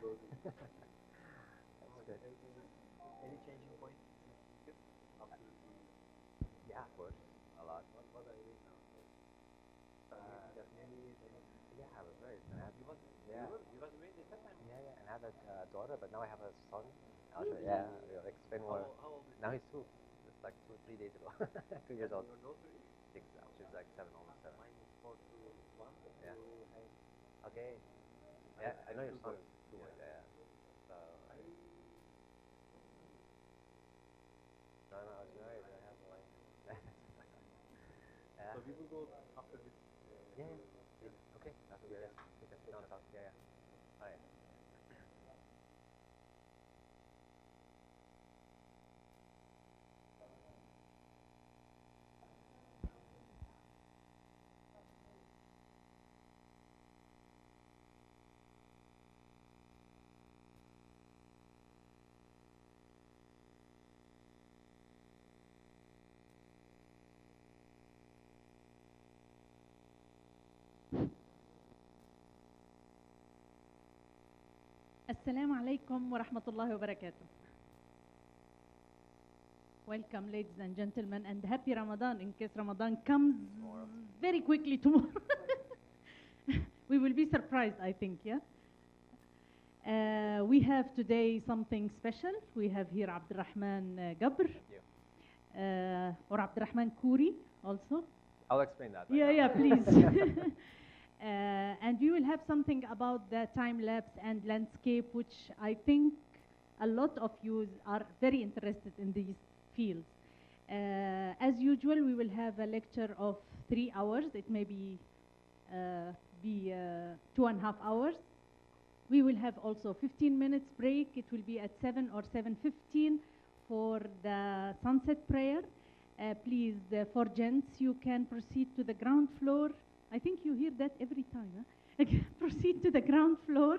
That's good. Any changing point? Yeah, of course, a lot. What are you doing now? Just married? Yeah, I was married. And I had, yeah, You was married at that time? yeah, and I had a daughter, but now I have a son. I'll show, yeah, I'll explain more. How old is Now he's 2. Just like 2 or 3 days ago. 2 years old. your daughter is? 6 now. She's like 7, almost 7. Mine is 4 to 1. Yeah. You have Okay. Yeah, I know your two son. girls. 2 boys. Yeah. So, no, I was married. I have a wife. Yeah. So we will go after this. Yeah, yeah. Okay, that's what we are. We can sit down and talk. Yeah, yeah. All right. السلام عليكم ورحمة الله وبركاته. Welcome, ladies and gentlemen, and happy Ramadan in case Ramadan comes very quickly tomorrow. We will be surprised, I think, yeah? We have today something special. We have here Abdurrahman Gabr, or Abdurrahman Kouri also. I'll explain that. Yeah, please. And we will have something about the time lapse and landscape, which I think a lot of you are very interested in these fields. As usual, we will have a lecture of 3 hours. It may be 2.5 hours. We will have also 15 minutes break. It will be at 7 or 7:15 for the sunset prayer. Please, for gents, you can proceed to the ground floor. I think you hear that every time. Huh? Proceed to the ground floor.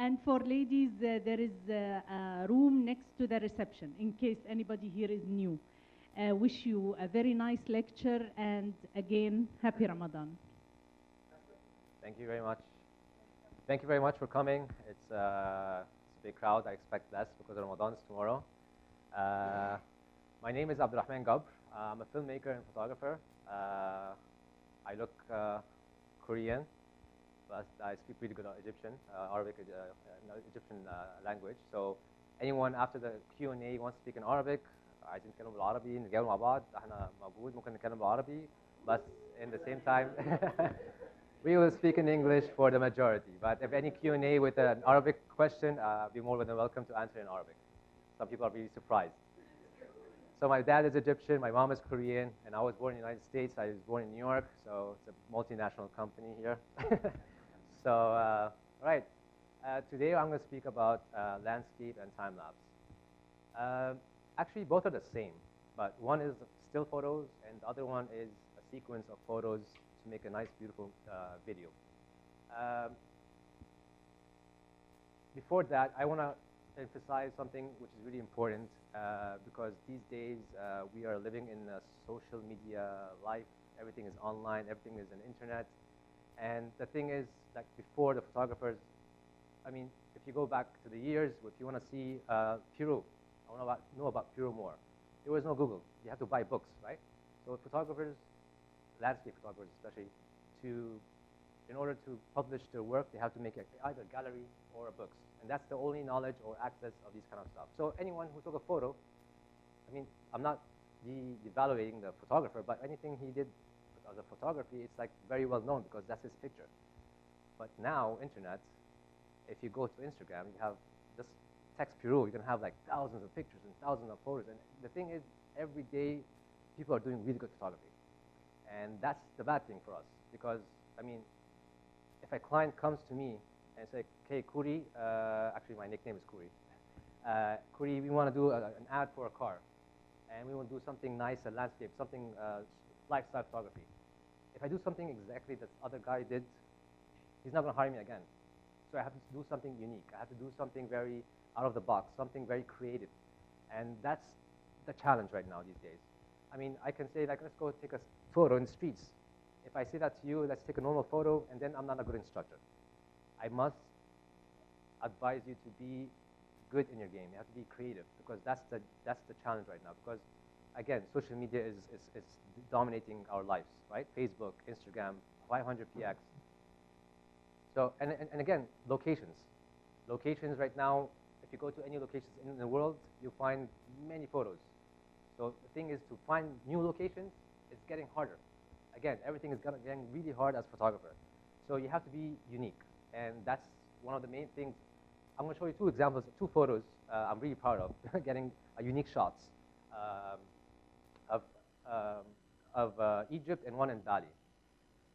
And for ladies, there is a room next to the reception in case anybody here is new. Wish you a very nice lecture, and again, happy Ramadan. Thank you very much. Thank you very much for coming. It's a big crowd. I expect less because Ramadan is tomorrow. My name is Abdurrahman Gabr. I'm a filmmaker and photographer. I look Korean, but I speak really good Egyptian, Arabic, Egyptian language. So anyone after the Q&A wants to speak in Arabic, عايزين نتكلم بالعربي نتجاوب مع بعض احنا موجود ممكن نتكلم بالعربي but in the same time we will speak in English for the majority. But if any Q&A with an Arabic question, be more than welcome to answer in Arabic. Some people are really surprised. So my dad is Egyptian, my mom is Korean, and I was born in the United States. I was born in New York, so it's a multinational company here. So, right. Today I'm going to speak about landscape and time-lapse. Actually, both are the same, but one is still photos, and the other one is a sequence of photos to make a nice, beautiful video. Before that, I want to emphasize something which is really important because these days we are living in a social media life. Everything is online, everything is on internet. And the thing is, like before the photographers, I mean, if you go back to the years, if you want to see Peru, I want to know about Peru more. There was no Google. You have to buy books, right? So photographers, landscape photographers especially, in order to publish their work, they have to make either a gallery or a books. And that's the only knowledge or access of these kind of stuff. So anyone who took a photo, I mean, I'm not devaluating the photographer, but anything he did as a photography, it's like very well known because that's his picture. But now, internet, if you go to Instagram, you have just text Peru, you can have like thousands of pictures and thousands of photos. And the thing is, every day, people are doing really good photography. And that's the bad thing for us because, I mean, if a client comes to me and say, "Hey, Kouri," actually my nickname is Kouri. Kouri, we want to do an ad for a car, and we want to do something nice, a landscape, something lifestyle photography. If I do something exactly that other guy did, he's not going to hire me again. So I have to do something unique. I have to do something very out of the box, something very creative, and that's the challenge right now these days. I mean, I can say like, let's go take a photo in the streets. If I say that to you, let's take a normal photo, and then I'm not a good instructor. I must advise you to be good in your game. You have to be creative because that's the challenge right now. Because again, social media is dominating our lives, right? Facebook, Instagram, 500px. So and again, locations. Locations right now, if you go to any locations in the world, you'll find many photos. So the thing is to find new locations, it's getting harder. Again, everything is getting really hard as a photographer. So you have to be unique. And that's one of the main things. I'm going to show you two examples, two photos I'm really proud of, getting unique shots of, Egypt and one in Bali.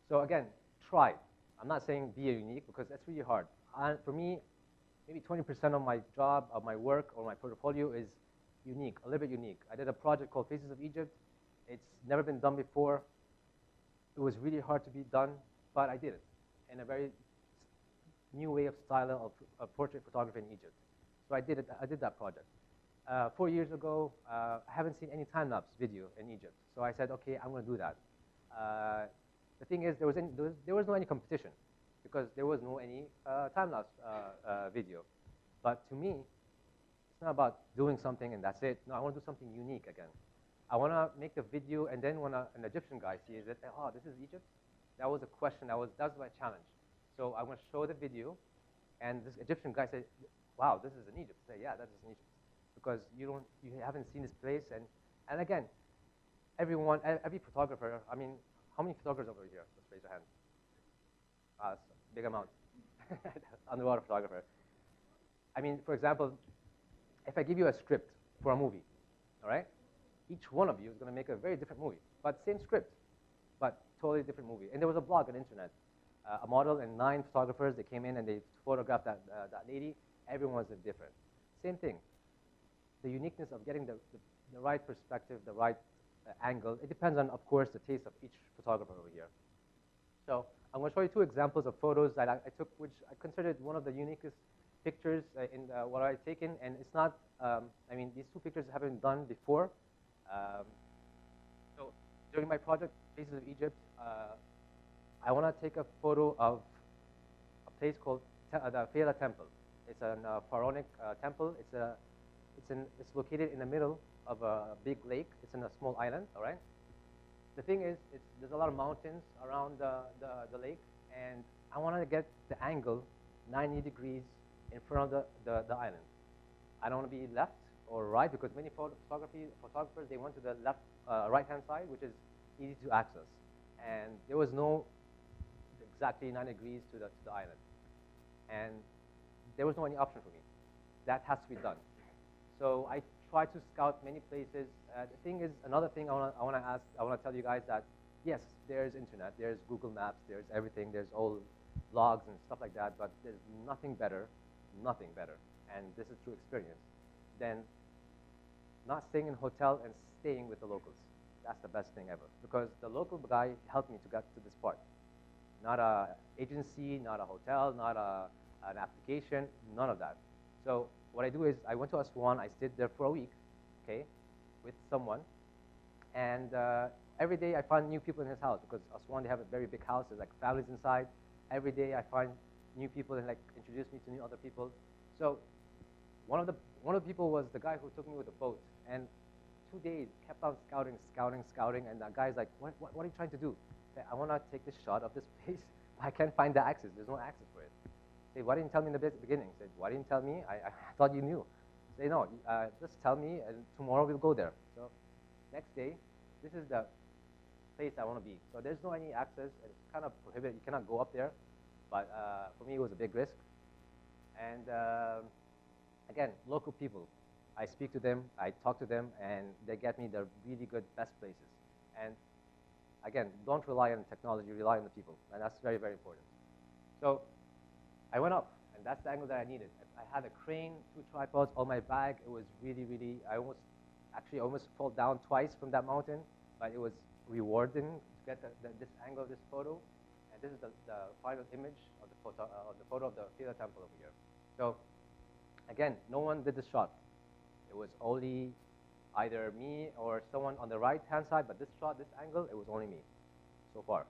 So again, try. I'm not saying be unique because that's really hard. And for me, maybe 20% of my job, of my work, or my portfolio is unique, a little bit unique. I did a project called Faces of Egypt. It's never been done before. It was really hard to be done, but I did it in a very new way of style of portrait photography in Egypt. So I did it. I did that project. 4 years ago, I haven't seen any time-lapse video in Egypt. So I said, okay, I'm going to do that. The thing is, there was no any competition because there was no any time-lapse video. But to me, it's not about doing something and that's it. No, I want to do something unique again. I want to make the video, and then when an Egyptian guy sees it, oh, this is Egypt? That was a question. That was my challenge. So I want to show the video, and this Egyptian guy said, wow, this is in Egypt. I say, yeah, that is in Egypt. Because you haven't seen this place. And again, every photographer, I mean, how many photographers over here? Let's raise your hand. It's a big amount. Underwater photographer. I mean, for example, if I give you a script for a movie, all right? Each one of you is going to make a very different movie, but same script, but totally different movie. And there was a blog on the internet, a model and 9 photographers. They came in and they photographed that lady. Everyone was different. Same thing. The uniqueness of getting the right perspective, the right angle. It depends on, of course, the taste of each photographer over here. So I'm going to show you 2 examples of photos that I took, which I considered one of the uniquest pictures in what I've taken. And it's not, I mean, these 2 pictures haven't been done before. So during my project, Faces of Egypt, I want to take a photo of a place called the Fela Temple. It's a pharaonic temple. It's located in the middle of a big lake. It's in a small island, all right? The thing is, there's a lot of mountains around the lake, and I want to get the angle 90 degrees in front of the island. I don't want to be left or right, because many photographers, they went to the left, right-hand side, which is easy to access. And there was no exactly 90 degrees to the island. And there was no any option for me. That has to be done. So I tried to scout many places. The thing is, another thing I want to tell you guys that, yes, there's internet, there's Google Maps, there's everything, there's all blogs and stuff like that, but there's nothing better, and this is through experience, than not staying in a hotel and staying with the locals. That's the best thing ever, because the local guy helped me to get to this part. Not a agency, not a hotel, not an application, none of that. So what I do is I went to Aswan. I stayed there for a week, okay, with someone, and every day I find new people in his house, because Aswan, they have a very big house. There's like families inside. Every day I find new people and like introduce me to new other people. So one of the people was the guy who took me with the boat, and 2 days kept on scouting, and that guy's like, what are you trying to do? I want to take this shot of this place. I can't find the access. There's no access for it. Say, why didn't you tell me in the beginning? Say, why didn't you tell me? I thought you knew. Say, no, just tell me, and tomorrow we'll go there. So next day, this is the place I want to be. So there's no any access. It's kind of prohibited. You cannot go up there. But for me, it was a big risk. And again, local people. I speak to them, I talk to them, and they get me the really good, best places. And again, don't rely on technology, rely on the people. And that's very, very important. So I went up, and that's the angle that I needed. I had a crane, 2 tripods, all my bag. It was really, really, I almost fell down twice from that mountain, but it was rewarding to get this angle of this photo. And this is the final image of the photo of the Fela Temple over here. So again, no one did this shot. It was only either me or someone on the right-hand side, but this shot, this angle, it was only me so far.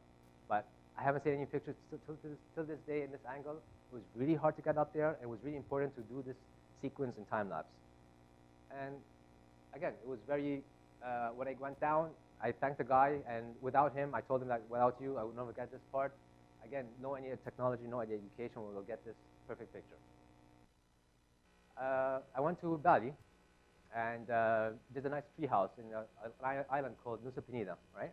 But I haven't seen any pictures till this day in this angle. It was really hard to get up there. It was really important to do this sequence in time lapse. And again, it was very, when I went down, I thanked the guy, and without him, I told him that without you, I would never get this part. Again, no any technology, no any education will get this perfect picture. I went to Bali and did a nice tree house in an island called Nusa Penida, right?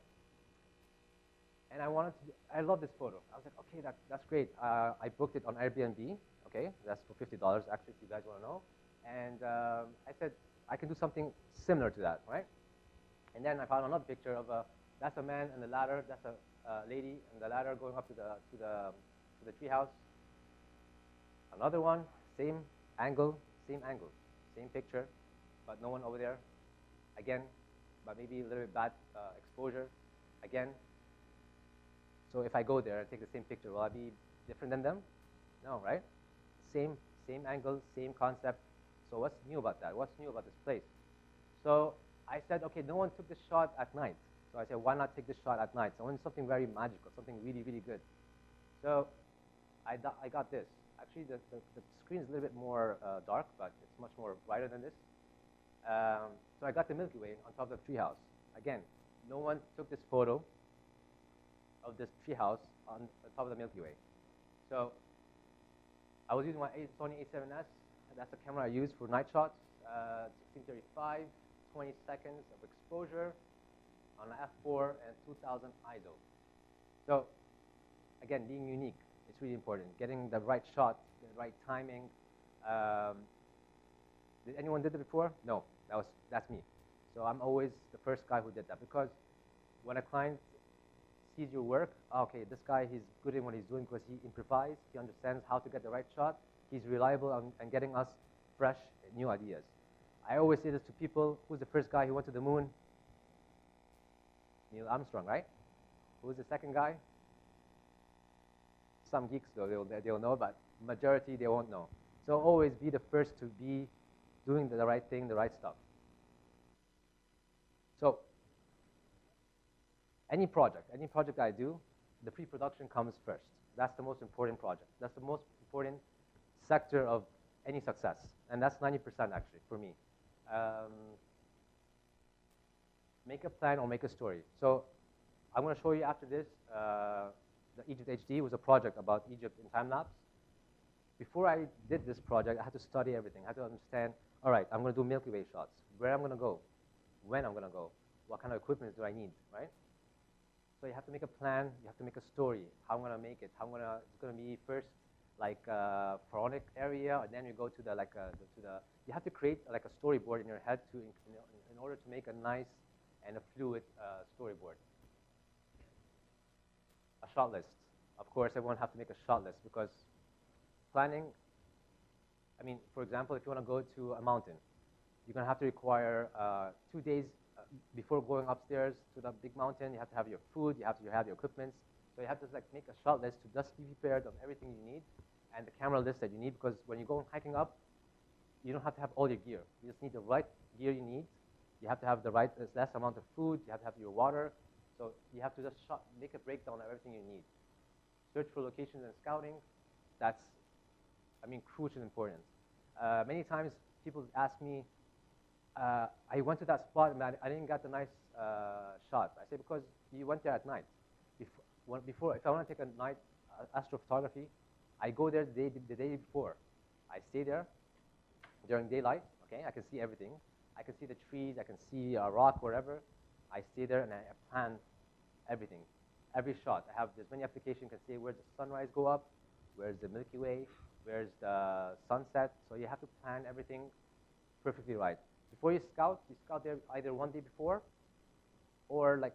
And I love this photo. I was like, okay, that's great. I booked it on Airbnb, okay? That's for $50, actually, if you guys want to know. And I said, I can do something similar to that, right? And then I found another picture of that's a man and the ladder, that's a lady and the ladder going up to the tree house. Another one, same angle, same picture, but no one over there. Again, but maybe a little bit bad exposure. Again. So if I go there and take the same picture, will I be different than them? No, right? Same angle, same concept. So what's new about that? What's new about this place? So I said, okay, no one took this shot at night. So I said, why not take this shot at night? So I wanted something very magical, something really, really good. So I got this. Actually, the screen is a little bit more dark, but it's much more brighter than this. So I got the Milky Way on top of the treehouse. Again, no one took this photo of this treehouse on top of the Milky Way. So I was using my Sony A7S. That's the camera I use for night shots. 1635, 20 seconds of exposure on an f4 and 2000 ISO. So again, being unique, it's really important. Getting the right shot, the right timing. Did anyone did it before? No, that's me. So I'm always the first guy who did that, because when a client sees your work, okay, this guy, he's good in what he's doing because he improvised, he understands how to get the right shot, he's reliable and getting us fresh, new ideas. I always say this to people, who's the first guy who went to the moon? Neil Armstrong, right? Who's the second guy? Some geeks, though, they'll know, but majority, they won't know. So always be the first to be doing the right thing, the right stuff. So any project I do, the pre-production comes first. That's the most important project. That's the most important sector of any success. And that's 90% actually for me. Make a plan or make a story. So I'm going to show you after this, the Egypt HD was a project about Egypt in time-lapse. Before I did this project, I had to study everything. I had to understand, all right, I'm going to do Milky Way shots, where I'm going to go, when I'm going to go, what kind of equipment do I need, right? So you have to make a plan, you have to make a story, how I'm going to make it, it's going to be first like pharaonic area, and then you go to you have to create like a storyboard in your head in order to make a nice and a fluid storyboard. A shot list. Of course, everyone has to make a shot list, because planning, I mean, for example, if you want to go to a mountain, you're going to have to require 2 days before going upstairs to the big mountain. You have to have your food, you have your equipment. So you have to like make a shot list to just be prepared of everything you need, and the camera list that you need, because when you go hiking up, you don't have to have all your gear. You just need the right gear you need. You have to have the right less amount of food. You have to have your water. So you have to just make a breakdown of everything you need. Search for locations and scouting. That's, I mean, crucial important. Many times people ask me, I went to that spot and I didn't get the nice shot. I say, because you went there at night. Before, if I want to take a night astrophotography, I go there the day before. I stay there during daylight, okay? I can see everything. I can see the trees, I can see a rock, wherever. I stay there and I plan everything. Every shot. There's many applications. You can say, where's the sunrise go up? Where's the Milky Way? Where's the sunset? So you have to plan everything perfectly right. Before you scout there either one day before or like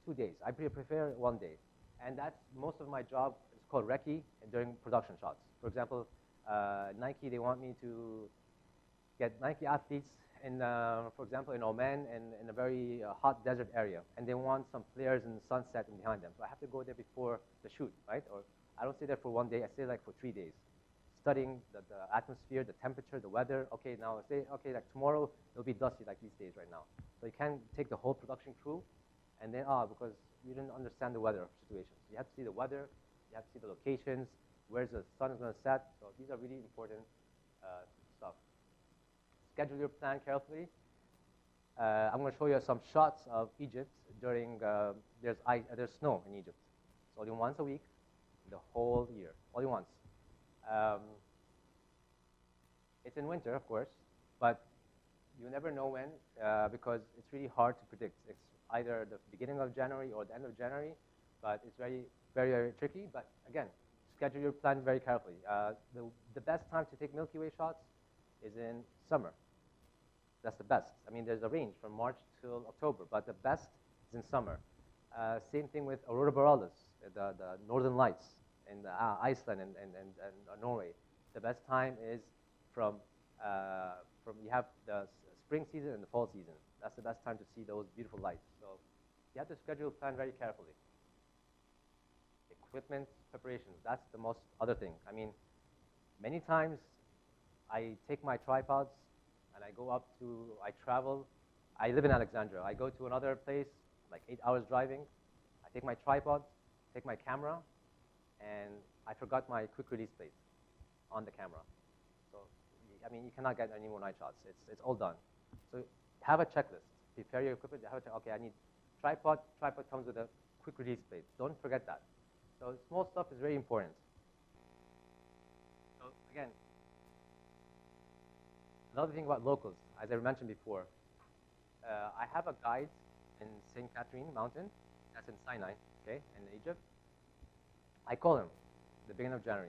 2 days. I prefer 1 day. And that's most of my job is called recce during production shots. For example, Nike, they want me to get Nike athletes in, for example, in Oman and in a very hot desert area. And they want some flares and sunset behind them. So I have to go there before the shoot, right? Or I don't stay there for 1 day. I stay like for 3 days, studying the atmosphere, the temperature, the weather. Okay, now say, okay, like tomorrow it'll be dusty like these days right now. So you can't take the whole production crew and then, because you didn't understand the weather situations. You have to see the weather, you have to see the locations, where's the sun is going to set. So these are really important stuff. Schedule your plan carefully. I'm going to show you some shots of Egypt during, there's snow in Egypt. It's only once a week, the whole year, only once. It's in winter, of course, but you never know when because it's really hard to predict. It's either the beginning of January or the end of January, but it's very, very, very tricky. But again, schedule your plan very carefully. The best time to take Milky Way shots is in summer. That's the best. I mean, there's a range from March till October, but the best is in summer. Same thing with Aurora Borealis, the northern lights in Iceland and Norway. The best time is from you have the spring season and the fall season. That's the best time to see those beautiful lights. So you have to schedule plan very carefully. Equipment preparation, that's the most other thing. I mean, many times I take my tripods and I go up to, I travel. I live in Alexandria. I go to another place, like 8 hours driving. I take my tripod, take my camera, and I forgot my quick release plate on the camera. So, I mean, you cannot get any more night shots. It's all done. So have a checklist. Prepare your equipment. Have a check. Okay, I need tripod. Tripod comes with a quick release plate. Don't forget that. So small stuff is very important. So again, another thing about locals, as I mentioned before, I have a guide in St. Catherine Mountain. That's in Sinai, okay, in Egypt. I call him the beginning of January.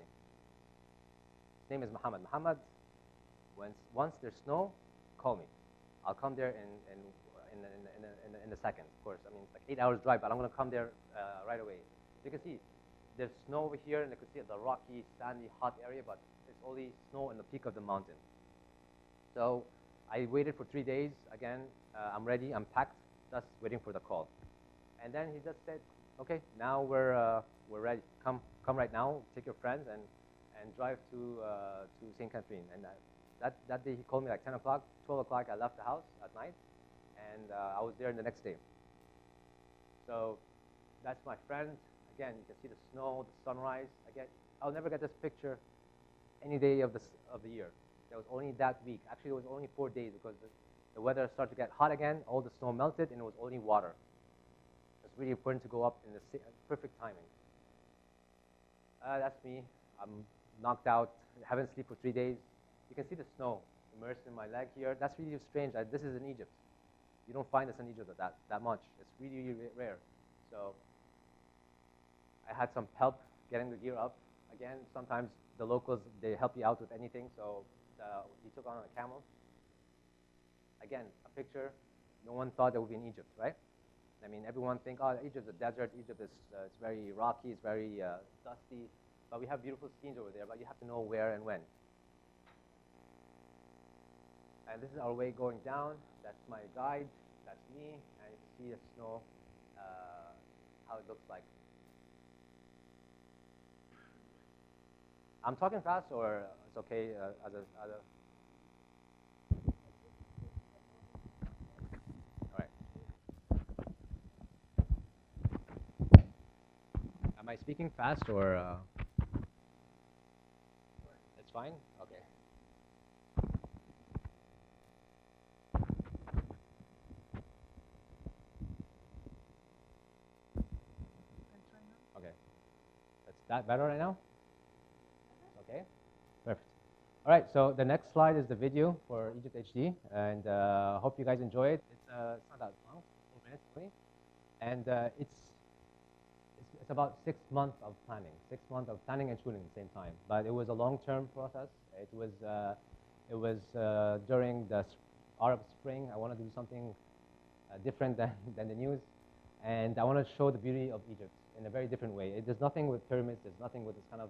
His name is Muhammad. Muhammad, once there's snow, call me. I'll come there in a second, of course. I mean, it's like 8 hours drive, but I'm going to come there right away. You can see there's snow over here, and you can see the rocky, sandy, hot area, but it's only snow in the peak of the mountain. So I waited for 3 days. Again, I'm ready. I'm packed, just waiting for the call. And then he just said, "Okay, now we're ready. Come right now. Take your friends and drive to St. Catherine." And that day he called me like 10 o'clock, 12 o'clock. I left the house at night, and I was there the next day. So that's my friend. Again, you can see the snow, the sunrise. Again, I'll never get this picture any day of the year. There was only that week. Actually, it was only 4 days because the weather started to get hot again. All the snow melted, and it was only water. It's really important to go up in the perfect timing. That's me. I'm knocked out. Haven't slept for 3 days. You can see the snow immersed in my leg here. That's really strange. This is in Egypt. You don't find this in Egypt that much. It's really, really rare. So I had some help getting the gear up. Again, sometimes the locals, they help you out with anything. So he took on a camel. Again, a picture. No one thought it would be in Egypt, right? I mean, everyone think, oh, Egypt's a desert. Egypt is it's very rocky. It's very dusty. But we have beautiful scenes over there. But you have to know where and when. And this is our way going down. That's my guide. That's me. And you can see the snow, how it looks like. I'm talking fast, or it's okay as a all right. Am I speaking fast, or it's fine? Okay. Okay. That's that better right now? Okay, perfect. All right, so the next slide is the video for Egypt HD, and hope you guys enjoy it. It's not that long, 4 minutes only, and it's about 6 months of planning, 6 months of planning and shooting at the same time. But it was a long-term process. It was during the Arab Spring. I wanted to do something different than the news, and I want to show the beauty of Egypt in a very different way. There's nothing with pyramids. There's nothing with this kind of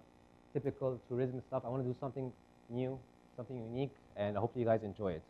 typical tourism stuff. I want to do something new, something unique, and I hope you guys enjoy it.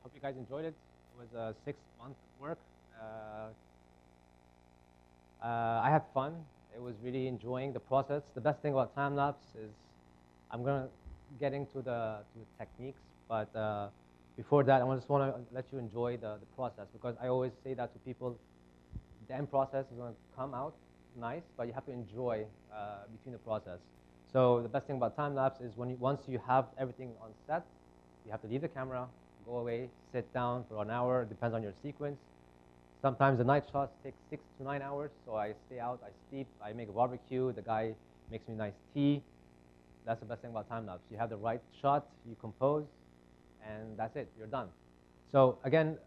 Hope you guys enjoyed it. It was a 6-month work. I had fun. It was really enjoying the process. The best thing about time lapse is I'm gonna get into the techniques, but before that, I just want to let you enjoy the process, because I always say that to people. The end process is going to come out nice, but you have to enjoy between the process. So the best thing about time lapse is once you have everything on set, you have to leave the camera, go away, sit down for an hour. It depends on your sequence. Sometimes the night shots take 6 to 9 hours, so I stay out, I sleep, I make a barbecue, the guy makes me nice tea. That's the best thing about time lapse. You have the right shot, you compose, and that's it, you're done. So again,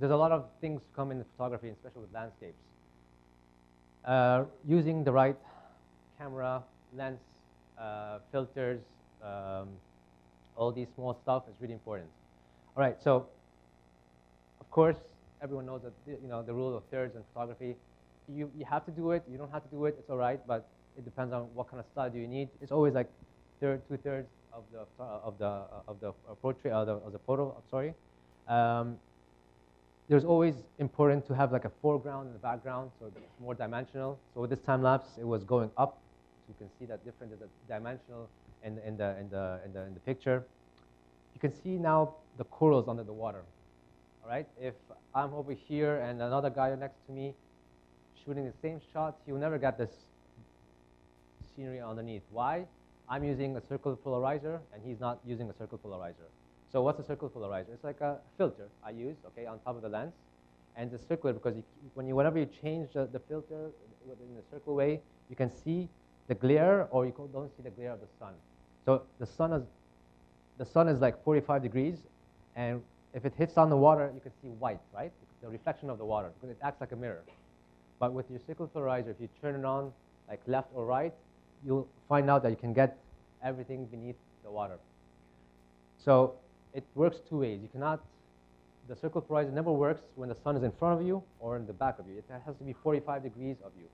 there's a lot of things to come in photography, especially with landscapes. Using the right camera, lens, filters, all these small stuff is really important. All right, so of course, everyone knows that the rule of thirds in photography. You have to do it. You don't have to do it. It's all right, but it depends on what kind of style do you need. It's always like 2/3 of the portrait of the photo. Sorry. There's always important to have like a foreground and a background, so it's more dimensional. So with this time lapse, it was going up, so you can see that different is the dimensional in the picture. You can see now the corals under the water. All right, if I'm over here and another guy next to me shooting the same shot, you'll never get this scenery underneath. Why? I'm using a circle polarizer and he's not using a circle polarizer. So what's a circle polarizer? It's like a filter I use, okay, on top of the lens. And it's circular because whenever you change the filter in a circle way, you can see the glare, or you don't see the glare of the sun. So the sun is like 45 degrees, and if it hits on the water, you can see white, right? The reflection of the water, because it acts like a mirror. But with your circle polarizer, if you turn it on like left or right, you'll find out that you can get everything beneath the water. So it works two ways. The circle polarizer never works when the sun is in front of you or in the back of you. It has to be 45 degrees of you.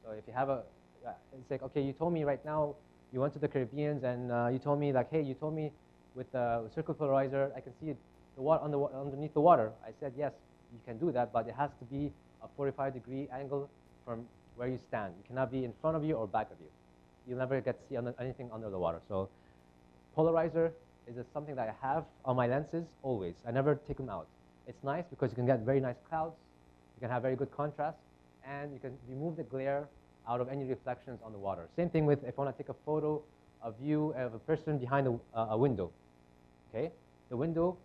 So if you have it's like, okay, you told me right now you went to the Caribbean and you told me like, hey, you told me with the circle polarizer I can see the water underneath the water. I said, yes, you can do that, but it has to be a 45-degree angle from where you stand. You cannot be in front of you or back of you. You'll never get to see anything under the water. So polarizer is something that I have on my lenses always. I never take them out. It's nice because you can get very nice clouds, you can have very good contrast, and you can remove the glare out of any reflections on the water. Same thing with if I want to take a photo of you of a person behind a window. Okay, the window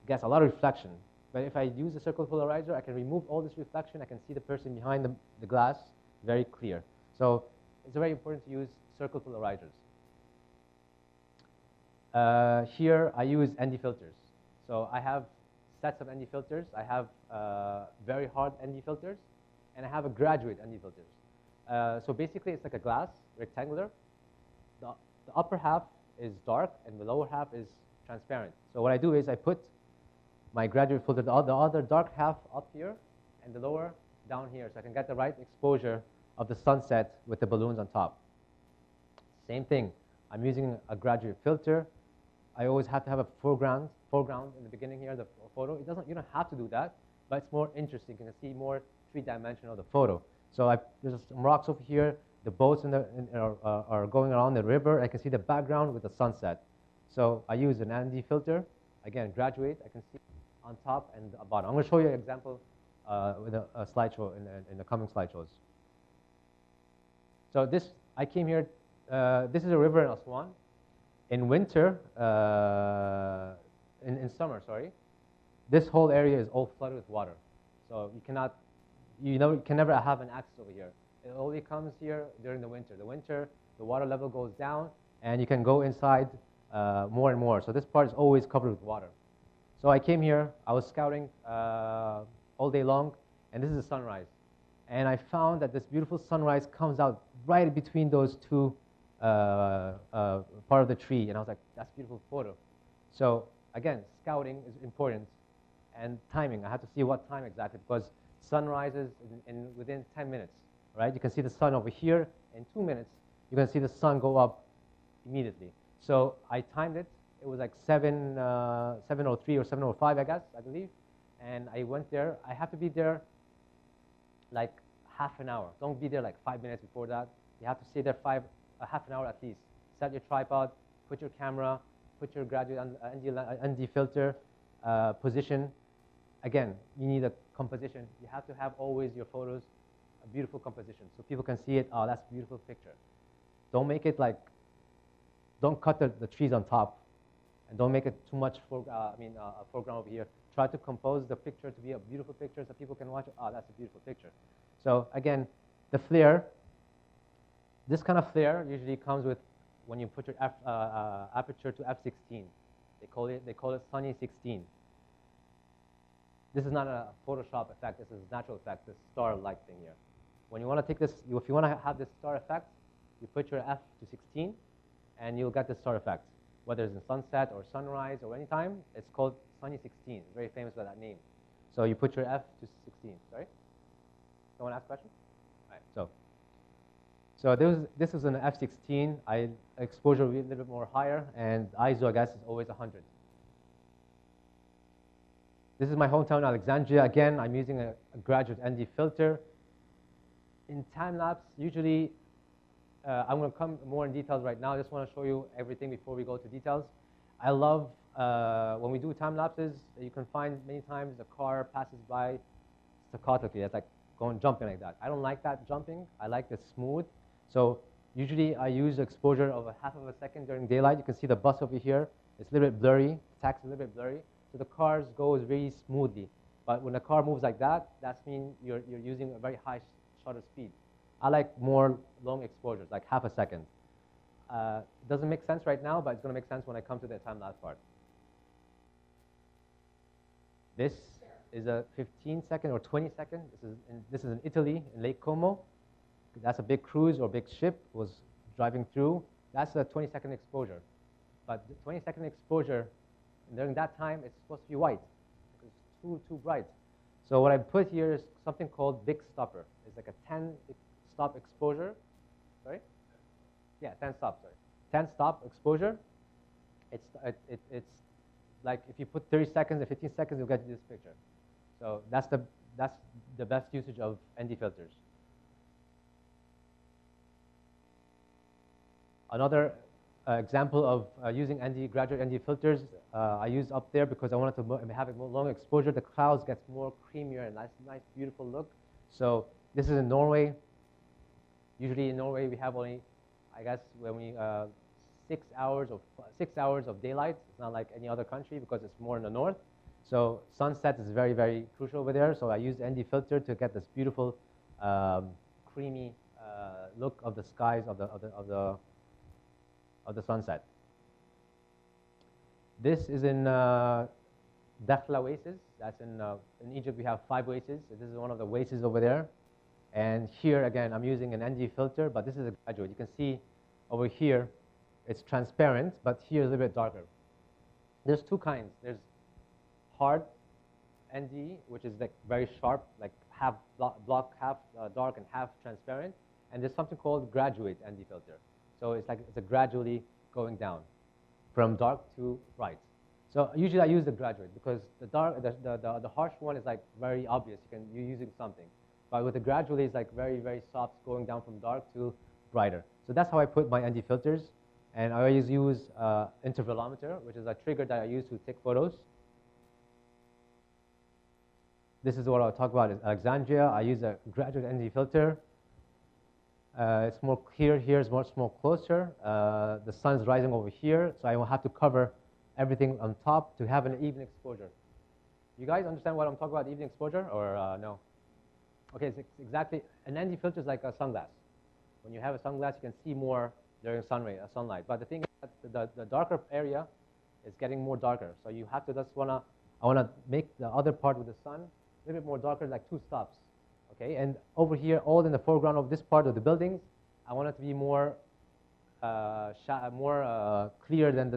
gets a lot of reflection, but if I use the circle polarizer, I can remove all this reflection. I can see the person behind the glass very clear. So it's very important to use circle polarizers. Here I use ND filters. So I have sets of ND filters. I have very hard ND filters, and I have a graduate ND filters. So basically it's like a glass, rectangular. The upper half is dark and the lower half is transparent. So what I do is I put my graduate filter, the other dark half up here and the lower down here, so I can get the right exposure of the sunset with the balloons on top. Same thing, I'm using a graduate filter. I always have to have a foreground in the beginning here, the photo. You don't have to do that, but it's more interesting. You can see more three-dimensional of the photo. So there's some rocks over here. The boats are going around the river. I can see the background with the sunset. So I use an ND filter. Again, graduate. I can see on top and the bottom. I'm going to show you an example with a slideshow in the coming slideshows. So I came here. This is a river in Aswan. In winter, in summer, sorry, this whole area is all flooded with water. So you can never have an access over here. It only comes here during the winter. The water level goes down, and you can go inside more and more. So this part is always covered with water. So I came here. I was scouting all day long, and this is the sunrise. And I found that this beautiful sunrise comes out right between those two part of the tree, and I was like, that's a beautiful photo. So again, scouting is important, and timing. I have to see what time exactly, because sun rises within 10 minutes, right? You can see the sun over here. In 2 minutes, you can see the sun go up immediately. So I timed it. it was like 7:03 or 7:05, I guess, I believe. And I went there. I have to be there like half an hour. Don't be there like 5 minutes before that. You have to stay there half an hour at least. Set your tripod, put your camera, put your graduate ND filter, position. Again, you need a composition. You have to have always your photos a beautiful composition so people can see it. Oh, that's a beautiful picture. Don't make it like, don't cut the trees on top, and don't make it too much foreground over here. Try to compose the picture to be a beautiful picture so people can watch it. Oh, that's a beautiful picture. So again, the flare, this kind of flare usually comes with when you put your aperture to f16. They call it sunny 16. This is not a Photoshop effect. This is a natural effect, this star-like thing here. When you want to take this, if you want to have this star effect, you put your f to 16, and you'll get the star effect. Whether it's in sunset or sunrise or any time, it's called sunny 16. It's very famous by that name. So you put your f to 16. Sorry? Someone ask a question? All right. So this is an f16. Exposure will be a little bit more higher, and ISO, I guess, is always 100. This is my hometown, Alexandria. Again, I'm using a graduate ND filter. In time-lapse, usually, I'm going to come more in details right now. I just want to show you everything before we go to details. I love, when we do time-lapses, you can find many times the car passes by staccato-ly. It's like jumping like that. I don't like that jumping. I like the smooth. So usually, I use exposure of a half of a second during daylight. You can see the bus over here. It's a little bit blurry. The text is a little bit blurry. So the cars goes very smoothly. But when a car moves like that, that means you're using a very high shutter speed. I like more long exposures, like half a second. It doesn't make sense right now, but it's going to make sense when I come to the time-lapse part. This is a 15-second or 20-second. This is in Italy, in Lake Como. That's a big cruise or big ship was driving through. That's a 20-second exposure. But the 20-second exposure, during that time, it's supposed to be white. It's too bright. So what I put here is something called big stopper. It's like a 10-stop exposure. Sorry? Yeah, 10 stop, sorry. 10-stop exposure. It's like if you put 30 seconds or 15 seconds, you'll get this picture. So that's the best usage of ND filters. Another example of using graduate ND filters, I use up there because I wanted to have a more long exposure. The clouds gets more creamier and nice, beautiful look. So this is in Norway. Usually in Norway we have only, I guess, when we 6 hours of daylight. It's not like any other country because it's more in the north. So sunset is very, very crucial over there. So I use the ND filter to get this beautiful, creamy look of the skies of the sunset. This is in Dakhla oasis. That's in Egypt. We have 5 oases. This is one of the oases over there. And here again, I'm using an ND filter, but this is a graduate. You can see over here, it's transparent, but here is a little bit darker. There's 2 kinds. There's hard ND, which is like very sharp, like half half dark and half transparent. And there's something called graduate ND filter. So it's a gradually going down from dark to bright. So usually I use the graduate because the harsh one is like very obvious. You're using something. But with the gradually, it's like very, very soft, going down from dark to brighter. So that's how I put my ND filters. And I always use intervalometer, which is a trigger that I use to take photos. This is what I'll talk about is Alexandria. I use a graduate ND filter. It's more clear here, it's much more closer. The sun's rising over here, so I will have to cover everything on top to have an even exposure. You guys understand what I'm talking about, even exposure, or no? Okay, it's exactly, an ND filter is like a sunglass. When you have a sunglass, you can see more during sunlight. But the thing is that the darker area is getting more darker. So you have to I wanna make the other part with the sun a little bit more darker, like 2 stops. Okay, and over here, all in the foreground of this part of the buildings, I want it to be more, clear than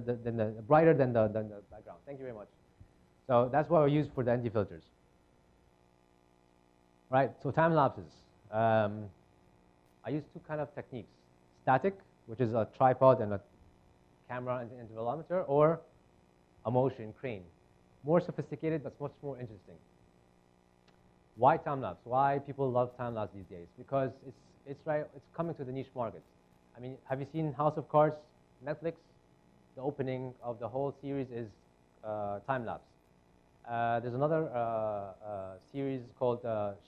brighter than the background. Thank you very much. So that's what I use for the ND filters. Right. So time lapses. I use 2 kind of techniques: static, which is a tripod and a camera and intervalometer, or a motion, crane. More sophisticated, but much more interesting. Why time-lapse? Why people love time-lapse these days? Because it's coming to the niche market. I mean, have you seen House of Cards, Netflix? The opening of the whole series is time-lapse. There's another series called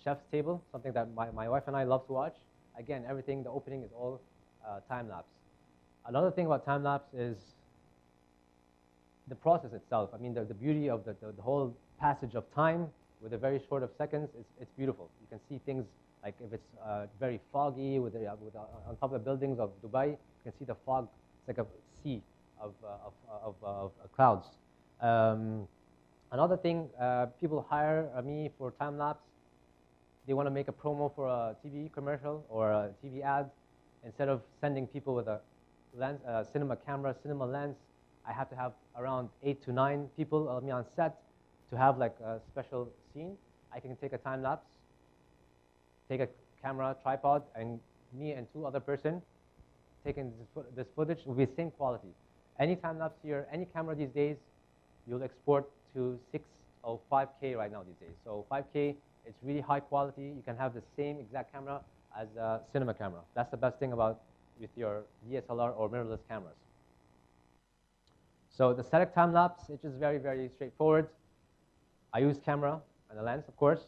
Chef's Table, something that my wife and I love to watch. Again, everything, the opening is all time-lapse. Another thing about time-lapse is the process itself. I mean, the beauty of the whole passage of time with a very short of seconds, it's beautiful. You can see things like if it's very foggy on top of the buildings of Dubai, you can see the fog. It's like a sea of clouds. Another thing, people hire me for time-lapse. They want to make a promo for a TV commercial or a TV ad. Instead of sending people with a lens, cinema camera, cinema lens, I have to have around 8 to 9 people on set to have like a special scene. I can take a time-lapse, take a camera, tripod, and me and 2 other person taking this footage will be the same quality. Any time-lapse here, any camera these days, you'll export to 6 or 5K right now these days. So 5K, it's really high quality. You can have the same exact camera as a cinema camera. That's the best thing about with your DSLR or mirrorless cameras. So the static time-lapse, it's just very, very straightforward. I use camera and a lens, of course,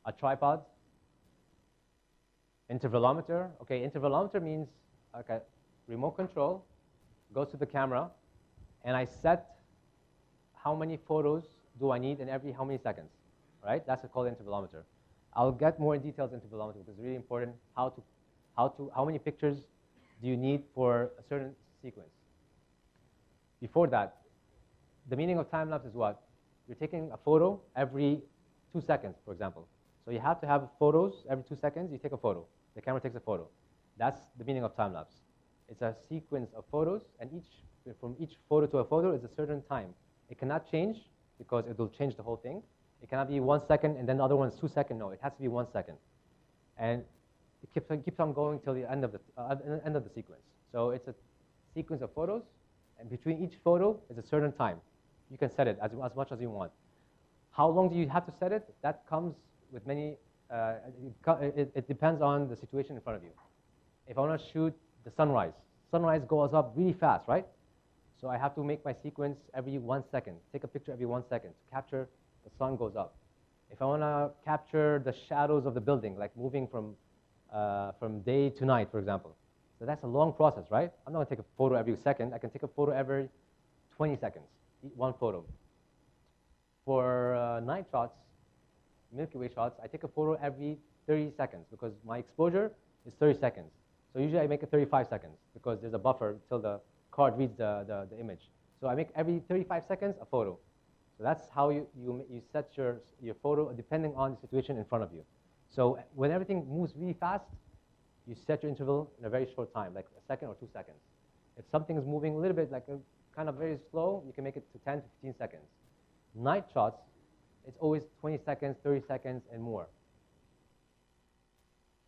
a tripod, intervalometer. Okay, intervalometer means okay, remote control goes to the camera, and I set how many photos do I need in every how many seconds, right? That's called intervalometer. I'll get more in details into intervalometer because it's really important how many pictures do you need for a certain sequence. Before that, the meaning of time-lapse is what? You're taking a photo every 2 seconds, for example. So you have to have photos every 2 seconds. You take a photo. The camera takes a photo. That's the meaning of time-lapse. It's a sequence of photos, and from each photo to a photo is a certain time. It cannot change because it will change the whole thing. It cannot be 1 second and then the other one is 2 seconds. No, it has to be 1 second. And it keeps on going till the end of the sequence. So it's a sequence of photos, and between each photo is a certain time. You can set it as much as you want. How long do you have to set it? That comes with many, it depends on the situation in front of you. If I want to shoot the sunrise goes up really fast, right? So I have to make my sequence every 1 second, take a picture every 1 second to capture the sun goes up. If I want to capture the shadows of the building, like moving from day to night, for example. So that's a long process, right? I'm not going to take a photo every second. I can take a photo every 20 seconds, one photo. For night shots, Milky Way shots, I take a photo every 30 seconds because my exposure is 30 seconds. So usually I make it 35 seconds because there's a buffer till the card reads the image. So I make every 35 seconds a photo. So that's how you set your photo depending on the situation in front of you. So when everything moves really fast, you set your interval in a very short time, like a second or 2 seconds. If something is moving a little bit, like kind of very slow, you can make it to 10 to 15 seconds. Night shots, it's always 20 seconds, 30 seconds, and more.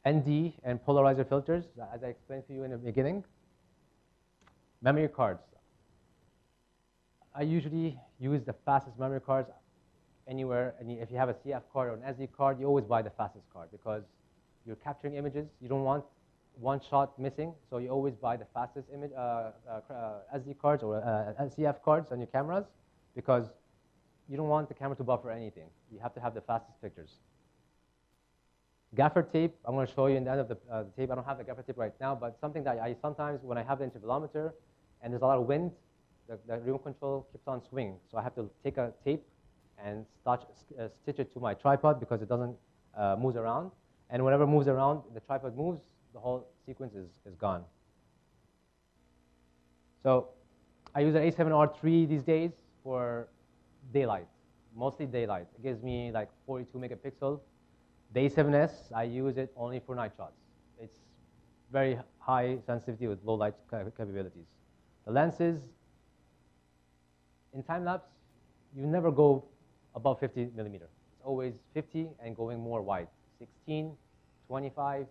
ND and polarizer filters, as I explained to you in the beginning. Memory cards. I usually use the fastest memory cards anywhere. And if you have a CF card or an SD card, you always buy the fastest card because you're capturing images. You don't want one shot missing, so you always buy the fastest image SD cards or CF cards on your cameras because you don't want the camera to buffer anything. You have to have the fastest pictures. Gaffer tape, I'm going to show you in the end of the tape. I don't have the gaffer tape right now, but something that I sometimes, when I have the intervalometer and there's a lot of wind, the remote control keeps on swinging. So I have to take a tape and stitch it to my tripod because it doesn't move around. And whenever it moves around, the tripod moves, the whole sequence is gone. So I use an A7R3 these days for daylight, mostly daylight. It gives me like 42 megapixel. The A7S, I use it only for night shots. It's very high sensitivity with low light capabilities. The lenses, in time-lapse, you never go above 50 millimeter. It's always 50 and going more wide. 16, 25,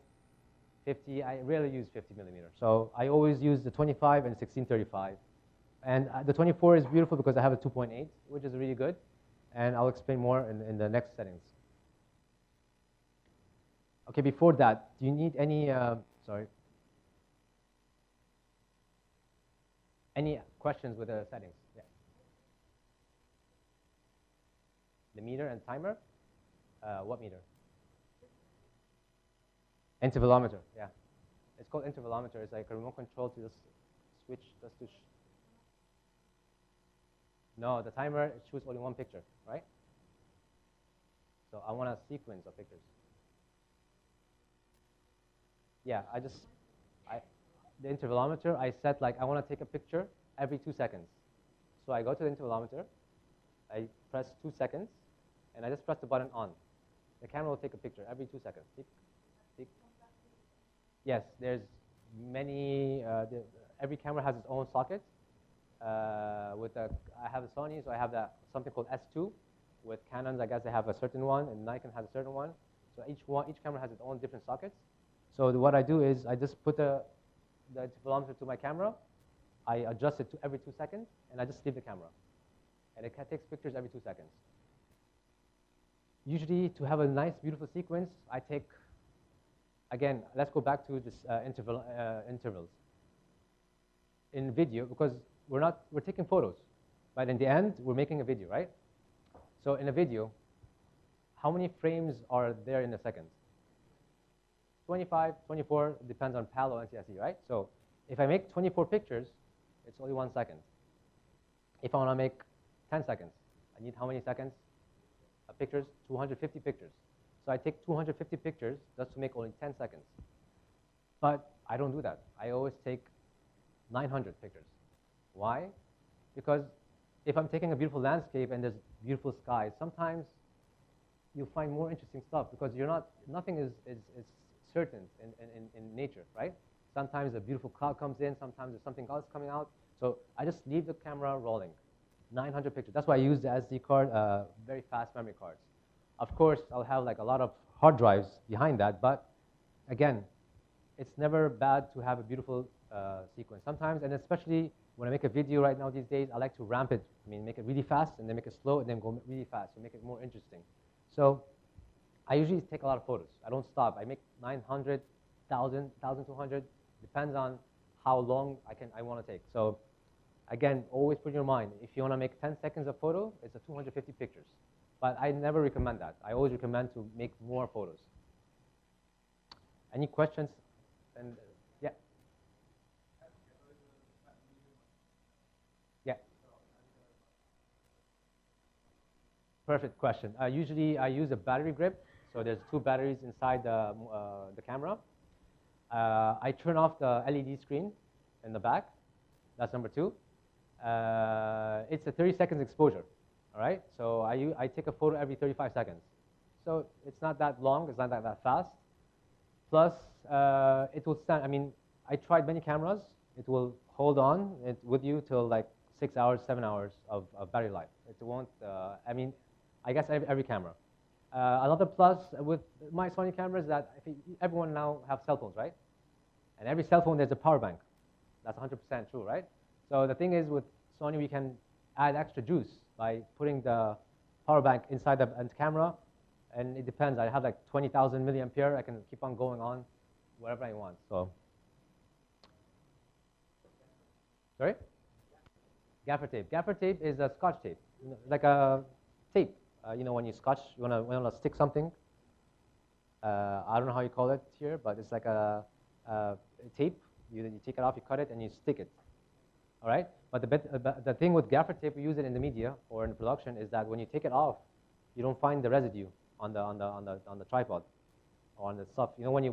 50, I rarely use 50 millimeter. So I always use the 25 and 1635. And the 24 is beautiful because I have a 2.8, which is really good. And I'll explain more in the next settings. Okay, before that, do you need any, any questions with the settings? Yeah. The meter and timer? What meter? Intervalometer, yeah. It's called intervalometer. It's like a remote control to just switch, no, the timer shoots only one picture, right? So I want a sequence of pictures. Yeah, the intervalometer, I set like, I want to take a picture every 2 seconds. So I go to the intervalometer, I press 2 seconds, and I just press the button on. The camera will take a picture every 2 seconds. Tick, tick. Yes, there's many, every camera has its own socket. I have a Sony, so I have something called S2. With Canons, I guess they have a certain one, and Nikon has a certain one. So each camera has its own different sockets. So what I do is I just put the intervalometer to my camera, I adjust it to every 2 seconds, and I just leave the camera. And it takes pictures every 2 seconds. Usually, to have a nice, beautiful sequence, I take, again, let's go back to this intervals. In video, because we're taking photos, but in the end, we're making a video, right? So in a video, how many frames are there in a second? 25, 24, depends on PAL or NTSC, right? So if I make 24 pictures, it's only 1 second. If I want to make 10 seconds, I need how many seconds? Pictures, 250 pictures. So I take 250 pictures just to make only 10 seconds. But I don't do that. I always take 900 pictures. Why? Because if I'm taking a beautiful landscape and there's beautiful skies, sometimes you'll find more interesting stuff because nothing is certain in nature, right? Sometimes a beautiful cloud comes in, sometimes there's something else coming out. So I just leave the camera rolling. 900 pictures. That's why I use the SD card, very fast memory cards. Of course, I'll have like a lot of hard drives behind that, but again, it's never bad to have a beautiful sequence. Sometimes, and especially when I make a video right now these days, I like to ramp it. I mean, make it really fast, and then make it slow, and then go really fast, to make it more interesting. So I usually take a lot of photos. I don't stop. I make 900, 1,000, 1,200, depends on how long I want to take. So again, always put in your mind, if you want to make 10 seconds of photo, it's a 250 pictures. But I never recommend that. I always recommend to make more photos. Any questions? And yeah. Yeah. Perfect question. Usually I use a battery grip. So there's 2 batteries inside the camera. I turn off the LED screen in the back. That's number 2. It's a 30 seconds exposure, all right? So I take a photo every 35 seconds. So it's not that long, it's not that fast. Plus, it will stand, I mean, I tried many cameras. It will hold on with you till like 6 hours, 7 hours of battery life. It won't, I mean, I guess every camera. Another plus with my Sony cameras is that everyone now have cell phones, right? And every cell phone, there's a power bank. That's 100% true, right? So the thing is, with Sony, we can add extra juice by putting the power bank inside the camera, and it depends. I have like 20,000 milliampere. I can keep on going on wherever I want. So, sorry? Gaffer tape. Gaffer tape is a Scotch tape, like a tape. You know, when you scotch, you wanna stick something. I don't know how you call it here, but it's like a tape. You take it off, you cut it, and you stick it. All right? But the thing with gaffer tape, we use it in the media or in production, is that when you take it off, you don't find the residue on the tripod or on the stuff. You know, when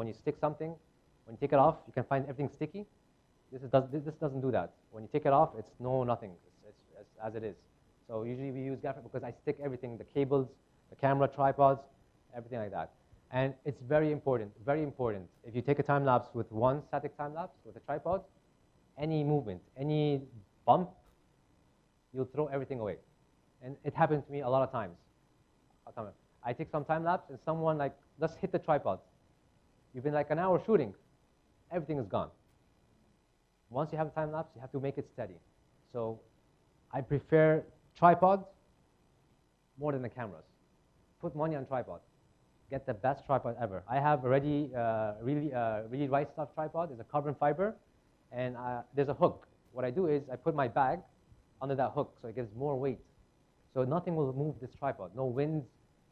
you stick something, when you take it off, you can find everything sticky. This doesn't do that. When you take it off, it's nothing. It's as it is. So usually we use gaffer because I stick everything, the cables, the camera, tripods, everything like that. And it's very important, very important. If you take a time lapse with one static time lapse with a tripod, any movement, any bump, you'll throw everything away. And it happened to me a lot of times. I take some time lapse and someone like, just hit the tripod. You've been like an hour shooting, everything is gone. Once you have a time lapse, you have to make it steady. So I prefer tripod more than the cameras. Put money on tripod. Get the best tripod ever. I have already really right stuff tripod. It's a carbon fiber, and there's a hook. What I do is I put my bag under that hook, so it gives more weight. So nothing will move this tripod. No winds,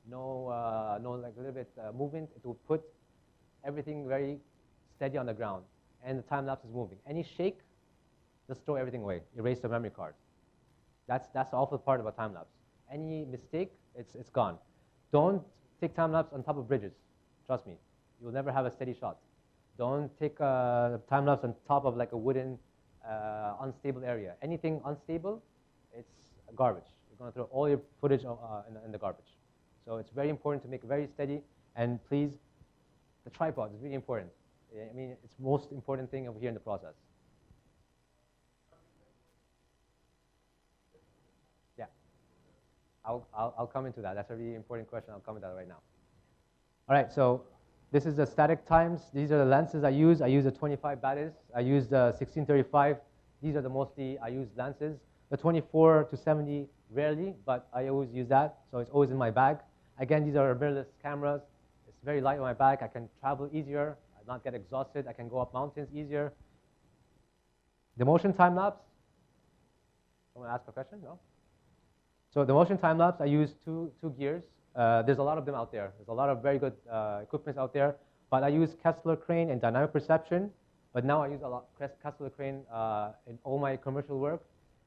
no like a little bit movement. It will put everything very steady on the ground, and the time lapse is moving. Any shake, just throw everything away. Erase the memory card. That's the awful part about time lapse. Any mistake, it's gone. Don't take time lapse on top of bridges. Trust me, you will never have a steady shot. Don't take time lapse on top of like a wooden unstable area. Anything unstable, it's garbage. You're going to throw all your footage in the garbage. So it's very important to make very steady, and please, the tripod is really important. I mean, it's the most important thing over here in the process. Yeah, I'll come into that. That's a really important question. I'll come into that right now. All right, so this is the static times. These are the lenses I use. I use a 25 Batis. I use the 1635. These are the mostly I use lenses. The 24 to 70 rarely, but I always use that, so it's always in my bag. Again, these are mirrorless cameras. It's very light on my back. I can travel easier, not get exhausted. I can go up mountains easier. The motion time lapse. Someone ask a question? No? So the motion time lapse, I use two gears. There's a lot of them out there. There's a lot of very good equipment out there, but I use Kessler crane and dynamic perception. But now I use a lot Kessler crane in all my commercial work.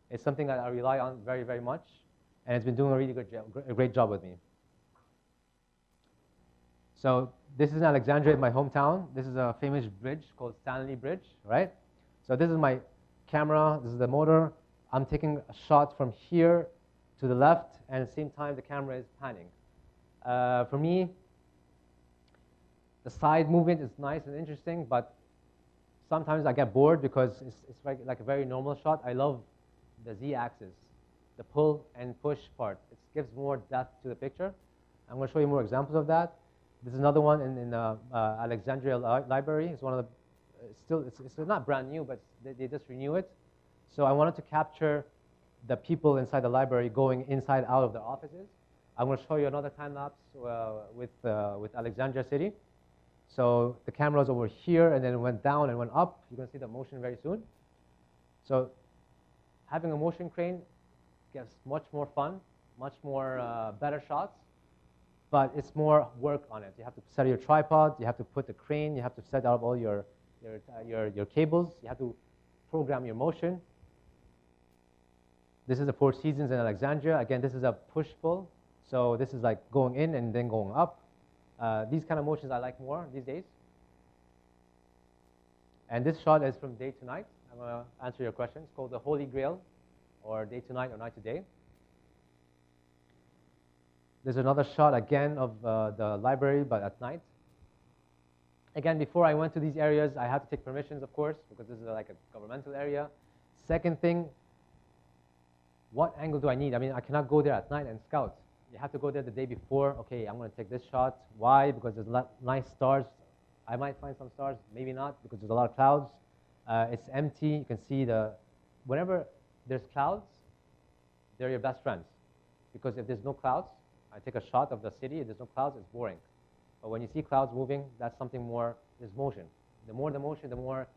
It's something that I rely on very, very much, and it's been doing a really great job with me. So this is in Alexandria, my hometown. This is a famous bridge called Stanley Bridge, right? So this is my camera. This is the motor. I'm taking a shot from here to the left, and at the same time, the camera is panning. For me, the side movement is nice and interesting, but sometimes I get bored because it's like a very normal shot. I love the Z-axis, the pull and push part. It gives more depth to the picture. I'm going to show you more examples of that. This is another one in Alexandria Library. It's one of the, it's not brand new, but they just renew it. So I wanted to capture the people inside the library going inside out of their offices. I'm going to show you another time lapse with Alexandria City. So the camera is over here, and then it went down and went up. You're going to see the motion very soon. So having a motion crane gives much more fun, much more better shots, but it's more work on it. You have to set your tripod, you have to put the crane, you have to set up all your cables, you have to program your motion. This is the Four Seasons in Alexandria. Again, this is a push-pull. So this is like going in and then going up. These kind of motions I like more these days. And this shot is from day to night. I'm going to answer your question. It's called the Holy Grail, or day to night or night to day. There's another shot again of the library, but at night. Again, before I went to these areas, I had to take permissions, of course, because this is like a governmental area. Second thing, what angle do I need? I mean, I cannot go there at night and scout. You have to go there the day before. Okay, I'm going to take this shot. Why? Because there's nice stars. I might find some stars, maybe not, because there's a lot of clouds. It's empty. You can see whenever there's clouds, they're your best friends. Because if there's no clouds, I take a shot of the city. If there's no clouds, it's boring. But when you see clouds moving, that's something more, there's motion. The more the motion, the more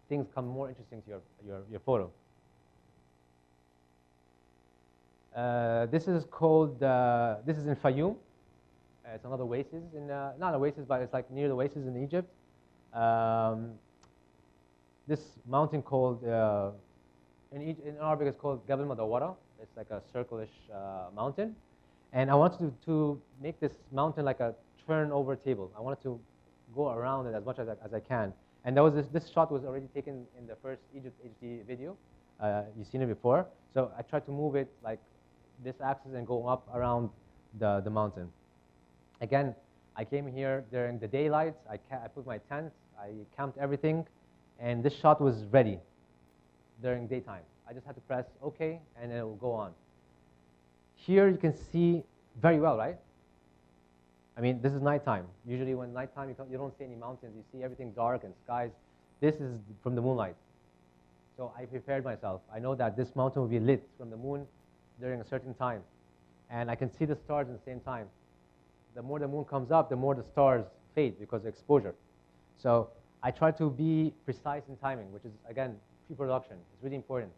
things come more interesting to your photo. This is called, this is in Fayoum. It's another oasis, not an oasis, but it's like near the oasis in Egypt. This mountain called, in Arabic it's called Jabal Madawara. It's like a circle-ish mountain. And I wanted to make this mountain like a turnover table. I wanted to go around it as much as I can. And this shot was already taken in the first Egypt HD video. You've seen it before. So I tried to move it like this axis and go up around the mountain. Again, I came here during the daylight. I put my tent. I camped everything. And this shot was ready during daytime. I just had to press OK, and it will go on. Here you can see very well, right? I mean, this is nighttime. Usually when nighttime, you don't see any mountains. You see everything dark and skies. This is from the moonlight. So I prepared myself. I know that this mountain will be lit from the moon during a certain time. And I can see the stars at the same time. The more the moon comes up, the more the stars fade because of exposure. So I try to be precise in timing, which is, again, pre-production. It's really important.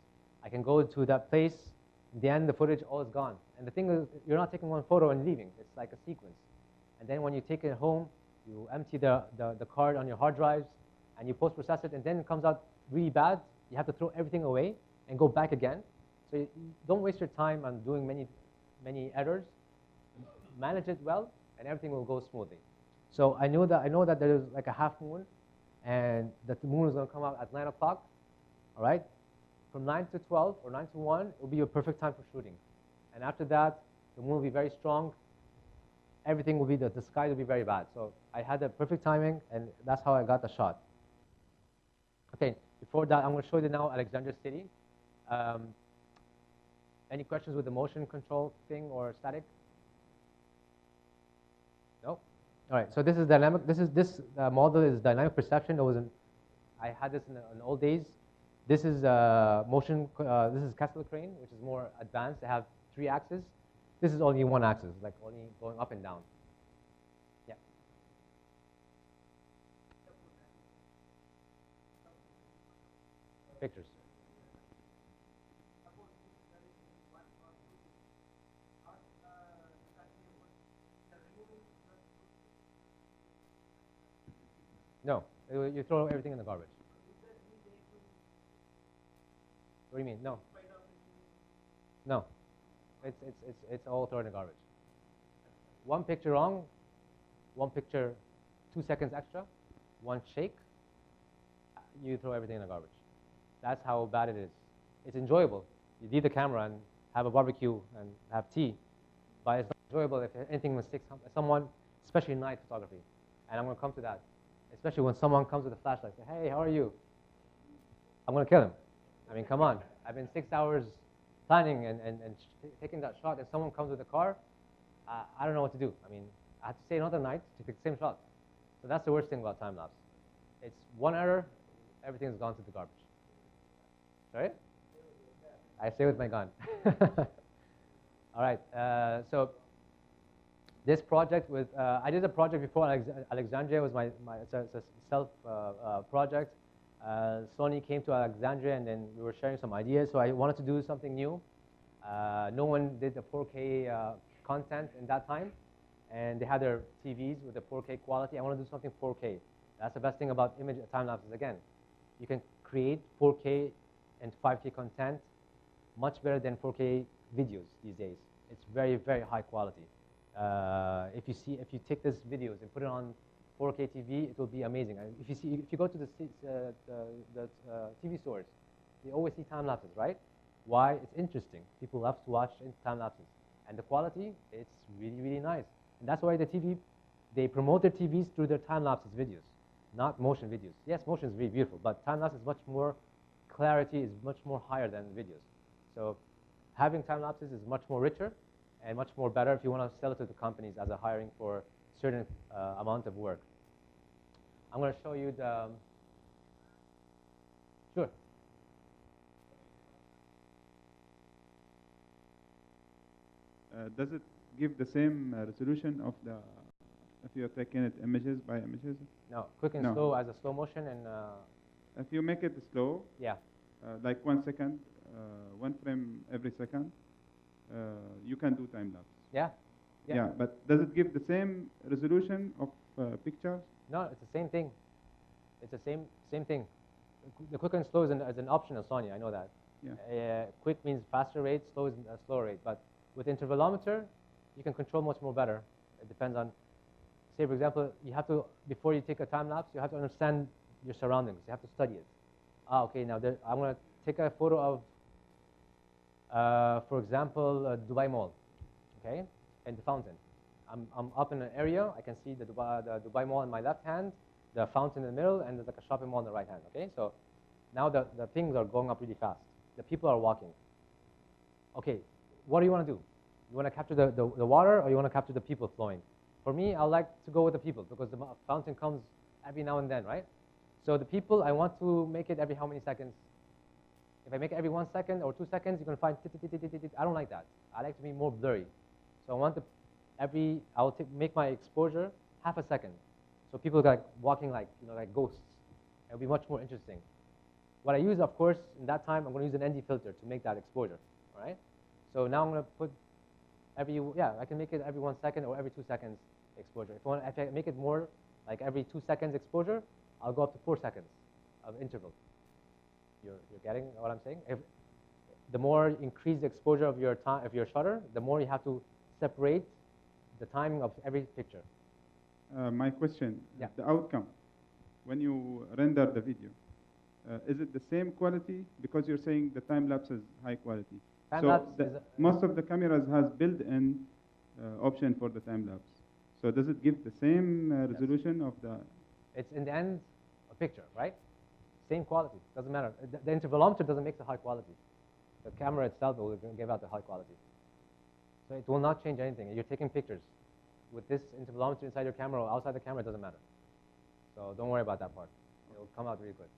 I can go to that place. In the end, the footage, all is gone. And the thing is, you're not taking one photo and leaving. It's like a sequence. And then when you take it home, you empty the card on your hard drives, and you post-process it, and then it comes out really bad. You have to throw everything away and go back again. So you don't waste your time on doing many errors. Manage it well, and everything will go smoothly. So I know that there is like a half moon, and that the moon is going to come out at 9 o'clock. All right? From 9 to 12 or 9 to 1, it will be a perfect time for shooting. And after that, the moon will be very strong. Everything will be, the skies will be very bad. So I had the perfect timing, and that's how I got the shot. Okay, before that, I'm going to show you now Alexandria City. Any questions with the motion control thing or static? No? All right, so this is dynamic. This model is dynamic perception. I had this in old days. This is motion. This is Kessel crane, which is more advanced. They have 3 axes. This is only 1 axis, like only going up and down. Yeah. Pictures. No, you throw everything in the garbage. What do you mean? No. No. It's all thrown in the garbage. 1 picture wrong, 1 picture 2 seconds extra, 1 shake, you throw everything in the garbage. That's how bad it is. It's enjoyable. You leave the camera and have a barbecue and have tea, but it's not enjoyable if anything mistakes someone, especially night photography. And I'm going to come to that. Especially when someone comes with a flashlight, say, hey, how are you? I'm going to kill him. I mean, come on. I've been 6 hours planning and taking that shot, and someone comes with a car, I don't know what to do. I mean, I have to stay another night to take the same shot. So that's the worst thing about time-lapse. It's 1 error, everything's gone to the garbage. Sorry? I stay with my gun. All right, so this project with, I did a project before Alexandria. Was it's a self project. Sony came to Alexandria, and then we were sharing some ideas. So I wanted to do something new. No one did the 4K content in that time, and they had their TVs with the 4K quality. I want to do something 4K. That's the best thing about image time lapses. Again, you can create 4K and 5K content much better than 4K videos these days. It's very, very high quality. If you take these videos and put it on 4K TV, it will be amazing. If you go to the TV stores, you always see time lapses, right? Why? It's interesting. People love to watch time lapses, and the quality, it's really, really nice. And that's why they promote their TVs through their time lapses videos, not motion videos. Yes, motion is really beautiful, but time lapse is much more clarity is much more higher than videos. So having time lapses is much more richer and much more better if you want to sell it to the companies as a hiring for certain amount of work. I'm going to show you the, sure. Does it give the same resolution of the, if you're taking it images by images? No, quick and slow as a slow motion and. If you make it slow, yeah, like 1 second, 1 frame every second, you can do time lapse. Yeah. Yeah, but does it give the same resolution of pictures? No, it's the same thing. It's the same thing. The quick and slow is an option of Sony. I know that. Yeah. Quick means faster rate, slow is a slower rate. But with intervalometer, you can control much more better. It depends on, say for example, you have to, before you take a time lapse, you have to understand your surroundings. You have to study it. Okay, now I'm going to take a photo of, for example, Dubai Mall, okay, and the fountain. I'm up in an area. I can see the Dubai Mall in my left hand, the fountain in the middle, and there's like a shopping mall in the right hand, okay? So now the things are going up really fast. The people are walking. Okay, what do you want to do? You want to capture the water, or you want to capture the people flowing? For me, I like to go with the people because the fountain comes every now and then, right? So the people, I want to make it every how many seconds? If I make it every 1 second or 2 seconds, you're going to find I don't like that. I like to be more blurry. So I want I'll make my exposure half a second. So people are like walking like, like ghosts. It'll be much more interesting. What I use, of course, in that time, I'm going to use an ND filter to make that exposure, all right? So now I'm going to put I can make it every 1 second or every 2 seconds exposure. If I make it more like every 2 seconds exposure, I'll go up to 4 seconds of interval. You're getting what I'm saying? If the more increased exposure of your shutter, the more you have to separate the timing of every picture. My question, Yeah. the outcome, when you render the video, is it the same quality? Because you're saying the time-lapse is high quality. Most of the cameras has built-in option for the time-lapse. So does it give the same resolution of the... It's in the end a picture, right? Same quality, doesn't matter. The intervalometer doesn't make the high quality. The camera itself will give out the high quality. So it will not change anything. You're taking pictures. With this intervalometer inside your camera or outside the camera, it doesn't matter. So don't worry about that part. It will come out really good.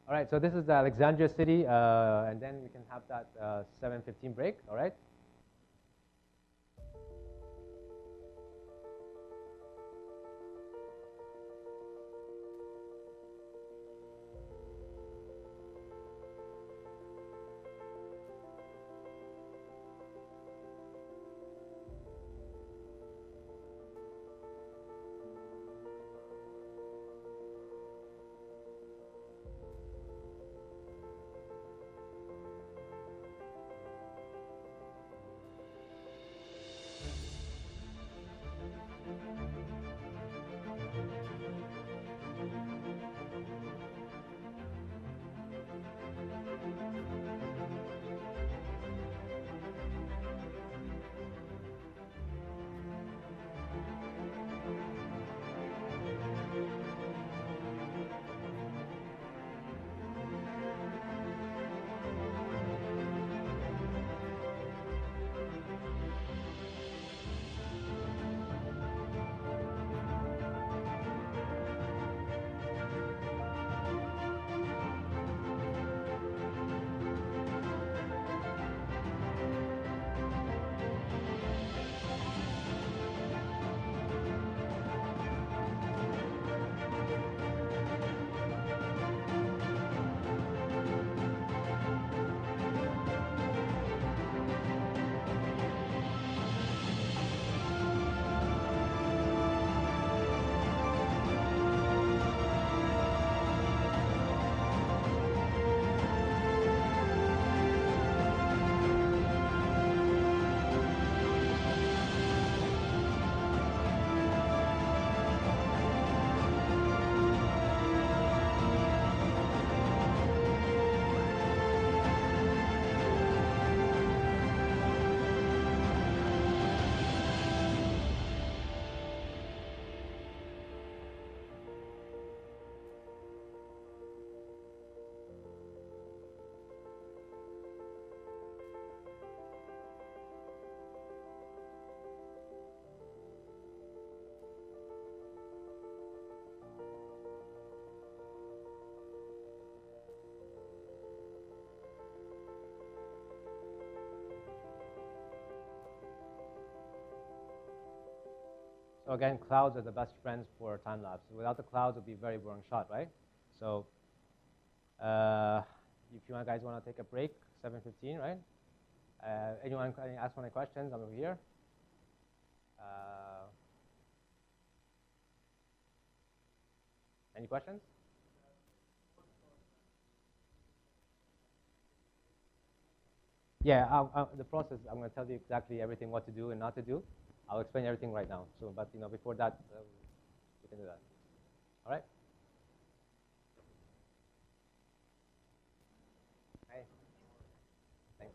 All right, so this is the Alexandria city, and then we can have that 7:15 break, all right? So again, clouds are the best friends for time lapse. Without the clouds, it would be a very boring shot, right? So if you guys want to take a break, 7:15, right? Anyone ask any questions? I'm over here. Any questions? Yeah, the process, I'm going to tell you exactly everything, what to do and not to do. I'll explain everything right now. So, but before that, we can do that. All right? Okay. Thanks.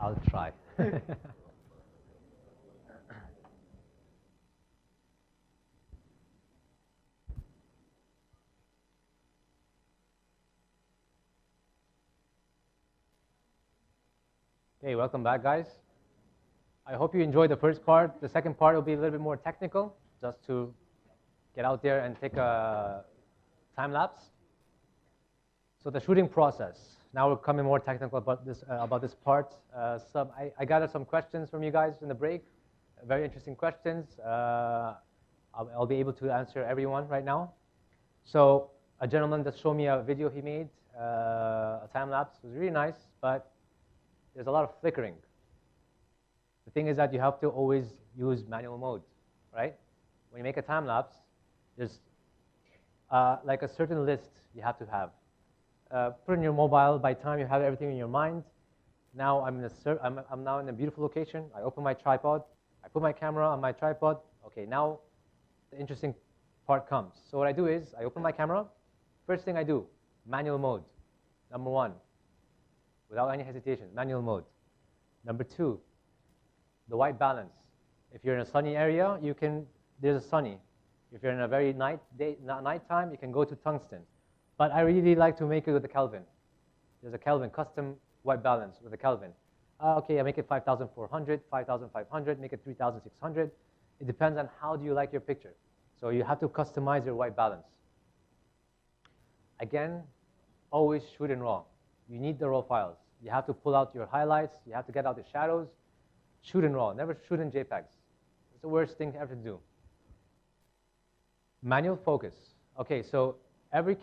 I'll try. Okay, welcome back, guys. I hope you enjoyed the first part. The second part will be a little bit more technical, just to get out there and take a time lapse. So the shooting process. Now we're coming more technical about this part. I gathered some questions from you guys in the break. Very interesting questions. I'll be able to answer everyone right now. So a gentleman just showed me a video he made, a time lapse. It was really nice, but there's a lot of flickering. The thing is that you have to always use manual mode, right? When you make a time lapse, there's like a certain list you have to have. Put in your mobile. By the time you have everything in your mind, now I'm now in a beautiful location. I open my tripod. I put my camera on my tripod. Okay, now the interesting part comes. So what I do is I open my camera. First thing I do, manual mode. Number one, without any hesitation, manual mode. Number two, the white balance. If you're in a sunny area, there's a sunny. If you're in a very nighttime, you can go to tungsten. But I really like to make it with the Kelvin. There's a Kelvin, custom white balance with a Kelvin. Okay, I make it 5,400, 5,500, make it 3,600. It depends on how do you like your picture. So you have to customize your white balance. Again, always shoot in RAW. You need the RAW files. You have to pull out your highlights. You have to get out the shadows. Shoot in RAW. Never shoot in JPEGs. It's the worst thing ever to do. Manual focus. Okay, so every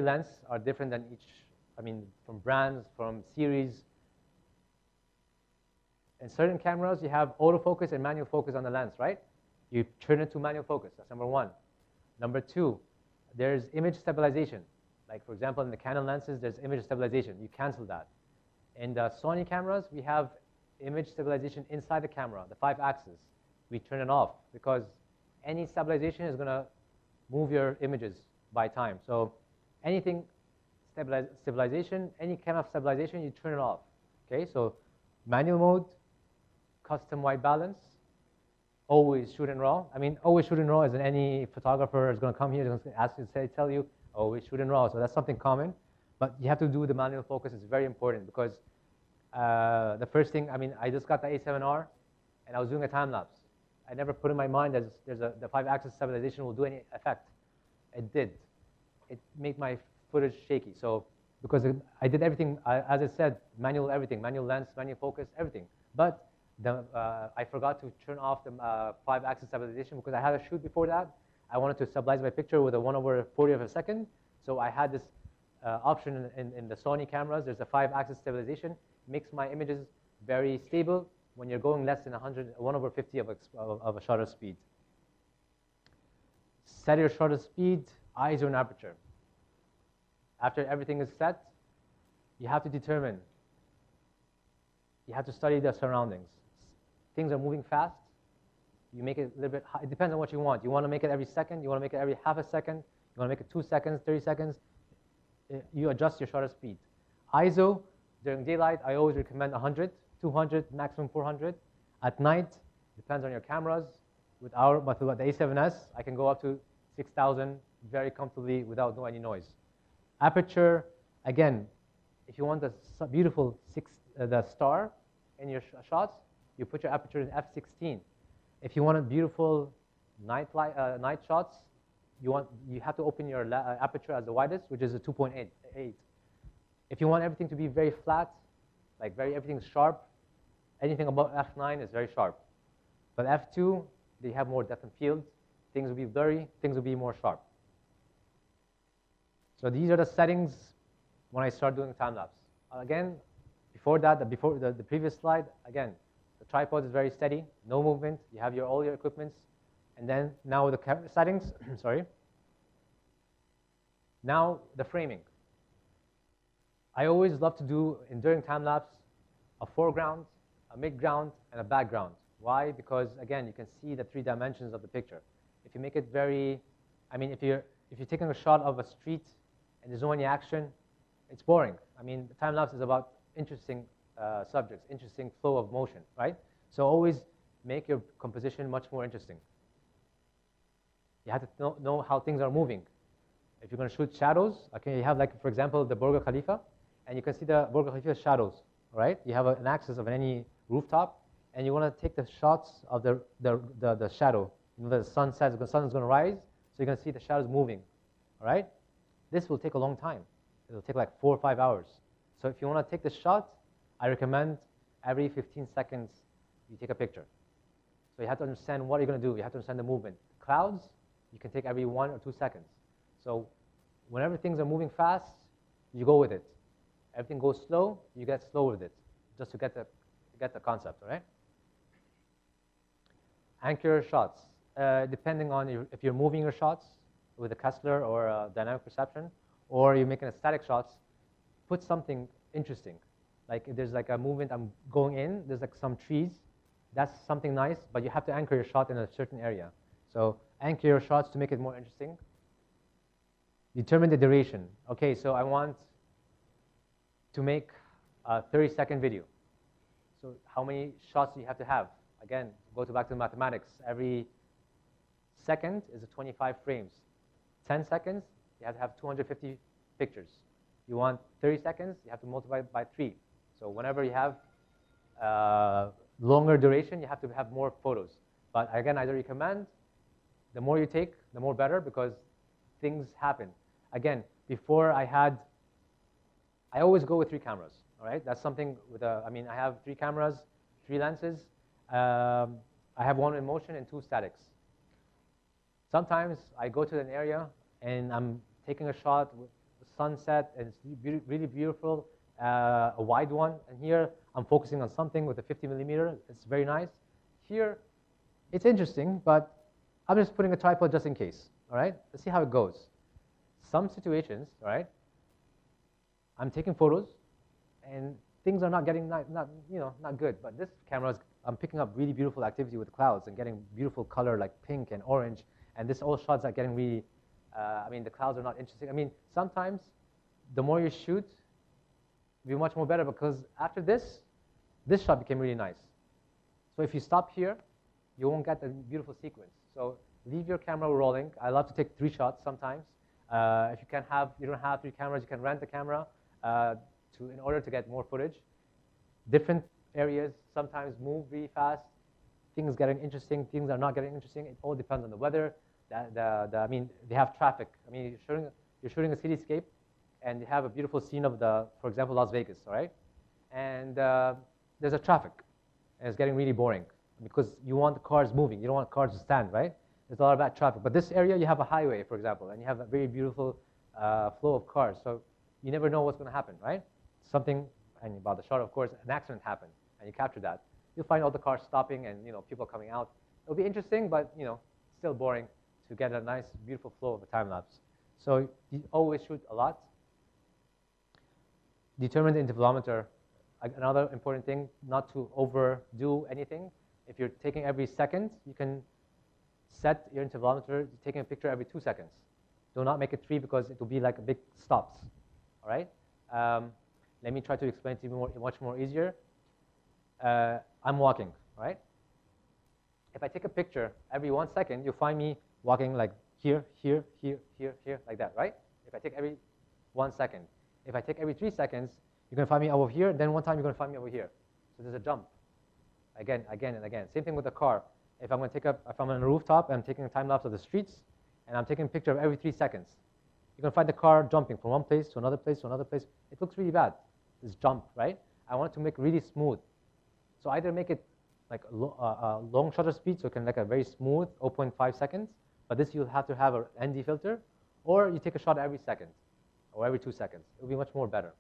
lens are different than each, from brands, from series. In certain cameras, you have autofocus and manual focus on the lens, right? You turn it to manual focus. That's number one. Number two, there's image stabilization. Like, for example, in the Canon lenses, there's image stabilization. You cancel that. In the Sony cameras, we have image stabilization inside the camera, the 5-axis. We turn it off because any stabilization is going to move your images by time. So anything stabilization, any kind of stabilization, you turn it off. Okay, so manual mode, custom white balance, always shoot in RAW. Always shoot in RAW as in any photographer is going to come here, is going to ask you, tell you, always shoot in RAW. So that's something common. But you have to do the manual focus. It's very important because the first thing, I just got the A7R, and I was doing a time lapse. I never put in my mind that the 5-axis stabilization will do any effect. It did. It made my footage shaky. So because I did everything, as I said, manual everything, manual lens, manual focus, everything. But I forgot to turn off the 5-axis stabilization because I had a shoot before that. I wanted to stabilize my picture with a 1/40 of a second. So I had this option in the Sony cameras. There's a 5-axis stabilization. Makes my images very stable when you're going less than 1/50 of a shutter speed. Set your shutter speed, ISO and aperture. After everything is set, you have to determine, you have to study the surroundings. Things are moving fast. You make it a little bit high. It depends on what you want. You want to make it every second. You want to make it every half a second. You want to make it 2 seconds, 30 seconds. You adjust your shutter speed. ISO, during daylight, I always recommend 100, 200, maximum 400. At night, depends on your cameras. With the A7S, I can go up to 6,000 very comfortably without any noise. Aperture, again, if you want the beautiful the star in your shots, you put your aperture in f16. If you want a beautiful night shots, you have to open your aperture as the widest, which is a 2.8. If you want everything to be very flat, like everything's sharp, anything above f9 is very sharp. But f2, they have more depth of field. Things will be blurry. Things will be more sharp. So these are the settings when I start doing time lapse. Again, before that, before the previous slide, again, the tripod is very steady, no movement. You have all your equipments. And then now with the camera settings, sorry. Now the framing. I always love to do, during time lapse, a foreground, a midground, and a background. Why? Because again, you can see the 3 dimensions of the picture. If you make it very, if you're taking a shot of a street and there's no any action, it's boring. The time lapse is about interesting subjects, interesting flow of motion, right? So always make your composition much more interesting. You have to know how things are moving. If you're going to shoot shadows, okay, you have, like, for example, the Burj Khalifa, and you can see the Burj Khalifa shadows, right? You have an axis of any rooftop, and you want to take the shots of the shadow. You know, the sun sets, the sun is going to rise, so you're going to see the shadows moving, all right? This will take a long time. It'll take like 4 or 5 hours. So if you want to take the shot, I recommend every 15 seconds you take a picture. So you have to understand what you're going to do. You have to understand the movement. Clouds, you can take every 1 or 2 seconds. So whenever things are moving fast, you go with it. Everything goes slow, you get slow with it, just to get the concept, all right? Anchor your shots. Depending on if you're moving your shots with a Kessler or dynamic perception, or you're making a static shots, put something interesting. Like if there's like a movement, I'm going in, there's like some trees, that's something nice, but you have to anchor your shot in a certain area. So anchor your shots to make it more interesting. Determine the duration. Okay, so I want to make a 30-second video. So how many shots do you have to have? Again, go back to the mathematics. Every second is 25 frames. 10 seconds, you have to have 250 pictures. You want 30 seconds, you have to multiply by 3. So whenever you have longer duration, you have to have more photos. But again, I recommend the more you take, the more better, because things happen. Again, before I always go with 3 cameras, all right? That's something with I have 3 cameras, 3 lenses. I have 1 in motion and 2 statics. Sometimes I go to an area and I'm taking a shot with the sunset and it's really beautiful, a wide one. And here I'm focusing on something with a 50 millimeter. It's very nice. Here, it's interesting, but I'm just putting a tripod just in case, all right? Let's see how it goes. Some situations, all right, I'm taking photos and things are not getting not good. But this camera, I'm picking up really beautiful activity with clouds and getting beautiful color like pink and orange. And this all shots are getting really, the clouds are not interesting. Sometimes the more you shoot, it'll be much more better, because after this shot became really nice. So if you stop here, you won't get the beautiful sequence. So leave your camera rolling. I love to take 3 shots sometimes. If you don't have 3 cameras, you can rent a camera in order to get more footage. Different areas sometimes move really fast. Things getting interesting, things are not getting interesting. It all depends on the weather. They have traffic. You're shooting a cityscape, and you have a beautiful scene of for example, Las Vegas, all right? And there's a traffic, and it's getting really boring, because you want the cars moving. You don't want cars to stand, right? There's a lot of bad traffic. But this area, you have a highway, for example, and you have a very beautiful flow of cars. So you never know what's going to happen, right? Something, and about the shot, of course, an accident happened, and you capture that. You'll find all the cars stopping and people coming out. It'll be interesting, but still boring to get a nice, beautiful flow of a time lapse. So you always shoot a lot. Determine the intervalometer. Another important thing, not to overdo anything. If you're taking every second, you can set your intervalometer to taking a picture every 2 seconds. Do not make it 3, because it will be like a big stops. All right? Let me try to explain to you much more easier. I'm walking, right? If I take a picture every 1 second, you'll find me walking like here, here, here, here, here, like that, right? If I take every 1 second. If I take every 3 seconds, you're going to find me over here, then one time you're going to find me over here. So there's a jump. Again, again, and again. Same thing with the car. If I'm on a rooftop and I'm taking a time lapse of the streets, and I'm taking a picture of every 3 seconds, you're going to find the car jumping from one place to another place to another place. It looks really bad, this jump, right? I want it to make really smooth. So either make it like a long shutter speed, so it can like a very smooth 0.5 seconds, but this you'll have to have an ND filter, or you take a shot every second, or every 2 seconds. It'll be much more better.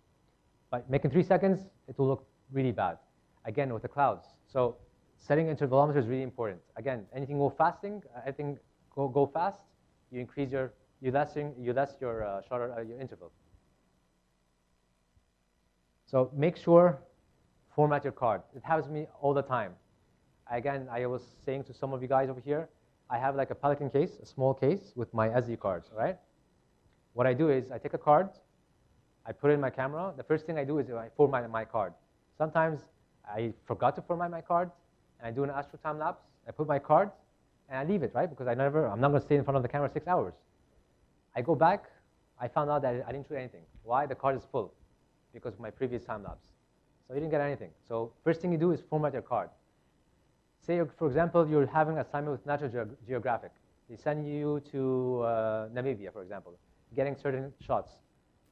But making 3 seconds, it will look really bad. Again, with the clouds. So setting intervalometer is really important. Again, anything go fast, you increase you less your your interval. So make sure format your card. It happens to me all the time. Again, I was saying to some of you guys over here, I have like a Pelican case, a small case with my SD cards, all right? What I do is I take a card, I put it in my camera. The first thing I do is I format my card. Sometimes I forgot to format my card, and I do an astro time lapse. I put my card, and I leave it, right? Because I'm not going to stay in front of the camera 6 hours. I go back, I found out that I didn't shoot anything. Why? The card is full because of my previous time lapse. So you didn't get anything. So first thing you do is format your card. Say, for example, you're having an assignment with Natural Geographic. They send you to Namibia, for example, getting certain shots.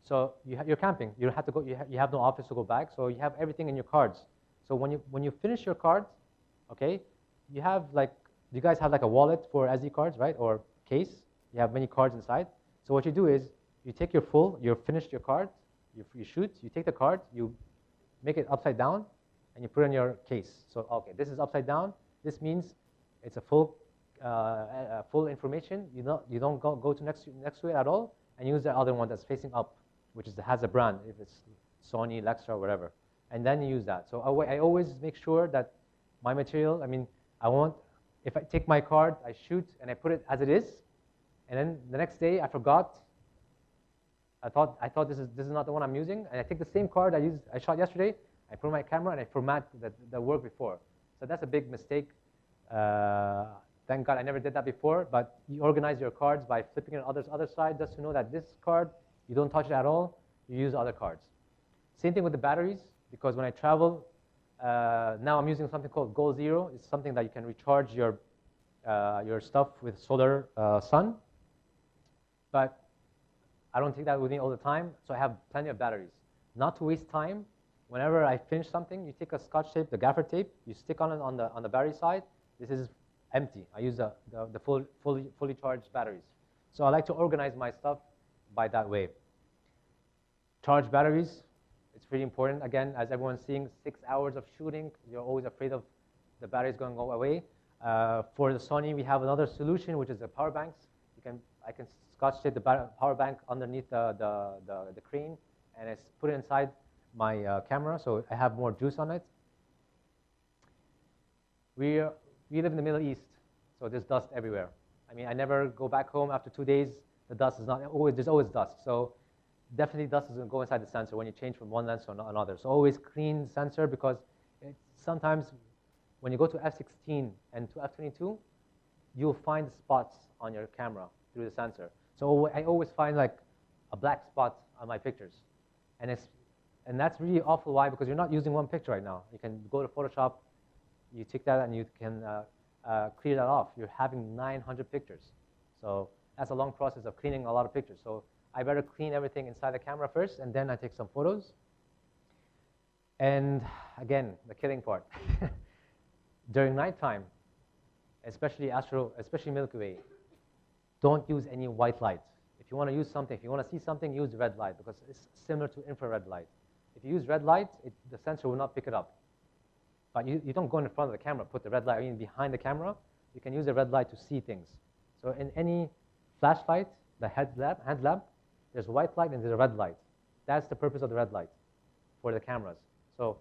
So you're camping. You don't have to go. You have no office to go back. So you have everything in your cards. So when you finish your cards, okay, you have like, you guys have like a wallet for SD cards, right, or case. You have many cards inside. So what you do is you take you finished your card, you shoot, you take the card, you make it upside down, and you put it in your case. So okay, this is upside down. This means it's a full information. You don't go to next to it at all, and use the other one that's facing up, which has a brand, if it's Sony, Lextra, or whatever, and then you use that. So I always make sure that my material. I mean, if I take my card, I shoot, and I put it as it is, and then the next day I forgot. I thought this is not the one I'm using, and I take the same card I shot yesterday. I put my camera and I format the work before. So that's a big mistake. Thank God I never did that before. But you organize your cards by flipping it on the other side, just to know that this card you don't touch it at all. You use other cards. Same thing with the batteries, because when I travel, now I'm using something called Goal Zero. It's something that you can recharge your stuff with solar sun. But I don't take that with me all the time, so I have plenty of batteries. Not to waste time, whenever I finish something, you take a Scotch tape, the gaffer tape, you stick on it on the battery side. This is empty. I use the fully charged batteries. So I like to organize my stuff by that way. Charge batteries, it's pretty important. Again, as everyone's seeing, 6 hours of shooting, you're always afraid of the batteries going to go away. For the Sony, we have another solution, which is the power banks. I can Scotch tape the power bank underneath the crane, and I put it inside my camera, so I have more juice on it. We live in the Middle East, so there's dust everywhere. I mean, I never go back home after 2 days. The dust is there's always dust. So definitely dust is going to go inside the sensor when you change from one lens to another. So always clean the sensor, because sometimes when you go to f16 and to f22, you'll find spots on your camera through the sensor. So I always find like a black spot on my pictures. And that's really awful. Why? Because you're not using one picture right now. You can go to Photoshop, you take that, and you can clear that off. You're having 900 pictures. So that's a long process of cleaning a lot of pictures. So I better clean everything inside the camera first, and then I take some photos. And again, the killing part. During nighttime, especially Milky Way, don't use any white light. If you want to use something, if you want to see something, use red light, because it's similar to infrared light. If you use red light, the sensor will not pick it up. But you don't go in front of the camera, put the red light behind the camera. You can use the red light to see things. So in any flashlight, the headlamp, there's a white light and there's a red light. That's the purpose of the red light for the cameras. So,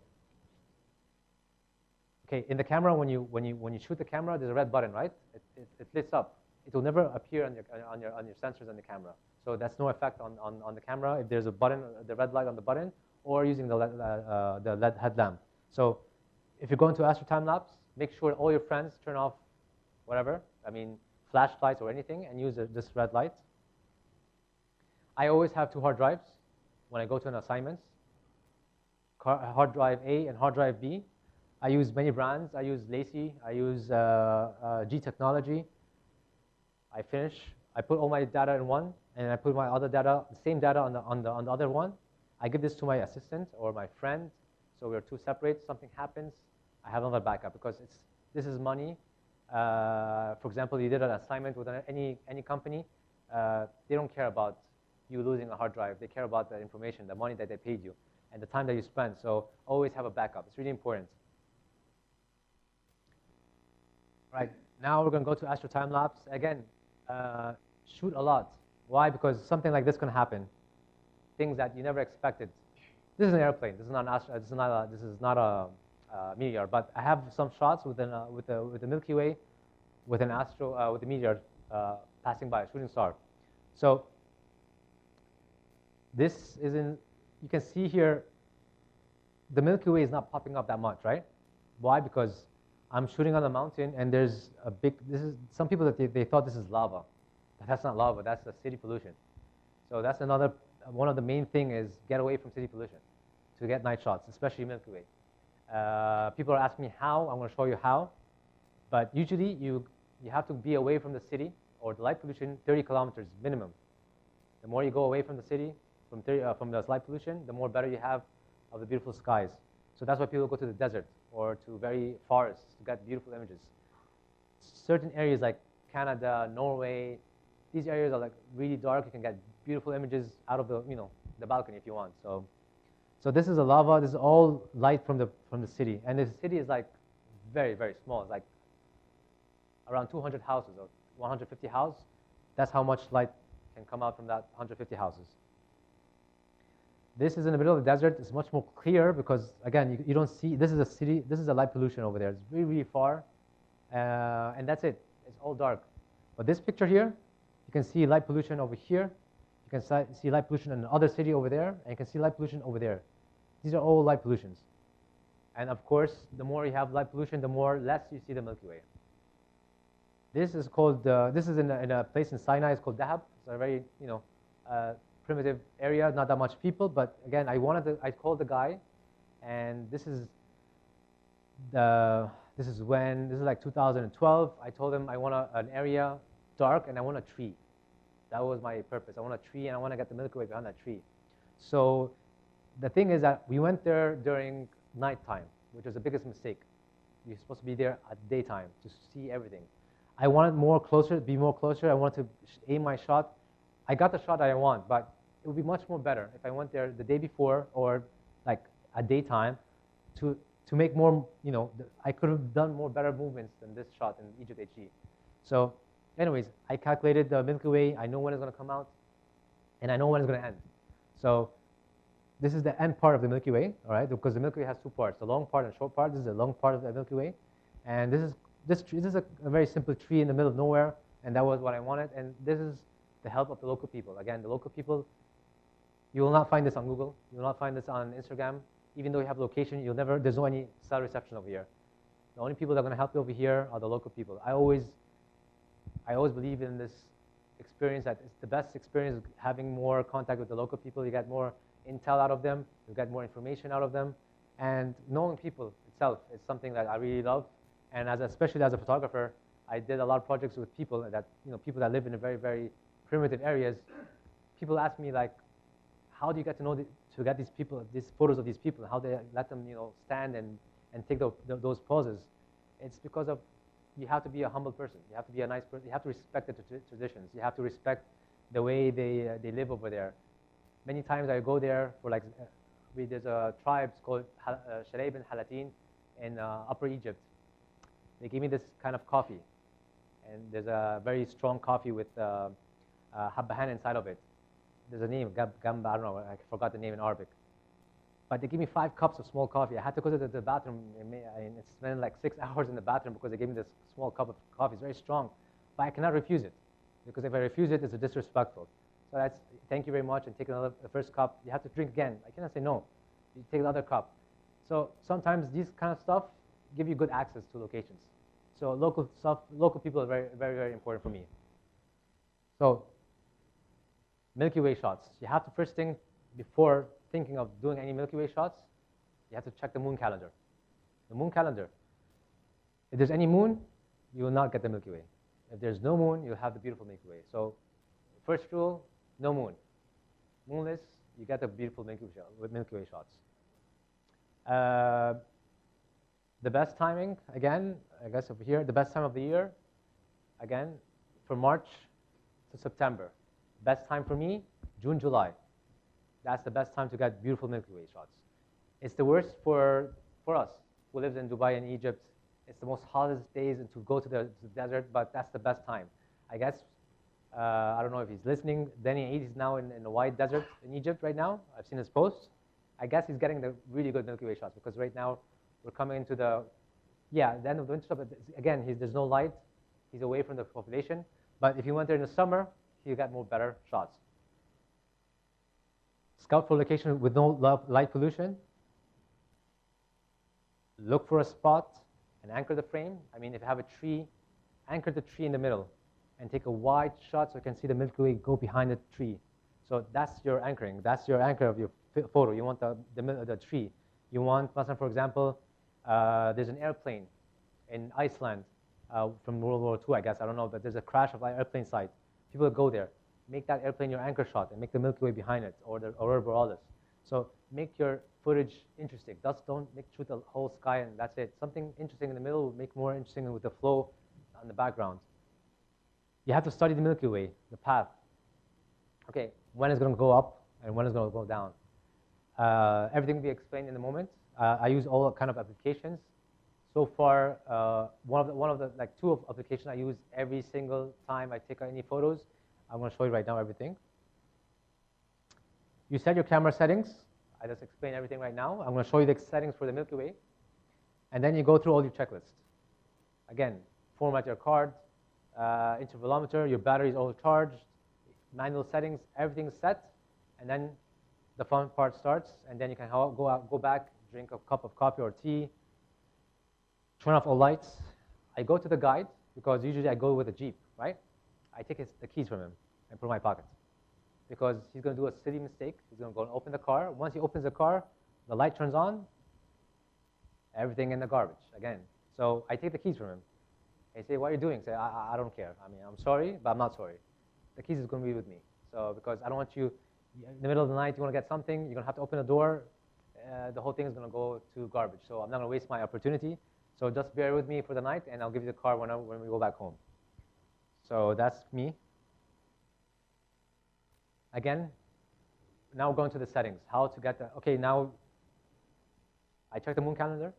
okay, in the camera, when you shoot the camera, there's a red button, right? It lights up. It will never appear on your sensors on the camera. So that's no effect on the camera if there's a button, the red light on the button, or using the LED headlamp. So if you're going to Astro Time Lapse, make sure all your friends turn off whatever, flashlights or anything, and use this red light. I always have 2 hard drives when I go to an assignment. Hard drive A and hard drive B. I use many brands. I use Lacy. I use G Technology. I put all my data in one, and I put my other data, the same data on the other one. I give this to my assistant or my friend, so we're 2 separate. Something happens, I have another backup, because this is money. For example, you did an assignment with any company. They don't care about you losing a hard drive. They care about the information, the money that they paid you, and the time that you spent. So always have a backup. It's really important. Right, now we're going to go to Astro Time Lapse. Again, shoot a lot. Why? Because something like this can happen. Things that you never expected. This is an airplane. This is not a meteor. But I have some shots with the Milky Way, with the meteor passing by, a shooting star. So this is you can see here the Milky Way is not popping up that much, right? Why? Because I'm shooting on a mountain and there's a big, some people that they thought this is lava, but that's not lava, that's the city pollution. So that's another, one of the main thing is get away from city pollution to get night shots, especially Milky Way. People are asking me how, I'm gonna show you how, but usually you have to be away from the city or the light pollution 30 kilometers minimum. The more you go away from the city, from the light pollution, the more better you have of the beautiful skies. So that's why people go to the desert or to very forests to get beautiful images. Certain areas like Canada, Norway, these areas are like really dark. You can get beautiful images out of the, the balcony if you want. So this is a lava. This is all light from the city, and the city is like very, very small. It's like around 200 houses or 150 houses. That's how much light can come out from that 150 houses. This is in the middle of the desert. It's much more clear because, again, you don't see, this is a city, this is a light pollution over there. It's really, really far, and that's it. It's all dark. But this picture here, you can see light pollution over here. You can see light pollution in another city over there, and you can see light pollution over there. These are all light pollutions. And of course, the more you have light pollution, the more less you see the Milky Way. This is called, this is in a place in Sinai. It's called Dahab. It's a very, primitive area, not that much people, but again, I called the guy, and this is like 2012. I told him I want an area dark and I want a tree. That was my purpose. I want a tree and I want to get the Milky Way behind that tree. So the thing is that we went there during nighttime, which was the biggest mistake. You're supposed to be there at daytime to see everything. I wanted be more closer. I wanted to aim my shot. I got the shot that I want, but it would be much more better if I went there the day before or like at daytime to make more, I could have done more better movements than this shot in Egypt HE. So anyways, I calculated the Milky Way. I know when it's going to come out, and I know when it's going to end. So this is the end part of the Milky Way, all right, because the Milky Way has two parts, the long part and short part. This is the long part of the Milky Way. And this is a very simple tree in the middle of nowhere, and that was what I wanted. And this is the help of the local people. Again, the local people, you will not find this on Google. You will not find this on Instagram. Even though you have location, there's no any cell reception over here. The only people that are going to help you over here are the local people. I always believe in this experience, that it's the best experience having more contact with the local people. You get more intel out of them. You get more information out of them. And knowing people itself is something that I really love. And especially as a photographer, I did a lot of projects with people that, people that live in very, very primitive areas. People ask me, like, how do you get to know to get these photos of these people, how they let them, stand and take those poses? It's because of, you have to be a humble person. You have to be a nice person. You have to respect the traditions. You have to respect the way they live over there. Many times I go there for there's a tribe called Sharaib and Halatin in Upper Egypt. They gave me this kind of coffee, and there's a very strong coffee with habbahan inside of it. There's a name, gamba, I don't know, I forgot the name in Arabic. But they gave me 5 cups of small coffee. I had to go to the bathroom, and it spent like 6 hours in the bathroom because they gave me this small cup of coffee. It's very strong, but I cannot refuse it, because if I refuse it, it's disrespectful. So that's, thank you very much, and take the first cup. You have to drink again. I cannot say no. You take the other cup. So sometimes these kind of stuff give you good access to locations. So local people are very, very, very important for me. So Milky Way shots. You have to, first thing, before thinking of doing any Milky Way shots, you have to check the moon calendar. The moon calendar. If there's any moon, you will not get the Milky Way. If there's no moon, you'll have the beautiful Milky Way. So first rule, no moon. Moonless, you get the beautiful Milky Way shots. The best timing, again, I guess over here, the best time of the year, again, from March to September. Best time for me, June, July. That's the best time to get beautiful Milky Way shots. It's the worst for us who lives in Dubai and Egypt. It's the most hottest days to go to the desert, but that's the best time. I guess, I don't know if he's listening, Danny 8 is now in the white desert in Egypt right now. I've seen his posts. I guess he's getting the really good Milky Way shots, because right now we're coming into the end of the winter, but again, there's no light. He's away from the population. But if you went there in the summer, you get more better shots. Scout for location with no light pollution. look for a spot and anchor the frame. I mean, if you have a tree, anchor the tree in the middle and take a wide shot so you can see the Milky Way go behind the tree. So that's your anchoring. That's your anchor of your photo. You want the tree. You want, for example, there's an airplane in Iceland from World War II, I guess. I don't know, but there's a crash of an airplane site. People go there. Make that airplane your anchor shot and make the Milky Way behind it, or the Aurora Borealis. So make your footage interesting. Just don't shoot the whole sky and that's it. Something interesting in the middle will make more interesting with the flow on the background. You have to study the Milky Way, the path. Okay, when it's going to go up and when it's going to go down. Everything will be explained in a moment. I use all kind of applications. So far, one of the two applications I use every single time I take any photos. I'm going to show you right now everything. You set your camera settings. I just explained everything right now. I'm going to show you the settings for the Milky Way. And then you go through all your checklists. Again, format your card, intervalometer, your battery is all charged, manual settings, everything's set. And then the fun part starts. And then you can go back, drink a cup of coffee or tea, turn off all lights. I go to the guide because usually I go with a Jeep, right? I take the keys from him and put in my pocket because he's going to do a silly mistake. He's going to go and open the car. Once he opens the car, the light turns on, everything in the garbage again. So I take the keys from him. He say, "What are you doing?" I say, I don't care. I mean, I'm sorry, but I'm not sorry. The keys is going to be with me. So because I don't want you, in the middle of the night, you want to get something, you're going to have to open the door. The whole thing is going to go to garbage. So I'm not going to waste my opportunity. So just bear with me for the night, and I'll give you the car when we go back home. So that's me. Again, now we're going to the settings. How to get the, okay, now I checked the moon calendar.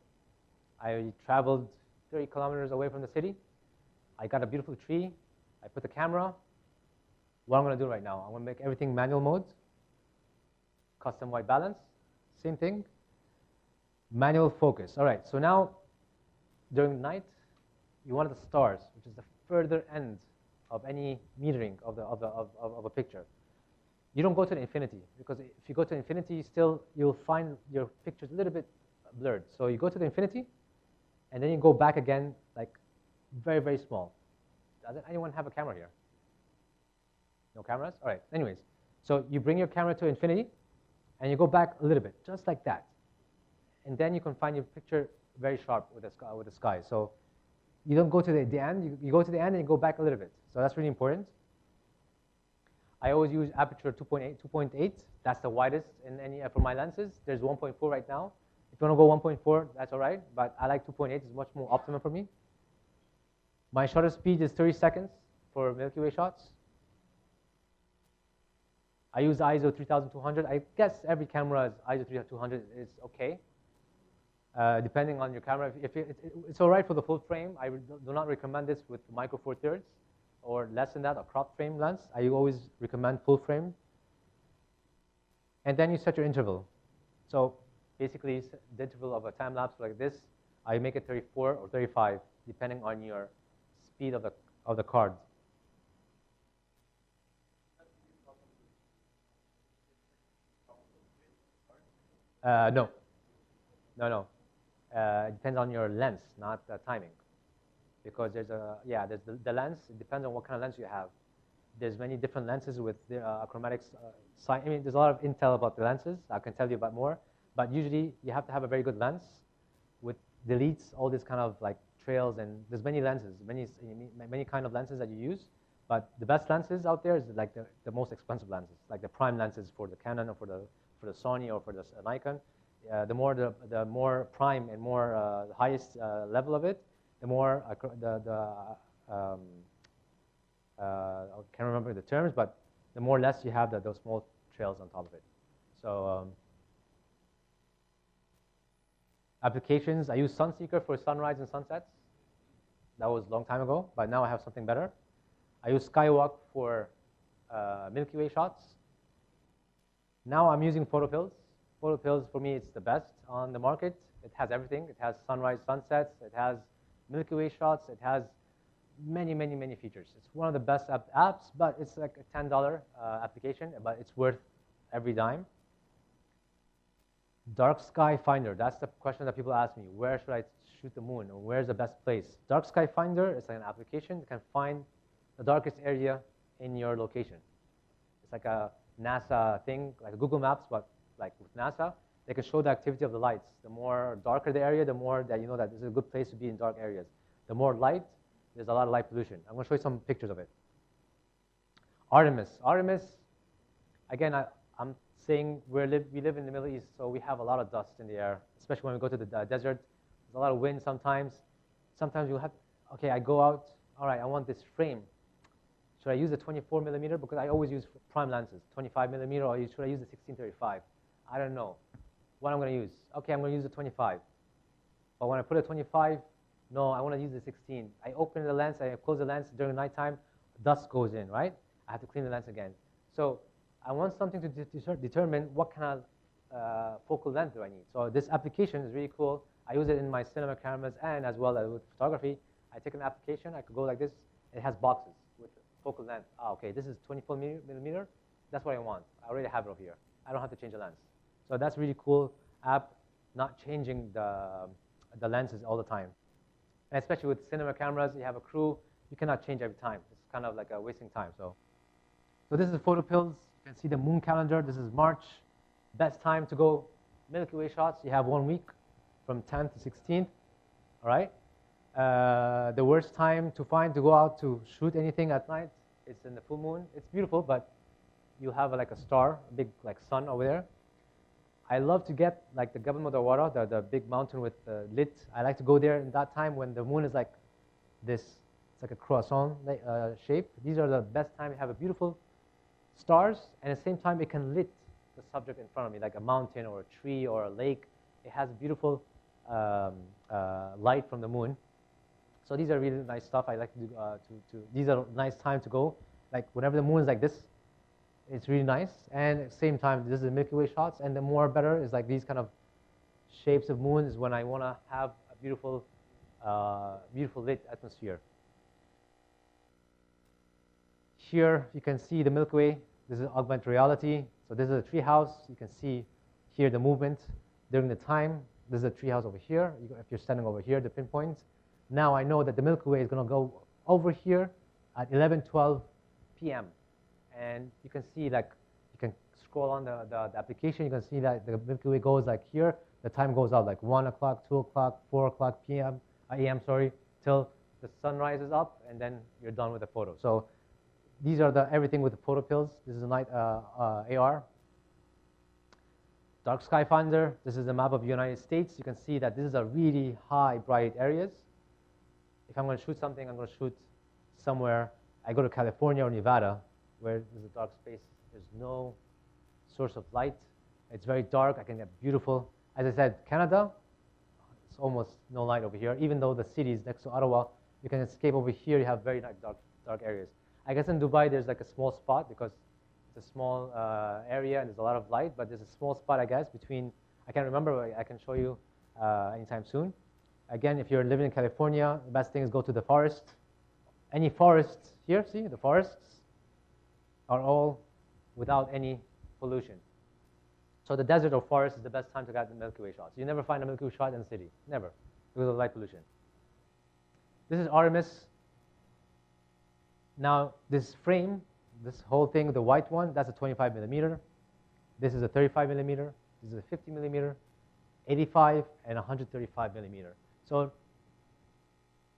I traveled 30 kilometers away from the city. I got a beautiful tree. I put the camera. What I'm going to do right now, I'm going to make everything manual mode. Custom white balance, same thing. Manual focus. All right, so now during night, you want the stars, which is the further end of any metering of a picture. You don't go to the infinity, because if you go to infinity, you'll find your pictures a little bit blurred. So you go to the infinity, and then you go back again, like very, very small. Does anyone have a camera here? No cameras? All right, anyways. So you bring your camera to infinity, and you go back a little bit, just like that. And then you can find your picture very sharp with the sky. So you don't go to the end. You go to the end and you go back a little bit. So that's really important. I always use aperture 2.8. That's the widest in any for my lenses. There's 1.4 right now. If you want to go 1.4, that's all right. But I like 2.8. It's much more optimum for me. My shutter speed is 30 seconds for Milky Way shots. I use ISO 3200. I guess every camera's ISO 3200 is okay. Depending on your camera. It's all right for the full frame. I do not recommend this with micro four thirds or less than that, a crop frame lens. I always recommend full frame. And then you set your interval. So basically, the interval of a time lapse like this, I make it 34 or 35, depending on your speed of the card. No. It depends on your lens, not the timing. Because there's the lens. It depends on what kind of lens you have. There's many different lenses with the chromatics. I mean, there's a lot of intel about the lenses. I can tell you about more. But usually, you have to have a very good lens, with deletes, all this kind of like trails, and there's many lenses, many kind of lenses that you use. But the best lenses out there is like the most expensive lenses, like the prime lenses for the Canon or for the Sony or for the Nikon. The more prime and more the highest level of it, the more I can't remember the terms, but the more less you have those small trails on top of it. So applications, I use Sunseeker for sunrise and sunsets. That was a long time ago, but now I have something better. I use Skywalk for Milky Way shots. Now I'm using PhotoPills. PhotoPills, for me, it's the best on the market. It has everything. It has sunrise, sunsets. It has Milky Way shots. It has many, many, many features. It's one of the best apps, but it's like a $10 application, but it's worth every dime. Dark sky finder, that's the question that people ask me. Where should I shoot the moon, or where's the best place? Dark sky finder is like an application that can find the darkest area in your location. It's like a NASA thing, like a Google Maps, but like with NASA, they can show the activity of the lights. The more darker the area, the more that you know that this is a good place to be in dark areas. The more light, there's a lot of light pollution. I'm going to show you some pictures of it. Artemis, again, I'm saying we live in the Middle East, so we have a lot of dust in the air, especially when we go to the desert. There's a lot of wind sometimes. Sometimes you have, okay, I go out, all right, I want this frame. Should I use the 24 millimeter? Because I always use prime lenses, 25 millimeter, or should I use the 1635? I don't know what I'm going to use. Okay, I'm going to use the 25. But when I put a 25, no, I want to use the 16. I open the lens, I close the lens during nighttime, dust goes in, right? I have to clean the lens again. So I want something to determine what kind of focal length do I need. So this application is really cool. I use it in my cinema cameras and as well as with photography. I take an application, I could go like this. It has boxes with focal length. Ah, okay, this is 24 millimeter. That's what I want. I already have it over here. I don't have to change the lens. So that's a really cool app, not changing the lenses all the time. And especially with cinema cameras, you have a crew, you cannot change every time. It's kind of like a wasting time. So this is photo pills. You can see the moon calendar. This is March. Best time to go Milky Way shots. You have 1 week from 10th to 16th. All right. The worst time to go out to shoot anything at night is in the full moon. It's beautiful, but you have like a star, a big like sun over there. I love to get like the Gabal Mudawwara, the big mountain with lit. I like to go there in that time when the moon is like this. It's like a croissant shape. These are the best time. You have a beautiful stars, and at the same time, it can lit the subject in front of me, like a mountain or a tree or a lake. It has beautiful light from the moon. So these are really nice stuff. I like to do. These are nice time to go. Like whenever the moon is like this, it's really nice. And at the same time, this is the Milky Way shots. And the more better is like these kind of shapes of moons when I want to have a beautiful, beautiful lit atmosphere. Here you can see the Milky Way. This is augmented reality. So this is a tree house. You can see here the movement during the time. This is a tree house over here. If you're standing over here, the pinpoints. Now I know that the Milky Way is going to go over here at 11:12 p.m. And you can see, like, you can scroll on the application. You can see that the Milky Way goes like here. The time goes out like 1 o'clock, 2 o'clock, 4 o'clock p.m. a.m. Sorry, till the sun rises up, and then you're done with the photo. So these are everything with the photo pills. This is a night AR. Dark sky finder. This is a map of the United States. You can see that this is a really high bright areas. If I'm going to shoot something, I'm going to shoot somewhere. I go to California or Nevada, where there's a dark space. There's no source of light. It's very dark. I can get beautiful. As I said, Canada, it's almost no light over here. Even though the cities next to Ottawa, you can escape over here. You have very dark areas. I guess in Dubai, there's like a small spot because it's a small area and there's a lot of light, but there's a small spot, I guess, between, I can't remember, I can show you anytime soon. Again, if you're living in California, the best thing is go to the forest. Any forests here, see, the forests are all without any pollution. So the desert or forest is the best time to get the Milky Way shots. You never find a Milky Way shot in the city, never, because of light pollution. This is Artemis. Now, this frame, this whole thing, the white one, that's a 25 millimeter. This is a 35 millimeter. This is a 50 millimeter, 85, and 135 millimeter. So,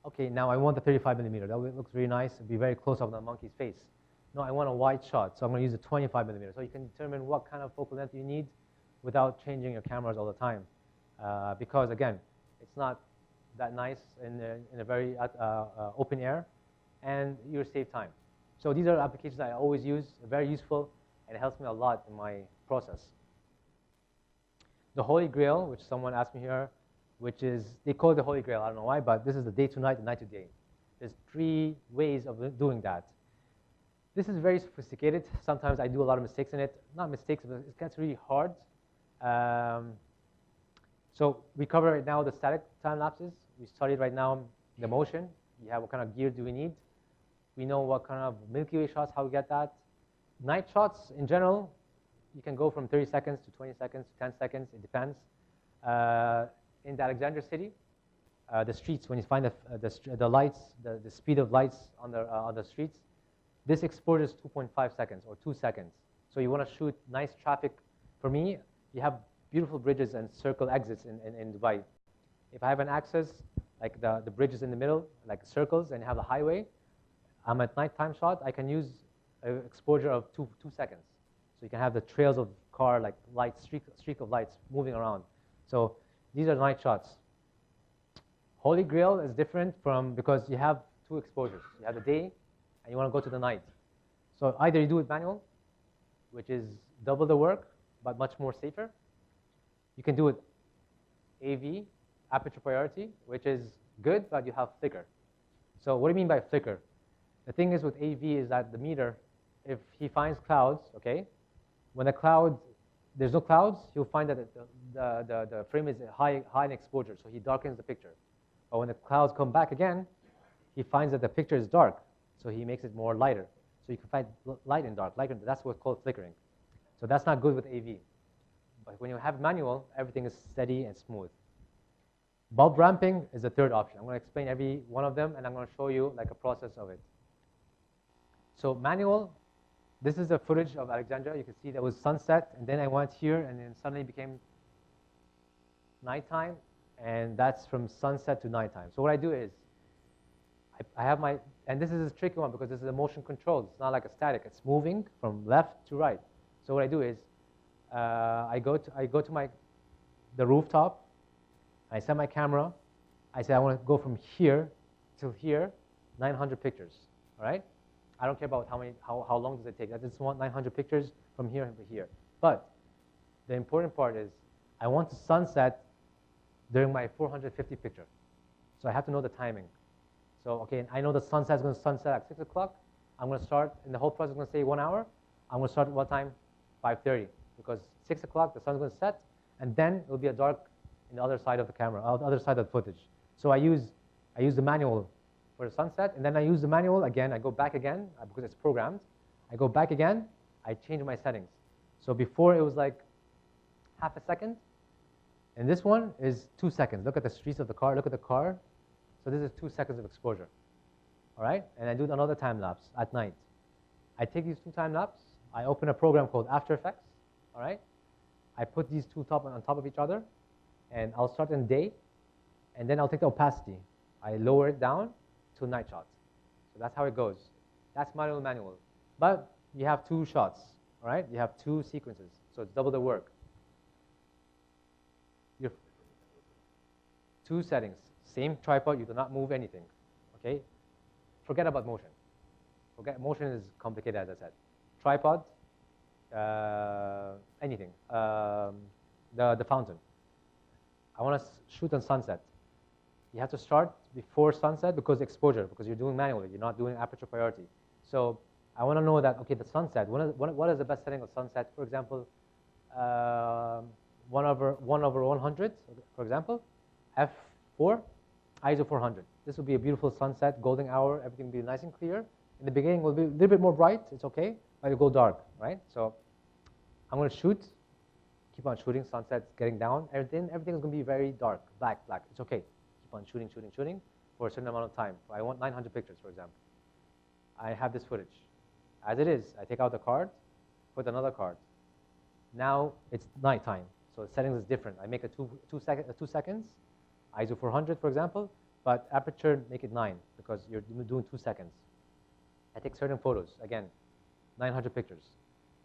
okay, now I want the 35 millimeter. That looks really nice. It'd be very close up on the monkey's face. No, I want a wide shot, so I'm going to use a 25 millimeter. So you can determine what kind of focal length you need without changing your cameras all the time. Because, again, it's not that nice in a very open air, and you save time. So these are applications I always use, very useful, and it helps me a lot in my process. The Holy Grail, which someone asked me here, which is, they call it the Holy Grail, I don't know why, but this is the day to night and night to day. There's 3 ways of doing that. This is very sophisticated. Sometimes I do a lot of mistakes in it. Not mistakes, but it gets really hard. So we cover right now the static time lapses. We studied right now the motion. You have what kind of gear do we need. We know what kind of Milky Way shots, how we get that. Night shots, in general, you can go from 30 seconds to 20 seconds to 10 seconds. It depends. In the Alexandria city, the streets, when you find the lights, the speed of lights on the streets, this exposure is 2.5 seconds or 2 seconds. So you want to shoot nice traffic. For me, you have beautiful bridges and circle exits in Dubai. If I have an axis, like the bridges in the middle, like circles, and you have the highway, I'm at nighttime shot, I can use an exposure of 2 seconds. So you can have the trails of car, like lights, streak of lights moving around. So these are night shots. Holy Grail is different because you have 2 exposures. You have the day, and you want to go to the night. So either you do it manual, which is double the work, but much more safer. You can do it AV, aperture priority, which is good, but you have flicker. So what do you mean by flicker? The thing is with AV is that the meter, if he finds clouds, okay, when there's no clouds, he'll find that the frame is high in exposure, so he darkens the picture. But when the clouds come back again, he finds that the picture is dark, so he makes it more lighter. So you can find light and dark. That's what's called flickering. So that's not good with AV. But when you have manual, everything is steady and smooth. Bulb ramping is the third option. I'm going to explain every one of them, and I'm going to show you like a process of it. So manual, this is the footage of Alexandria. You can see there was sunset, and then I went here, and then suddenly became nighttime, and that's from sunset to nighttime. So what I do is, I have my, and this is a tricky one because this is a motion control. It's not like a static. It's moving from left to right. So what I do is, I go to the rooftop. I set my camera. I say I want to go from here till here, 900 pictures. All right? I don't care about how long does it take. I just want 900 pictures from here to here. But the important part is I want to sunset during my 450 picture. So I have to know the timing. So, okay, I know the sunset is going to sunset at 6 o'clock. I'm going to start, and the whole process is going to say 1 hour. I'm going to start at what time? 5:30. Because 6 o'clock, the sun's going to set, and then it will be a dark in the other side of the camera, the other side of the footage. So I use the manual for the sunset, and then I use the manual again. I go back again, because it's programmed. I go back again. I change my settings. So before it was like half a second, and this one is 2 seconds. Look at the streets of the car. Look at the car. So this is 2 seconds of exposure. All right? And I do another time lapse at night. I take these 2 time lapse. I open a program called After Effects. All right? I put these 2 on top of each other, and I'll start in day, and then I'll take the opacity. I lower it down to night shots. So that's how it goes. That's manual. But you have 2 shots. All right? You have 2 sequences. So it's double the work. You have 2 settings. Same tripod, you do not move anything, okay? Forget about motion. Motion is complicated, as I said. Tripod, anything. The fountain. I want to shoot on sunset. You have to start before sunset because you're doing manually, you're not doing aperture priority. So I want to know that, okay, the sunset, what is the best setting of sunset? For example, 1 over 100, for example, f4. ISO 400. This will be a beautiful sunset, golden hour, everything will be nice and clear. In the beginning, it will be a little bit more bright, it's okay, but it'll go dark, right? So I'm going to shoot, keep on shooting, sunset's getting down, everything is going to be very dark, black, it's okay. Keep on shooting for a certain amount of time. I want 900 pictures, for example. I have this footage. As it is, I take out the card, put another card. Now it's nighttime, so the settings is different. I make a 2 seconds, ISO 400, for example, but aperture, make it 9, because you're doing 2 seconds. I take certain photos, again, 900 pictures.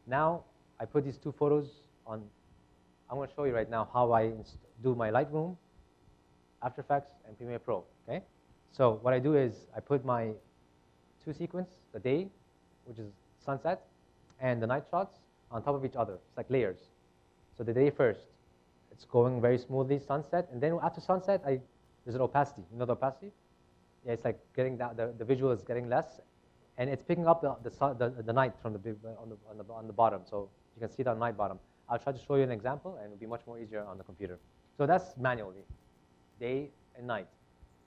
Now, I put these 2 photos on, I'm going to show you right now how I do my Lightroom, After Effects, and Premiere Pro, okay? So what I do is, I put my 2 sequence, the day, which is sunset, and the night shots on top of each other. It's like layers. So the day first, it's going very smoothly, sunset, and then after sunset, there's an opacity. You know the opacity? Yeah, it's like getting down, the visual is getting less, and it's picking up the night from on the bottom, so you can see the night bottom. I'll try to show you an example, and it'll be much more easier on the computer. So that's manually, day and night.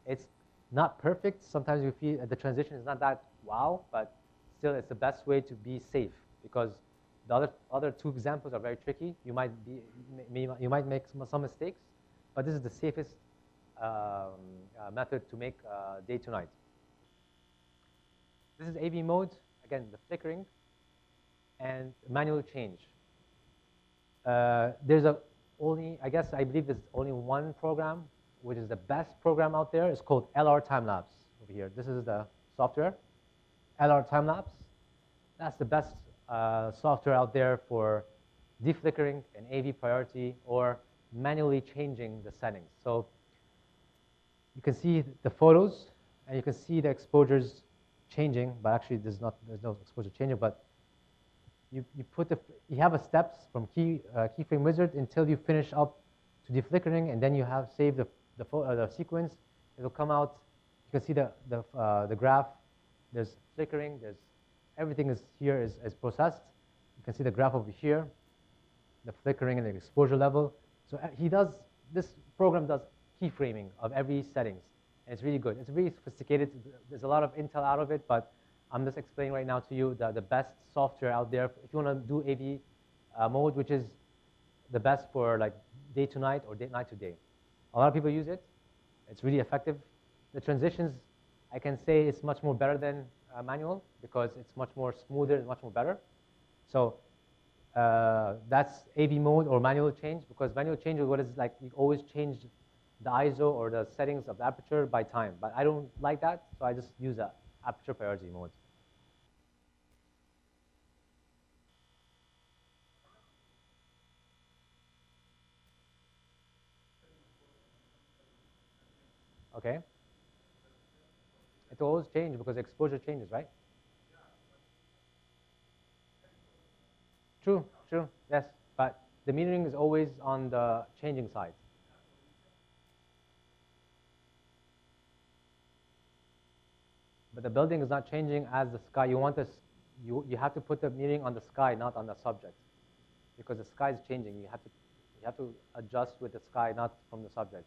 It's not perfect. Sometimes you feel the transition is not that wow, but still it's the best way to be safe, because The other two examples are very tricky. You might make some mistakes, but this is the safest method to make day to night. This is AV mode. Again, the flickering and manual change. There's I believe there's only one program which is the best program out there. It's called LR TimeLapse over here. This is the software, LR TimeLapse. That's the best software out there for deflickering and AV priority or manually changing the settings. So you can see the photos and you can see the exposures changing, but actually there's no exposure changing, but you have a steps from keyframe wizard until you finish up to deflickering, and then you have saved the sequence. It'll come out. You can see the graph. There's flickering. There's everything is here is processed. You can see the graph over here, the flickering and the exposure level. So this program does keyframing of every settings, and it's really good. It's really sophisticated. There's a lot of intel out of it, but I'm just explaining right now to you the best software out there if you want to do AV mode, which is the best for like day to night or night to day. A lot of people use it. It's really effective. The transitions, I can say, it's much more better than manual because it's much more smoother and much more better. So that's AV mode or manual change, because manual change is what is like you always change the ISO or the settings of the aperture by time. But I don't like that, so I just use the aperture priority mode. Okay. It will always change because exposure changes, right? True, yes. But the metering is always on the changing side. But the building is not changing as the sky. You want this. You have to put the metering on the sky, not on the subject, because the sky is changing. You have to adjust with the sky, not from the subject.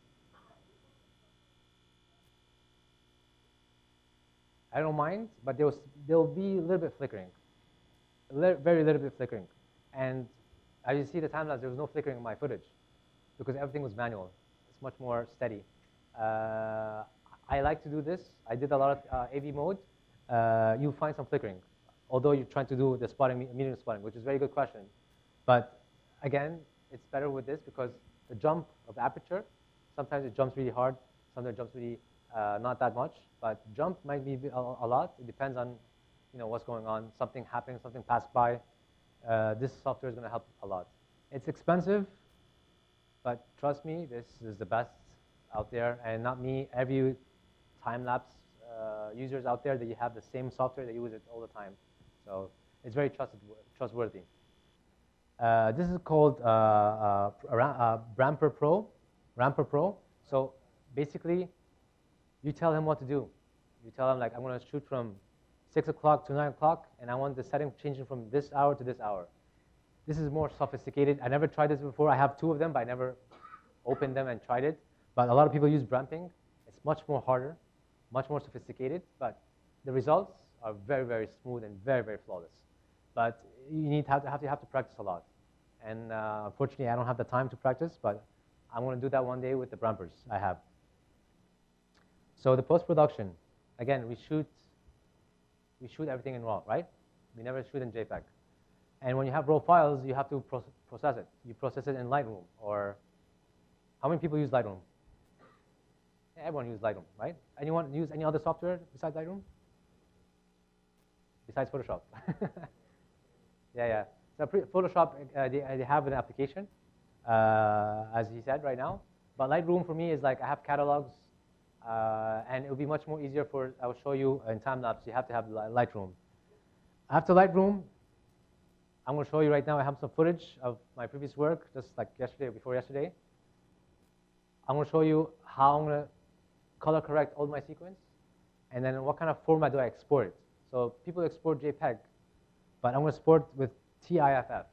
I don't mind, but there will be a little bit flickering, very little bit flickering. And as you see the time-lapse, there was no flickering in my footage because everything was manual. It's much more steady. I like to do this. I did a lot of AV mode. You find some flickering, although you're trying to do the spotting, metering spotting, which is a very good question. But again, it's better with this because the jump of the aperture, sometimes it jumps really hard, sometimes it jumps really not that much, but jump might be a lot. It depends on what's going on, something happening, something passed by. This software is going to help a lot. It's expensive, but trust me, this is the best out there, and not me. Every time-lapse users out there that you have the same software, they use it all the time. So it's very trustworthy. This is called Ramper Pro. So basically, you tell him what to do. You tell him, like, I'm going to shoot from 6 o'clock to 9 o'clock, and I want the setting changing from this hour to this hour. This is more sophisticated. I never tried this before. I have 2 of them, but I never opened them and tried it. But a lot of people use bramping. It's much more harder, much more sophisticated, but the results are very, very smooth and very, very flawless. But you have to practice a lot. And unfortunately, I don't have the time to practice, but I'm going to do that one day with the brampers I have. So the post-production, again, we shoot everything in RAW, right? We never shoot in JPEG. And when you have RAW files, you have to process it. You process it in Lightroom. Or how many people use Lightroom? Yeah, everyone uses Lightroom, right? Anyone use any other software besides Lightroom? Besides Photoshop? Yeah. So Photoshop, they have an application, as he said right now. But Lightroom for me is like I have catalogs. And it will be much more easier I will show you in time-lapse, you have to have Lightroom. After Lightroom, I'm going to show you right now, I have some footage of my previous work, just like yesterday or before yesterday. I'm going to show you how I'm going to color correct all my sequence, and then what kind of format do I export it. So people export JPEG, but I'm going to export with TIFF.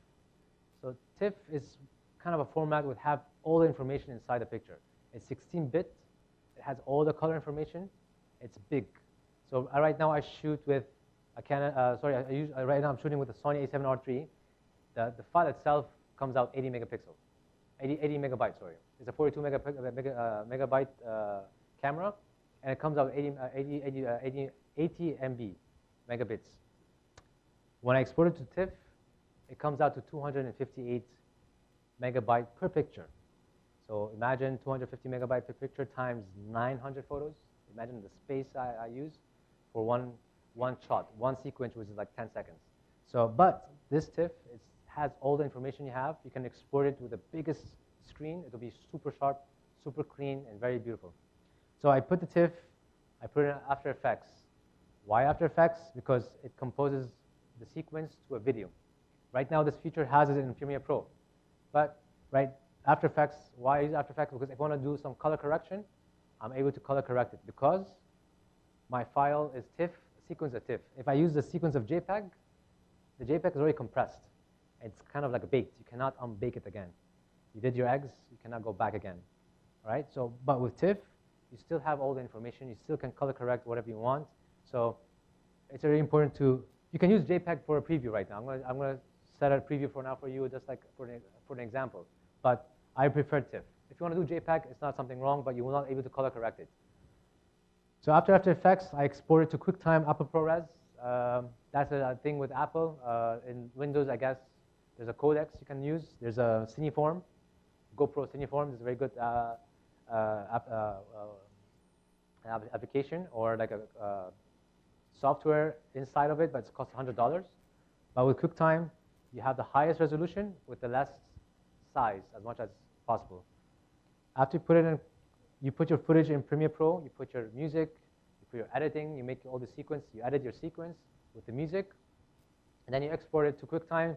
So TIFF is kind of a format that would have all the information inside the picture. It's 16-bit. It has all the color information. It's big. So right now I shoot with a Canon. Right now I'm shooting with a Sony A7R III, the file itself comes out 80 megapixels, 80 megabytes, sorry. It's a 42 megabyte camera, and it comes out 80 MB, megabits. When I export it to TIFF, it comes out to 258 megabyte per picture. So imagine 250 megabyte per picture times 900 photos. Imagine the space I use for one shot, one sequence, which is like 10 seconds. So, but this TIFF has all the information you have. You can export it with the biggest screen. It'll be super sharp, super clean, and very beautiful. So I put the TIFF, I put it in After Effects. Why After Effects? Because it composes the sequence to a video. Right now, this feature has it in Premiere Pro. But After Effects, why is After Effects? Because if I want to do some color correction, I'm able to color correct it because my file is TIFF, sequence of TIFF. If I use the sequence of JPEG, the JPEG is already compressed. It's kind of like a baked. You cannot unbake it again. You did your eggs, you cannot go back again. All right? So, but with TIFF, you still have all the information. You still can color correct whatever you want. So it's very important to, you can use JPEG for a preview right now. I'm going to set a preview for now for you, just like for an example. But I prefer TIFF. If you want to do JPEG, it's not something wrong, but you will not be able to color correct it. So after Effects, I export it to QuickTime Apple ProRes. That's a thing with Apple. In Windows, I guess, there's a codex you can use. There's a Cineform, GoPro Cineform. It's a very good application, or like a software inside of it, but it costs $100. But with QuickTime, you have the highest resolution with the less size, as much as possible. After you put it in, you put your footage in Premiere Pro, you put your music, you put your editing, you make all the sequence, you edit your sequence with the music, and then you export it to QuickTime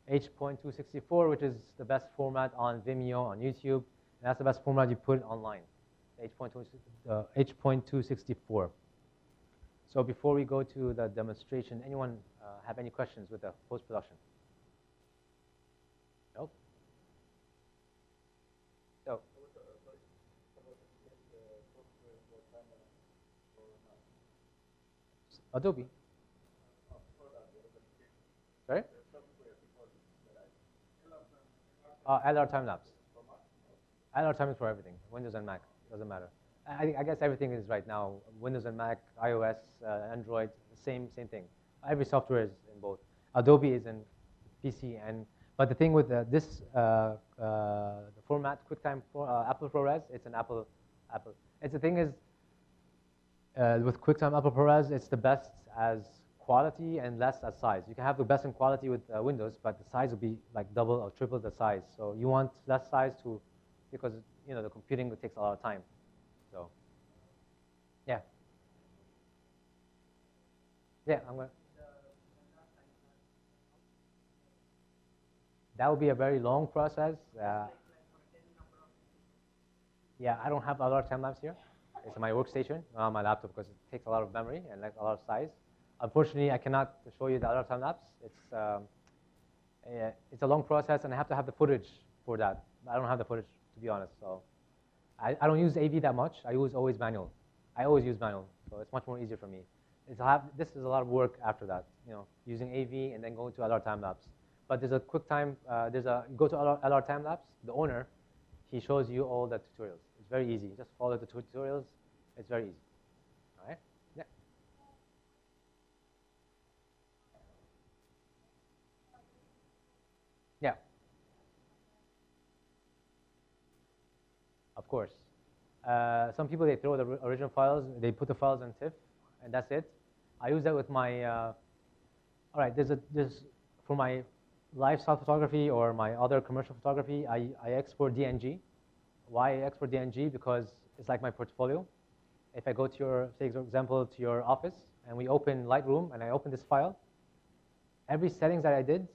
H.264, which is the best format on Vimeo, on YouTube, and that's the best format you put online, H.264. So before we go to the demonstration, anyone have any questions with the post-production? Nope. So. Adobe. Sorry? LR TimeLapse. LR Time is for everything, Windows and Mac, doesn't matter. I guess everything is right now, Windows and Mac, iOS, Android, same thing. Every software is in both. Adobe is in PC, but the thing with the format, QuickTime Apple ProRes, it's an Apple. The thing is, with QuickTime Apple ProRes, it's the best as quality and less as size. You can have the best in quality with Windows, but the size will be like double or triple the size. So you want less size because the computing takes a lot of time. So, yeah. Yeah, that would be a very long process. Yeah, I don't have a lot of time lapse here. It's my workstation, not on my laptop, because it takes a lot of memory and like a lot of size. Unfortunately, I cannot show you the other time lapse. It's a long process, and I have to have the footage for that. I don't have the footage, to be honest. So I don't use AV that much. I always manual. I always use manual, so it's much more easier for me. This is a lot of work after that, using AV and then going to LR time lapse. But there's a QuickTime. Go to LR time lapse. The owner, he shows you all the tutorials. It's very easy. Just follow the tutorials. It's very easy. All right? Yeah. Yeah. Of course. Some people, they throw the original files. They put the files in TIFF, and that's it. I use that with my. All right. There's for my lifestyle photography or my other commercial photography. I export DNG. Why I export DNG? Because it's like my portfolio. If I go to your, say, for example, to your office, and we open Lightroom, and I open this file, every settings that I did,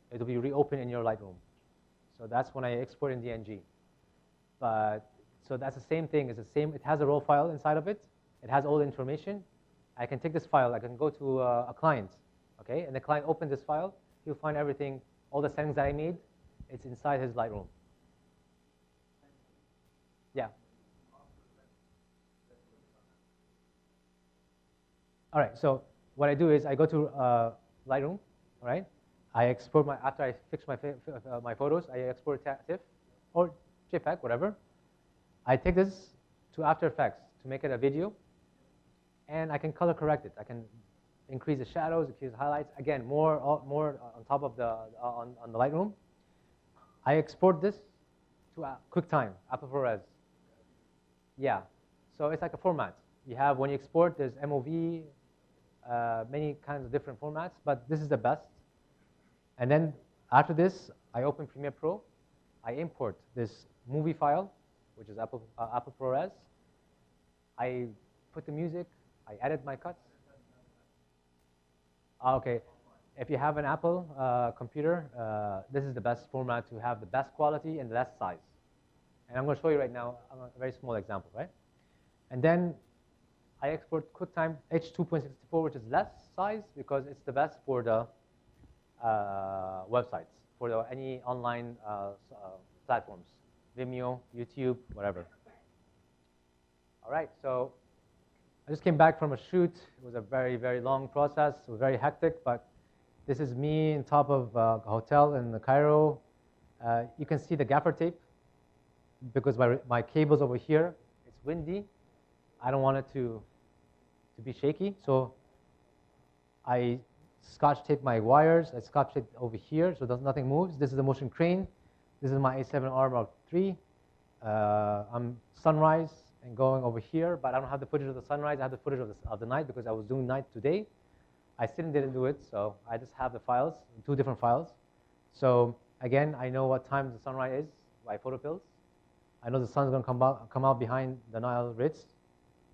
it will be reopened in your Lightroom. So that's when I export in DNG. So that's the same thing. It's the same. It has a raw file inside of it. It has all the information. I can take this file. I can go to a client, okay? And the client opens this file. He'll find everything, all the settings that I made. It's inside his Lightroom. Yeah. All right, so what I do is I go to Lightroom, all right? I export after I fix my photos, I export TIFF or JPEG, whatever. I take this to After Effects to make it a video, and I can color correct it. I can increase the shadows, increase the highlights. Again, more on top of the on the Lightroom. I export this to QuickTime, Apple ProRes. Yeah, so it's like a format. You have, when you export, there's MOV, many kinds of different formats, but this is the best. And then after this, I open Premiere Pro. I import this movie file, which is Apple ProRes. I put the music. I edit my cuts. Okay, if you have an Apple computer, this is the best format to have the best quality and the best size. And I'm going to show you right now a very small example, right? And then I export QuickTime H2.64, which is less size because it's the best for the websites, for any online platforms, Vimeo, YouTube, whatever. All right, so I just came back from a shoot. It was a very, very long process. It was very hectic, but this is me on top of a hotel in Cairo. You can see the gaffer tape because my cable's over here. It's windy. I don't want it to be shaky, so I scotch tape my wires. I scotch tape over here so nothing moves. This is the motion crane. This is my A7R Mark III. I'm sunrise and going over here, but I don't have the footage of the sunrise. I have the footage of the night because I was doing night today. I still didn't do it, so I just have the files, 2 different files. So again, I know what time the sunrise is by photo pills. I know the sun's going to come out behind the Nile Ritz,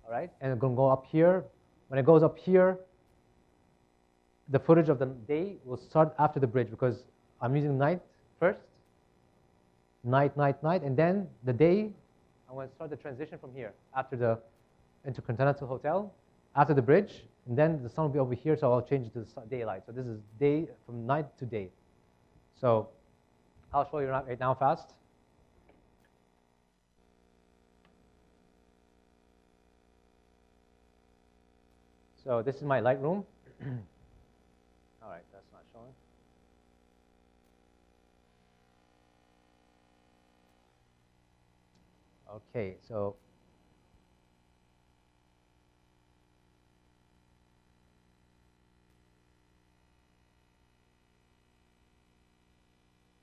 all right? And it's going to go up here. When it goes up here, the footage of the day will start after the bridge because I'm using night first, night, and then the day, I'm going to start the transition from here after the Intercontinental Hotel, after the bridge, and then the sun will be over here, so I'll change it to the daylight. So this is day, from night to day. So I'll show you right now fast. So this is my Lightroom. All right, that's not showing. Okay, so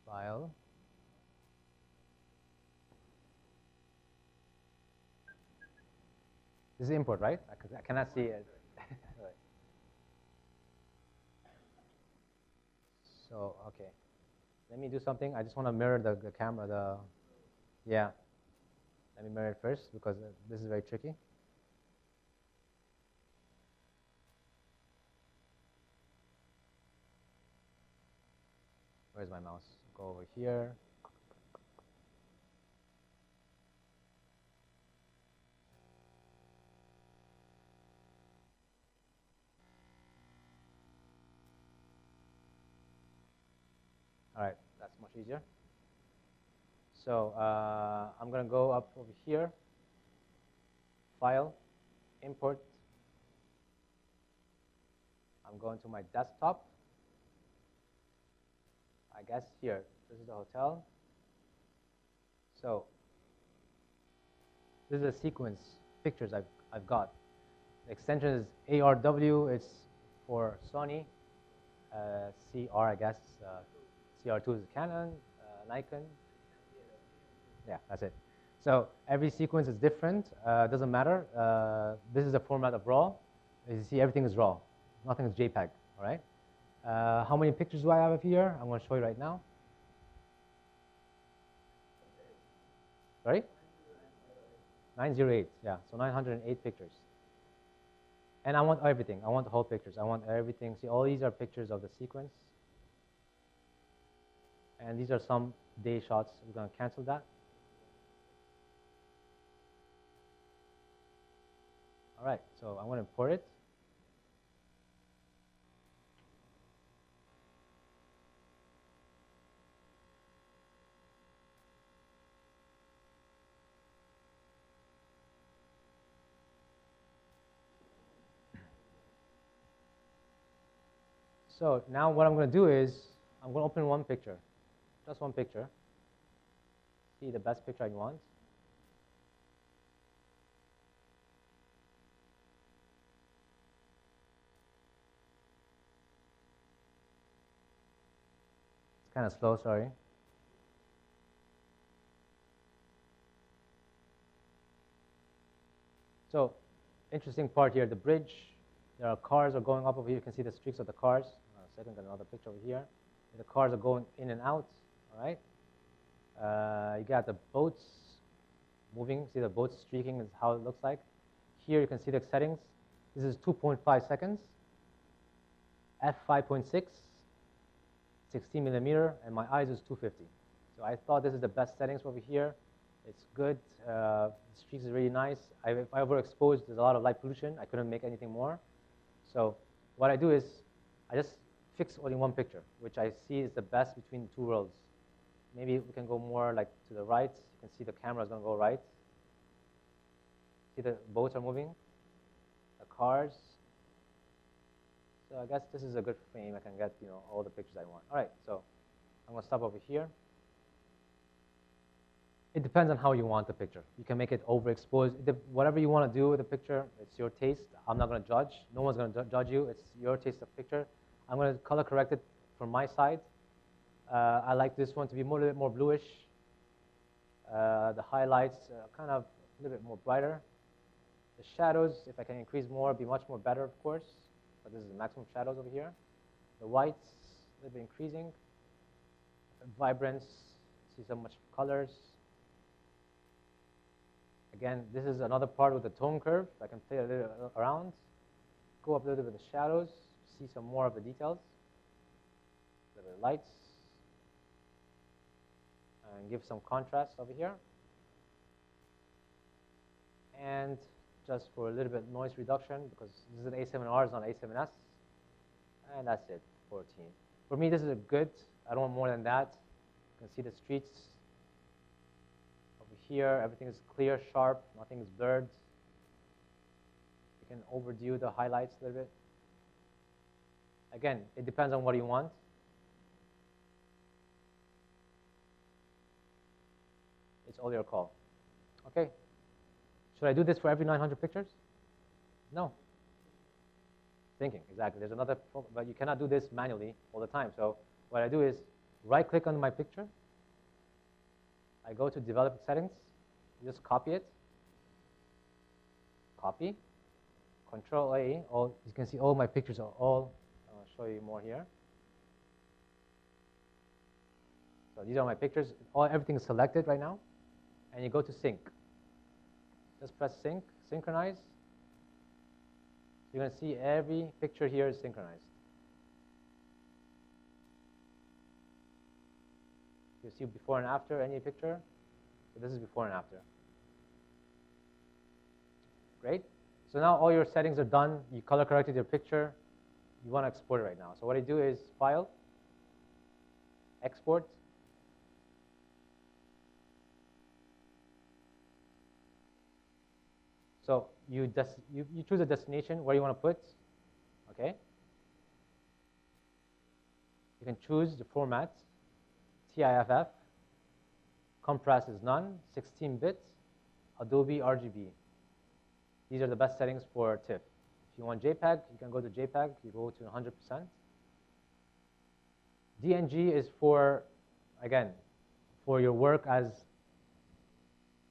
file. This is import, right? I cannot see it. Right. So, okay. Let me do something. I just want to mirror the camera. Yeah. Let me mirror it first because this is very tricky. Where's my mouse? Go over here. All right, that's much easier. So I'm going to go up over here, File, Import. I'm going to my desktop. I guess here, this is the hotel. So this is a sequence pictures I've got. The extension is ARW. It's for Sony. CR, I guess. CR2 is Canon, Nikon. Yeah, that's it. So every sequence is different. Doesn't matter. This is the format of RAW. As you see, everything is RAW. Nothing is JPEG. All right. How many pictures do I have here? I'm going to show you right now. Sorry? 908. Yeah. So 908 pictures. And I want everything. I want the whole pictures. I want everything. See, all these are pictures of the sequence. And these are some day shots. We're going to cancel that. All right, so I'm going to import it. So now what I'm going to do is I'm going to open one picture, just one picture. See the best picture I want. It's kind of slow, sorry. So, interesting part here, the bridge. There are cars are going up over here. You can see the streaks of the cars. Second, another picture over here. The cars are going in and out, all right? You got the boats moving. See the boats streaking is how it looks like. Here you can see the settings. This is 2.5 seconds, f5.6, 16 millimeter, and my eyes is 250. So I thought this is the best settings over here. It's good. The streaks is really nice. If I overexposed, there's a lot of light pollution. I couldn't make anything more. So what I do is I just fix only one picture, which I see is the best between two worlds. Maybe we can go more like to the right. You can see the camera is going to go right. See the boats are moving, the cars. So I guess this is a good frame. I can get all the pictures I want. All right, so I'm going to stop over here. It depends on how you want the picture. You can make it overexposed. Whatever you want to do with the picture, it's your taste. I'm not going to judge. No one's going to judge you. It's your taste of picture. I'm going to color correct it from my side. I like this one to be a little bit more bluish. The highlights kind of a little bit more brighter. The shadows, if I can increase more, be much more better, of course. But this is the maximum shadows over here. The whites, a little bit increasing. Vibrance, see so much colors. Again, this is another part with the tone curve. I can play a little around, go up a little bit with the shadows, see some more of the details, a little bit of lights, and give some contrast over here. And just for a little bit noise reduction, because this is an A7R, it's not an A7S. And that's it, 14. For me, this is a good. I don't want more than that. You can see the streets. Here, everything is clear, sharp, nothing is blurred. You can overdo the highlights a little bit. Again, it depends on what you want. It's all your call. Okay. Should I do this for every 900 pictures? No. Thinking, exactly. There's another, but you cannot do this manually all the time. So what I do is right-click on my picture. I go to develop settings, just copy it, copy, Control A, you can see all my pictures are all, I'll show you more here. So these are my pictures, everything is selected right now, and you go to sync. Just press sync, synchronize. You're going to see every picture here is synchronized. You see before and after any picture. So this is before and after. Great. So now all your settings are done. You color corrected your picture. You want to export it right now. So what I do is File, Export. So you choose a destination where you want to put. Okay. You can choose the format. TIFF, compress is none, 16-bit, Adobe RGB. These are the best settings for TIFF. If you want JPEG, you can go to JPEG, you go to 100%. DNG is for, again, for your work as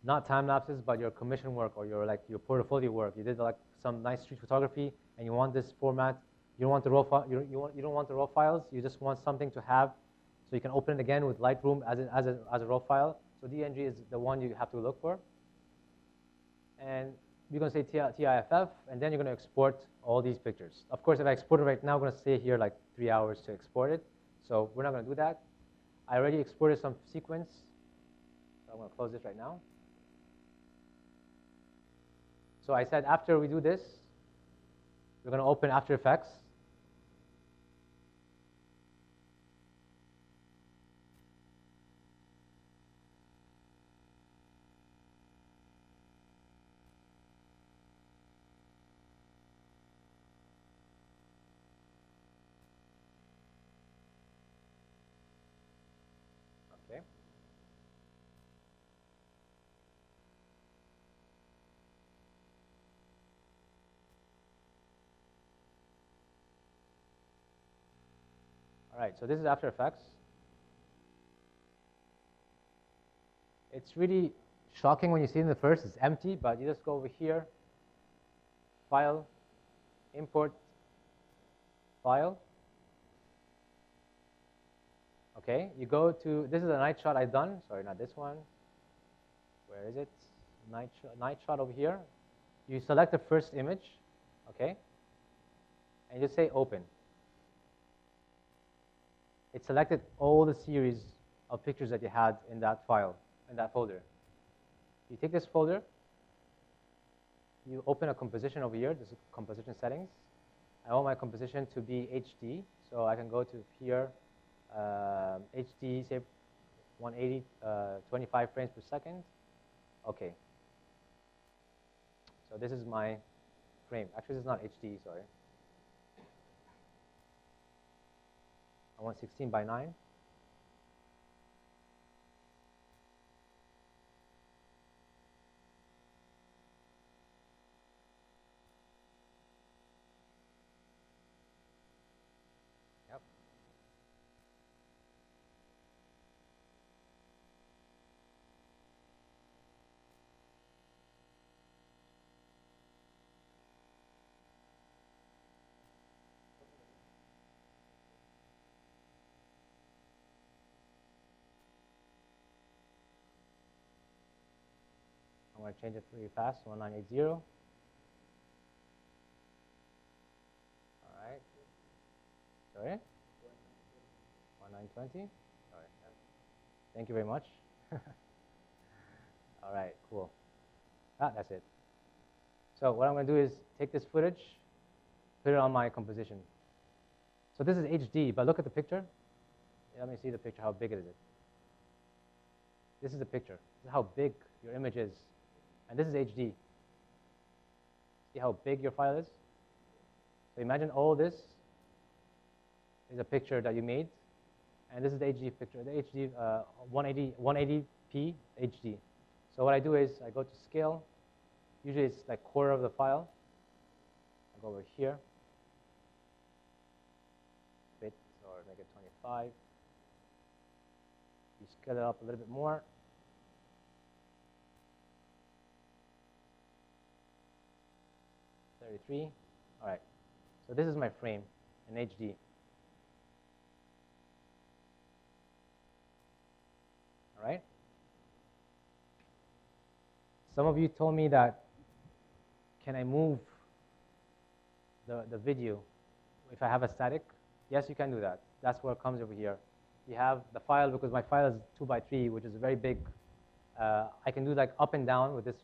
not time lapses, but your commission work or your portfolio work. You did like some nice street photography, and you want this format. You don't want the raw you don't want the raw files. You just want something to have. So you can open it again with Lightroom as a raw file. So DNG is the one you have to look for. And you're going to say TIFF, and then you're going to export all these pictures. Of course, if I export it right now, I'm going to stay here like 3 hours to export it. So we're not going to do that. I already exported some sequence. So I'm going to close this right now. So I said after we do this, we're going to open After Effects. All right, so this is After Effects. It's really shocking when you see it in the first. It's empty, but you just go over here, File, Import, File. Okay, you go to, this is a night shot I've done. Sorry, not this one. Where is it? Night shot over here. You select the first image, okay, and you just say Open. It selected all the series of pictures that you had in that file, in that folder. You take this folder, you open a composition over here. This is composition settings. I want my composition to be HD, so I can go to here, HD, say 180, 25 frames per second. Okay. So this is my frame. Actually, this is not HD, sorry. I want 16 by 9. Yep. I'm going to change it really fast, 1980. All right. Sorry? 1920? Sorry. Thank you very much. All right, cool. That's it. So what I'm going to do is take this footage, put it on my composition. So this is HD, but look at the picture. Let me see the picture, how big it is. This is the picture. This is how big your image is. And this is HD. See how big your file is? So imagine all this is a picture that you made. And this is the HD picture, the HD 180p HD. So what I do is I go to Scale. Usually it's like quarter of the file. I go over here. Bit, or make it 25. You scale it up a little bit more. All right, so this is my frame in HD. All right. Some of you told me that, can I move the video if I have a static? Yes, you can do that. That's what comes over here. You have the file, because my file is 2 by 3, which is very big. I can do like up and down with this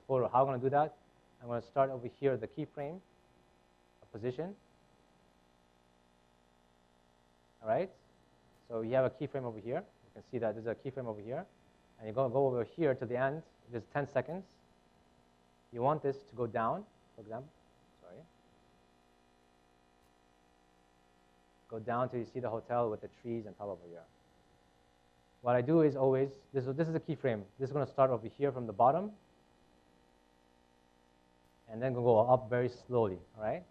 photo. How am I going to do that? I'm going to start over here, the keyframe, position. All right? So you have a keyframe over here. You can see that there's a keyframe over here. And you're going to go over here to the end. There's 10 seconds. You want this to go down, for example. Sorry. Go down till you see the hotel with the trees and top over here. What I do is always, this is a keyframe. This is going to start over here from the bottom. And then go up very slowly, all right?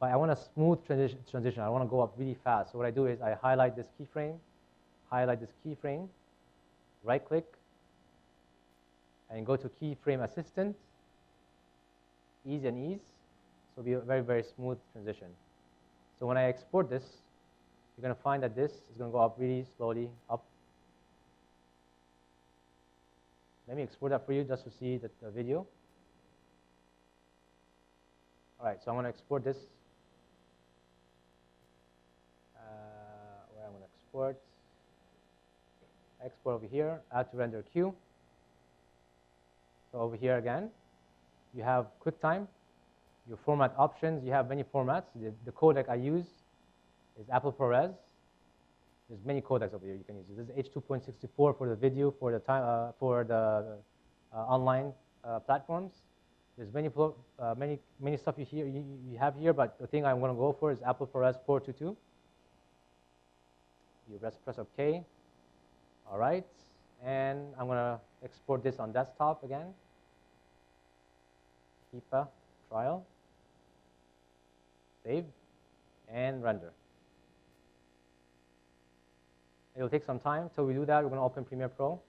But I want a smooth transition. I want to go up really fast. So what I do is I highlight this keyframe, right-click, and go to Keyframe Assistant, Ease and Ease. So it'll be a very, very smooth transition. So when I export this, you're going to find that this is going to go up really slowly, up. Let me export that for you just to see the video. All right, so I'm going to export this. Where I'm going to export. Export over here, add to render queue. So over here again, you have QuickTime, your format options. You have many formats. The codec I use is Apple ProRes. There's many codecs over here you can use. This is H2.64 for the video, for the online platforms. There's many stuff you have here, but the thing I'm going to go for is Apple ProRes 422. You press OK. All right, and I'm going to export this on desktop again. HEPA trial, save, and render. It'll take some time. Till we do that, we're going to open Premiere Pro.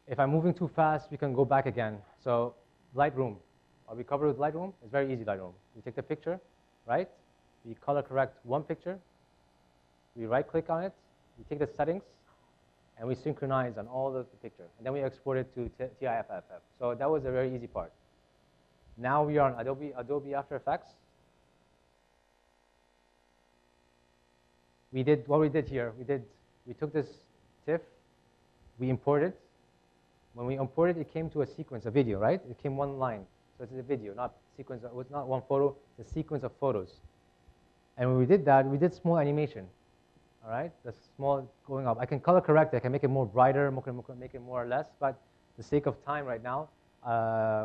If I'm moving too fast, we can go back again. So Lightroom. Are we covered with Lightroom? It's very easy, Lightroom. We take the picture, right? We color correct one picture. We right-click on it. We take the settings, and we synchronize on all of the picture. And then we export it to TIFF. So that was a very easy part. Now we are on Adobe After Effects. What we did here, we took this TIFF, we imported. When we imported, it came to a sequence, a video, right? It came one line. So it's a video, not sequence. It was not one photo. It's a sequence of photos. And when we did that, we did small animation. All right, the small going up. I can color correct it. I can make it more brighter, make it more or less. But for the sake of time right now,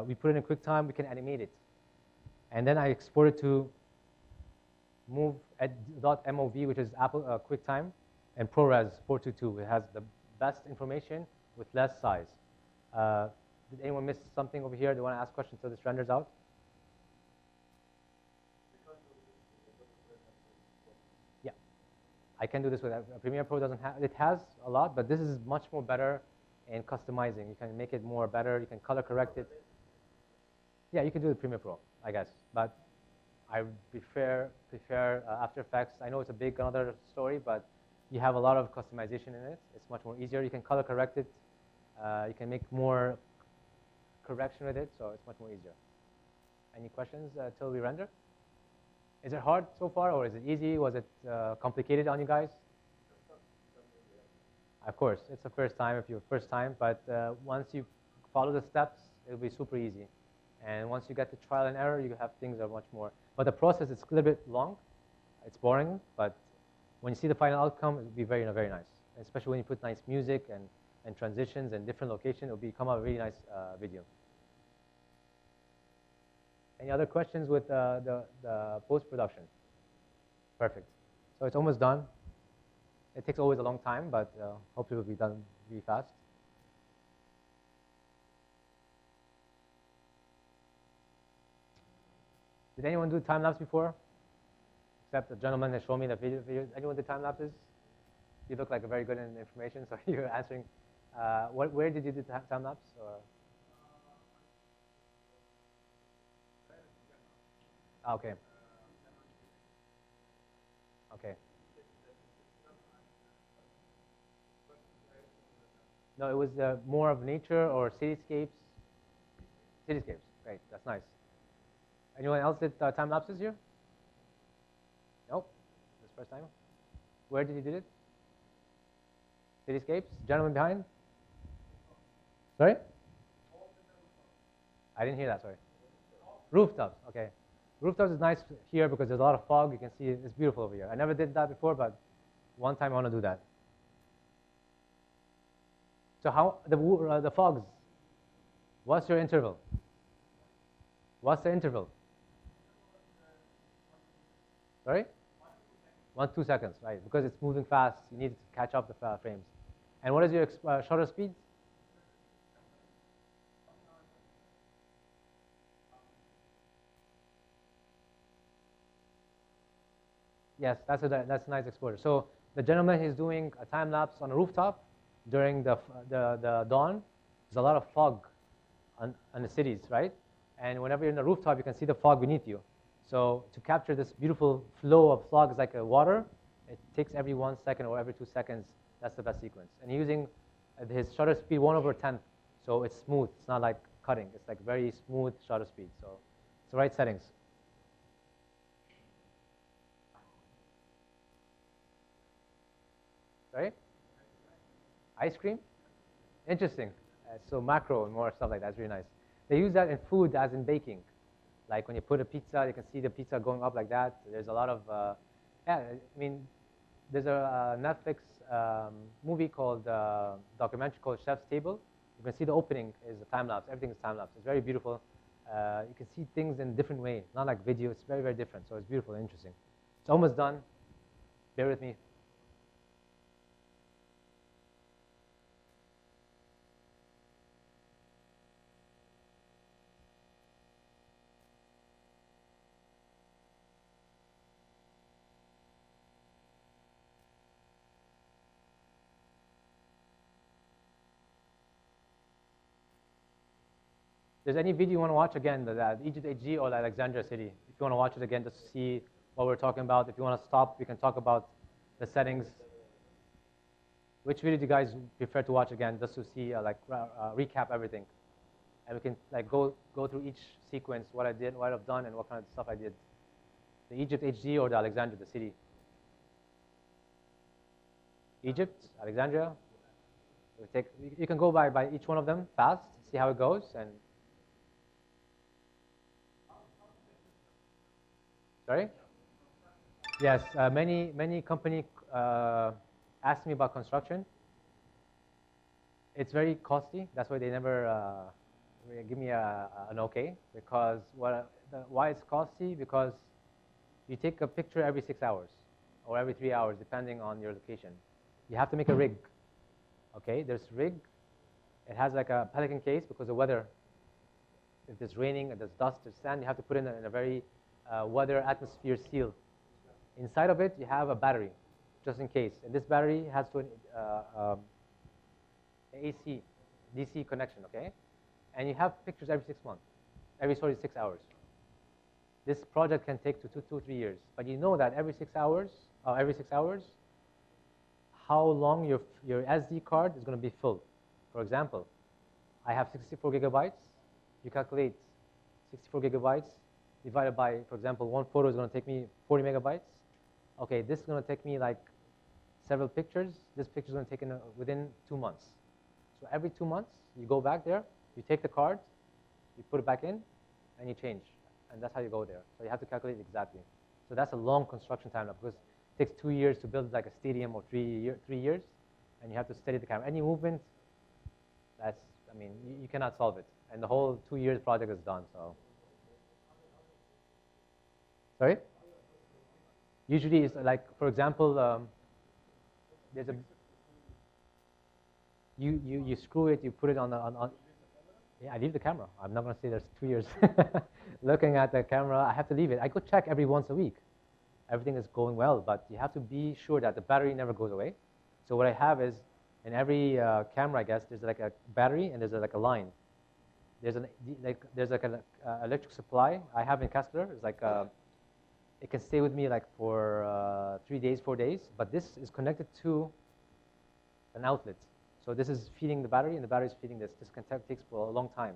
we put it in QuickTime. We can animate it. And then I export it to move at .mov, which is Apple QuickTime, and ProRes 422. It has the best information with less size. Did anyone miss something over here? Do you want to ask questions until this renders out? Yeah, I can do this with Premiere Pro. Doesn't have it has a lot, but this is much more better in customizing. You can make it more better. You can color correct it. Yeah, you can do it with Premiere Pro, I guess, but I prefer After Effects. I know it's a big another story, but you have a lot of customization in it. It's much more easier. You can color correct it. You can make more correction with it, so it's much more easier. Any questions till we render? Is it hard so far, or is it easy? Was it complicated on you guys? Of course, it's the first time if you're first time, but once you follow the steps, it'll be super easy. And once you get the trial and error, you have things that are much more. But the process is a little bit long. It's boring, but when you see the final outcome, it'll be very, very nice. Especially when you put nice music and transitions and different locations, it'll become a really nice video. Any other questions with the post-production? Perfect. So it's almost done. It takes always a long time, but hopefully it'll be done really fast. Did anyone do time-lapse before? Except the gentleman that showed me the video. Anyone do time-lapses? You look like a very good in information, so you're answering. Where did you do time-lapse? Okay. Okay. No, it was more of nature or cityscapes. Cityscapes, great, that's nice. Anyone else did time lapses here? Nope, this first time. Where did you do it? Cityscapes. Gentleman behind. Sorry? I didn't hear that. Sorry. Rooftops. Okay. Rooftops is nice here because there's a lot of fog. You can see it's beautiful over here. I never did that before, but one time I want to do that. So how the fogs? What's your interval? What's the interval? Sorry? 1 to 2 seconds, right? Because it's moving fast, you need to catch up the frames. And what is your shutter speed? Yes, that's a nice exposure. So the gentleman is doing a time lapse on a rooftop during the dawn. There's a lot of fog on the cities, right? And whenever you're in the rooftop, you can see the fog beneath you. So to capture this beautiful flow of fog, like a water, it takes every 1 second or every 2 seconds. That's the best sequence. And using his shutter speed 1/10, so it's smooth. It's not like cutting. It's like very smooth shutter speed. So it's the right settings. Right? Ice cream? Interesting. So macro and more stuff like that. That's really nice. They use that in food as in baking. Like when you put a pizza, you can see the pizza going up like that. There's a lot of, yeah, I mean, there's a Netflix movie called, documentary called Chef's Table. You can see the opening is a time-lapse. Everything is time-lapse. It's very beautiful. You can see things in a different way, not like video. It's very, very different. So it's beautiful and interesting. It's almost done. Bear with me. there's any video you want to watch again, the Egypt HG or the Alexandria city, if you want to watch it again just to see what we're talking about, if you want to stop, we can talk about the settings. Which video do you guys prefer to watch again, just to see, recap everything? And we can go through each sequence, what I did, what I've done, and what kind of stuff I did. The Egypt HG or the Alexandria, the city? Egypt, Alexandria. You can go by each one of them fast, see how it goes, and. Sorry? Yes, many company asked me about construction. It's very costly. That's why they never give me an okay. Because why it's costly? Because you take a picture every 6 hours or every 3 hours, depending on your location. You have to make a rig. Okay, there's rig. It has like a pelican case because the weather. If it's raining, if there's dust, there's sand, you have to put in a very weather atmosphere seal. Inside of it, you have a battery, just in case. And this battery has to AC, DC connection, okay? And you have pictures every 6 months, every 6 hours. This project can take 2 3 years, but you know that every 6 hours, how long your SD card is going to be filled. For example, I have 64 gigabytes. You calculate 64 gigabytes divided by, for example, one photo is going to take me 40 megabytes. Okay, this is going to take me like several pictures. This picture is going to take within 2 months. So every 2 months, you go back there, you take the card, you put it back in, and you change. And that's how you go there. So you have to calculate exactly. So that's a long construction time because it takes 2 years to build like a stadium or 3 years, and you have to steady the camera. Any movement, you cannot solve it. And the whole 2 years project is done. So, sorry? Usually it's like, for example, there's a you screw it, you put it on. Yeah, I leave the camera. I'm not going to say there's 2 years looking at the camera. I have to leave it. I go check every once a week. Everything is going well, but you have to be sure that the battery never goes away. So what I have is, in every camera, I guess, there's like a battery and there's like a line. There's an electric supply I have in Kessler. It's like it can stay with me like for 3 days, 4 days. But this is connected to an outlet. So this is feeding the battery, and the battery is feeding this. This can takes for a long time.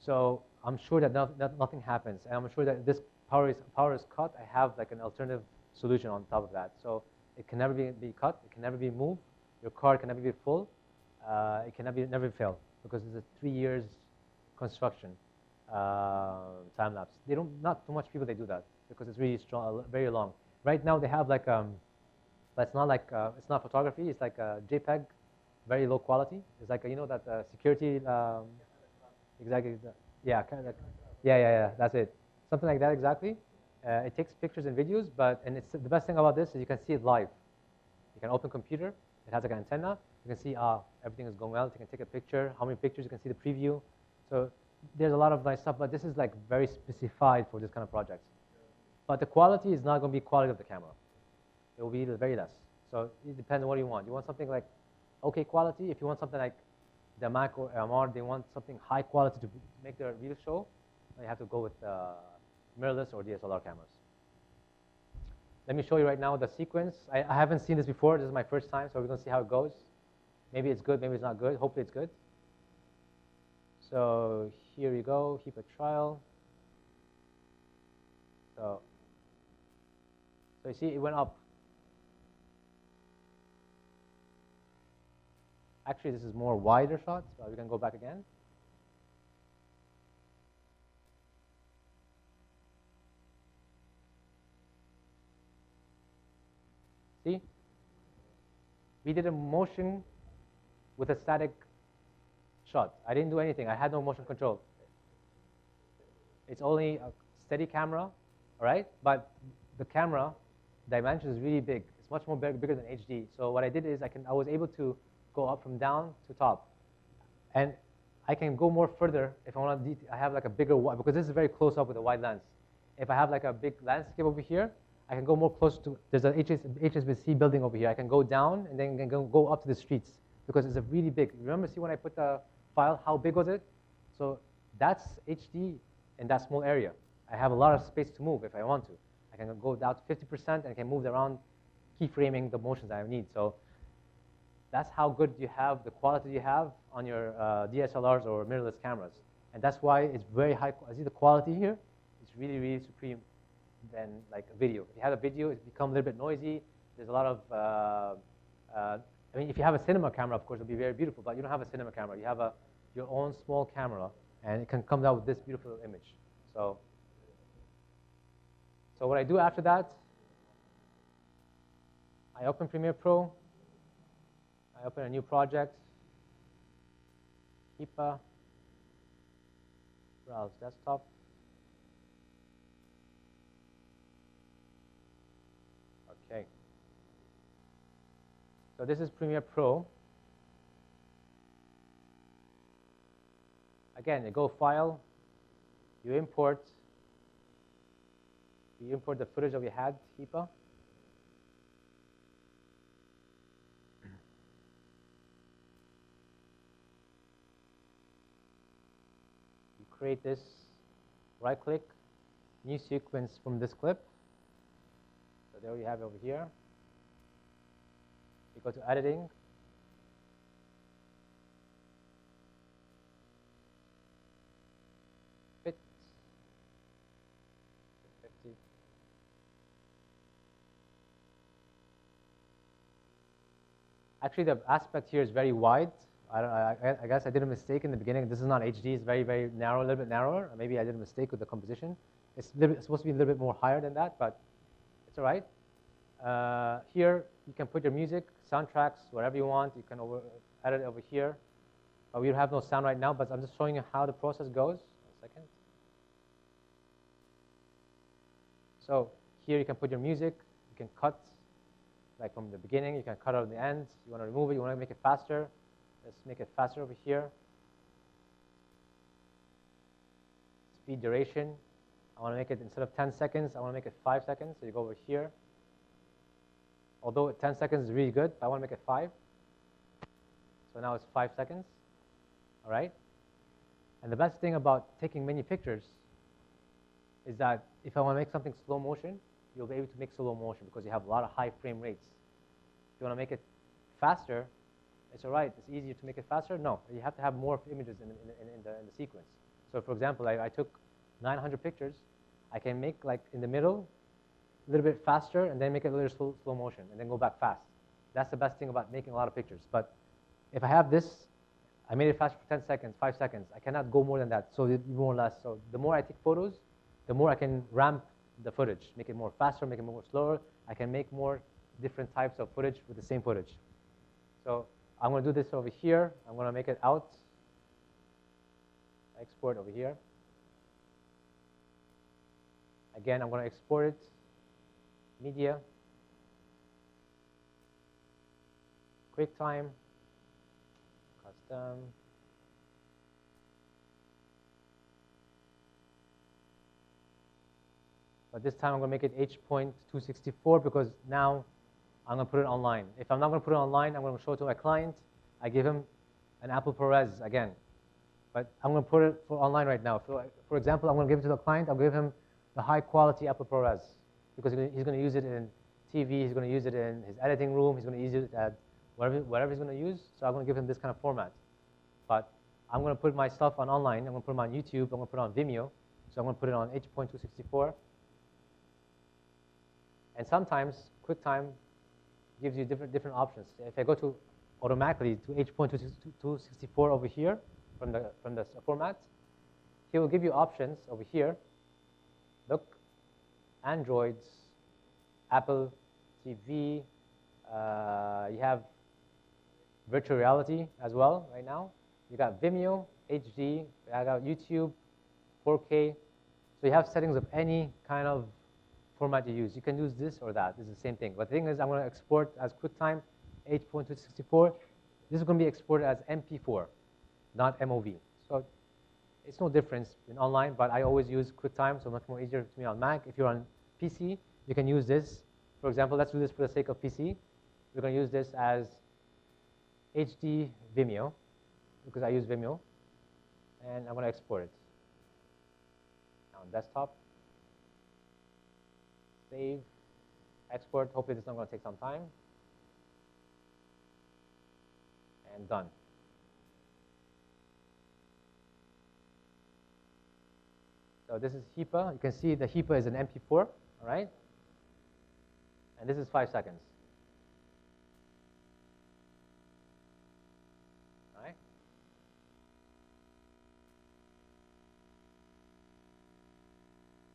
So I'm sure that nothing happens, and I'm sure that this power is cut. I have like an alternative solution on top of that. So it can never be cut. It can never be moved. Your card can never be full. It can never fail because it's a 3 years construction time lapse. Not too much people they do that because it's really strong, very long. Right now they have like but it's not like it's not photography. It's like a JPEG, very low quality. It's like that security exactly. Yeah, kind of. Yeah. That's it. Something like that exactly. It takes pictures and videos, and it's the best thing about this is you can see it live. You can open computer. It has like an antenna. You can see everything is going well. You can take a picture. How many pictures? You can see the preview. So there's a lot of nice stuff, but this is like very specified for this kind of projects. But the quality is not going to be quality of the camera. It will be very less. So it depends on what you want. You want something like okay quality. If you want something like the Mac or MR, they want something high quality to make their real show. You have to go with mirrorless or DSLR cameras. Let me show you right now the sequence. I haven't seen this before. This is my first time, so we're going to see how it goes. Maybe it's good, maybe it's not good. Hopefully it's good. So here you go, keep a trial. So you see it went up. Actually, this is more wider shots, but we can go back again. See? We did a motion with a static shot. I didn't do anything. I had no motion control. It's only a steady camera, all right? But the camera dimension is really big. It's much more bigger than HD. So what I did is I was able to go up from down to top. And I can go more further if I want to. I have like a bigger, because this is very close up with a wide lens. If I have like a big landscape over here, I can go more close to, there's an HSBC building over here. I can go down and then can go up to the streets because it's a really big. Remember, see when I put the file, how big was it? So That's HD in that small area. I have a lot of space to move if I want to. I can go down to 50% and I can move around, keyframing the motions I need. So that's how good you have, the quality you have on your DSLRs or mirrorless cameras. And that's why it's very high. See the quality here? It's really, really supreme than like a video. If you have a video, it becomes a little bit noisy. There's a lot of, I mean, if you have a cinema camera, of course, it'll be very beautiful, but you don't have a cinema camera. You have your own small camera, and it can come out with this beautiful image. So what I do after that, I open Premiere Pro. I open a new project, HEPA, browse desktop. Okay. So this is Premiere Pro. Again, you go File, you import the footage that we had, HEPA. Create this, right-click, new sequence from this clip. So there we have it over here. You go to editing. Fit. 50. Actually, the aspect here is very wide. I guess I did a mistake in the beginning. This is not HD. It's very, very narrow, a little bit narrower. Maybe I did a mistake with the composition. It's supposed to be a little bit more higher than that, but it's all right. Here, you can put your music, soundtracks, whatever you want. You can edit over here. We have no sound right now, but I'm just showing you how the process goes. 1 second. So here, you can put your music. You can cut, like from the beginning. You can cut out the end. You want to remove it. You want to make it faster. Let's make it faster over here. Speed duration. I want to make it, instead of 10 seconds, I want to make it 5 seconds. So you go over here. Although 10 seconds is really good, but I want to make it 5. So now it's 5 seconds. All right? And the best thing about taking many pictures is that if I want to make something slow motion, you'll be able to make slow motion because you have a lot of high frame rates. If you want to make it faster, it's all right. It's easier to make it faster. No, you have to have more images in the sequence. So for example, I took 900 pictures. I can make like in the middle, a little bit faster, and then make it a little slow motion, and then go back fast. That's the best thing about making a lot of pictures. But if I have this, I made it fast for 10 seconds, 5 seconds. I cannot go more than that. So more or less. So the more I take photos, the more I can ramp the footage, make it more faster, make it more slower. I can make more different types of footage with the same footage. So I'm going to do this over here. I'm going to make it out. Export over here. Again, I'm going to export it. Media. QuickTime. Custom. But this time I'm going to make it H.264 because now I'm going to put it online. If I'm not going to put it online, I'm going to show it to my client. I give him an Apple ProRes again. But I'm going to put it for online right now. For example, I'm going to give it to the client. I'll give him the high quality Apple ProRes because he's going to use it in TV. He's going to use it in his editing room. He's going to use it at whatever he's going to use. So I'm going to give him this kind of format. But I'm going to put my stuff on online. I'm going to put it on YouTube. I'm going to put it on Vimeo. So I'm going to put it on H.264. And sometimes QuickTime gives you different options. If I go to automatically to H.264 over here from the format, he will give you options over here. Look, Androids, Apple TV, you have virtual reality as well right now. You got Vimeo, HD, I got YouTube, 4K. So you have settings of any kind of format you use. You can use this or that. It's the same thing. But the thing is, I'm going to export as QuickTime H.264. This is going to be exported as MP4, not MOV. So it's no difference in online, but I always use QuickTime, so much more easier to me on Mac. If you're on PC, you can use this. For example, let's do this for the sake of PC. We're going to use this as HD Vimeo, because I use Vimeo, and I'm going to export it. on desktop. Save, export. Hopefully this is not going to take some time. And done. So this is HEPA. You can see the HEPA is an MP4, all right? And this is 5 seconds. All right?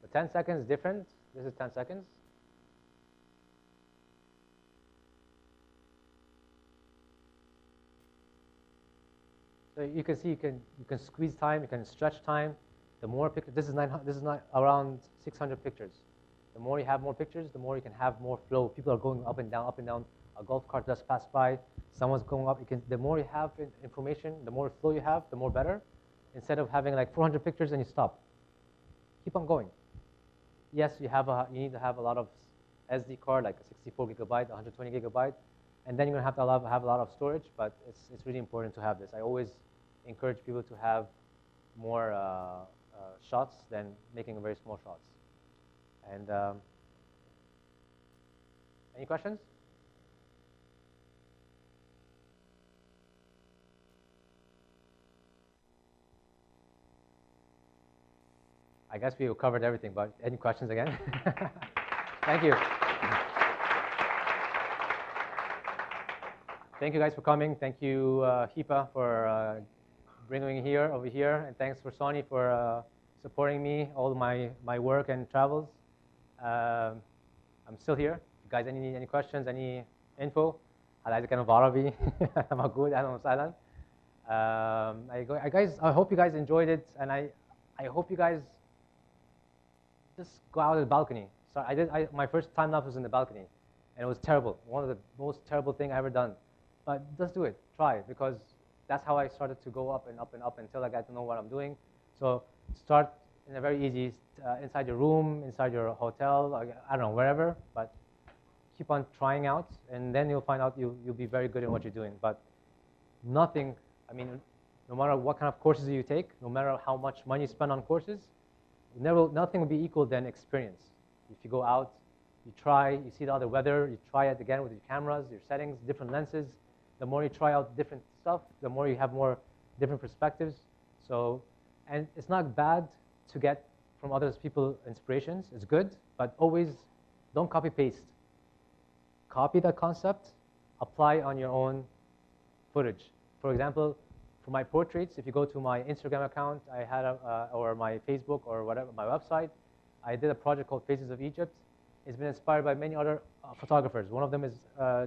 The 10 seconds is different. This is 10 seconds. So you can see you can squeeze time, you can stretch time. The more pictures, this is not around 600 pictures. The more you have more pictures, the more you can have more flow. People are going up and down, up and down. A golf cart just passed by. Someone's going up. The more you have information, the more flow you have, the more better. Instead of having like 400 pictures and you stop. Keep on going. Yes, you need to have a lot of SD card, like a 64 gigabyte, 120 gigabyte, and then you're gonna have to have a lot of storage. But it's really important to have this. I always encourage people to have more shots than making very small shots. And any questions? I guess we covered everything, but any questions again? Thank you. Thank you guys for coming. Thank you, HEPA, for bringing me over here. And thanks for Sony for supporting me, all my work and travels. I'm still here. If you guys need any questions, any info, عايز كانوا بعربي موجود أهلا وسهلا. I hope you guys enjoyed it, and I hope you guys just go out of the balcony. So my first time lapse was in the balcony, and it was terrible. One of the most terrible things I ever done. But just do it, try, because that's how I started to go up and up and up until I got to know what I'm doing. So start in a very easy, inside your room, inside your hotel, I don't know, wherever, but keep on trying out, and then you'll find out you'll be very good at what you're doing. But nothing, I mean, no matter what kind of courses you take, no matter how much money you spend on courses, nothing will be equal than experience. If you go out, you try, you see the other weather, you try it again with your cameras, your settings, different lenses. The more you try out different stuff, the more you have more different perspectives. So, and it's not bad to get from other people inspirations. It's good, but always don't copy paste. Copy that concept, apply on your own footage. For example, for my portraits, if you go to my Instagram account, I had or my Facebook or whatever, my website, I did a project called Faces of Egypt. It's been inspired by many other photographers. One of them is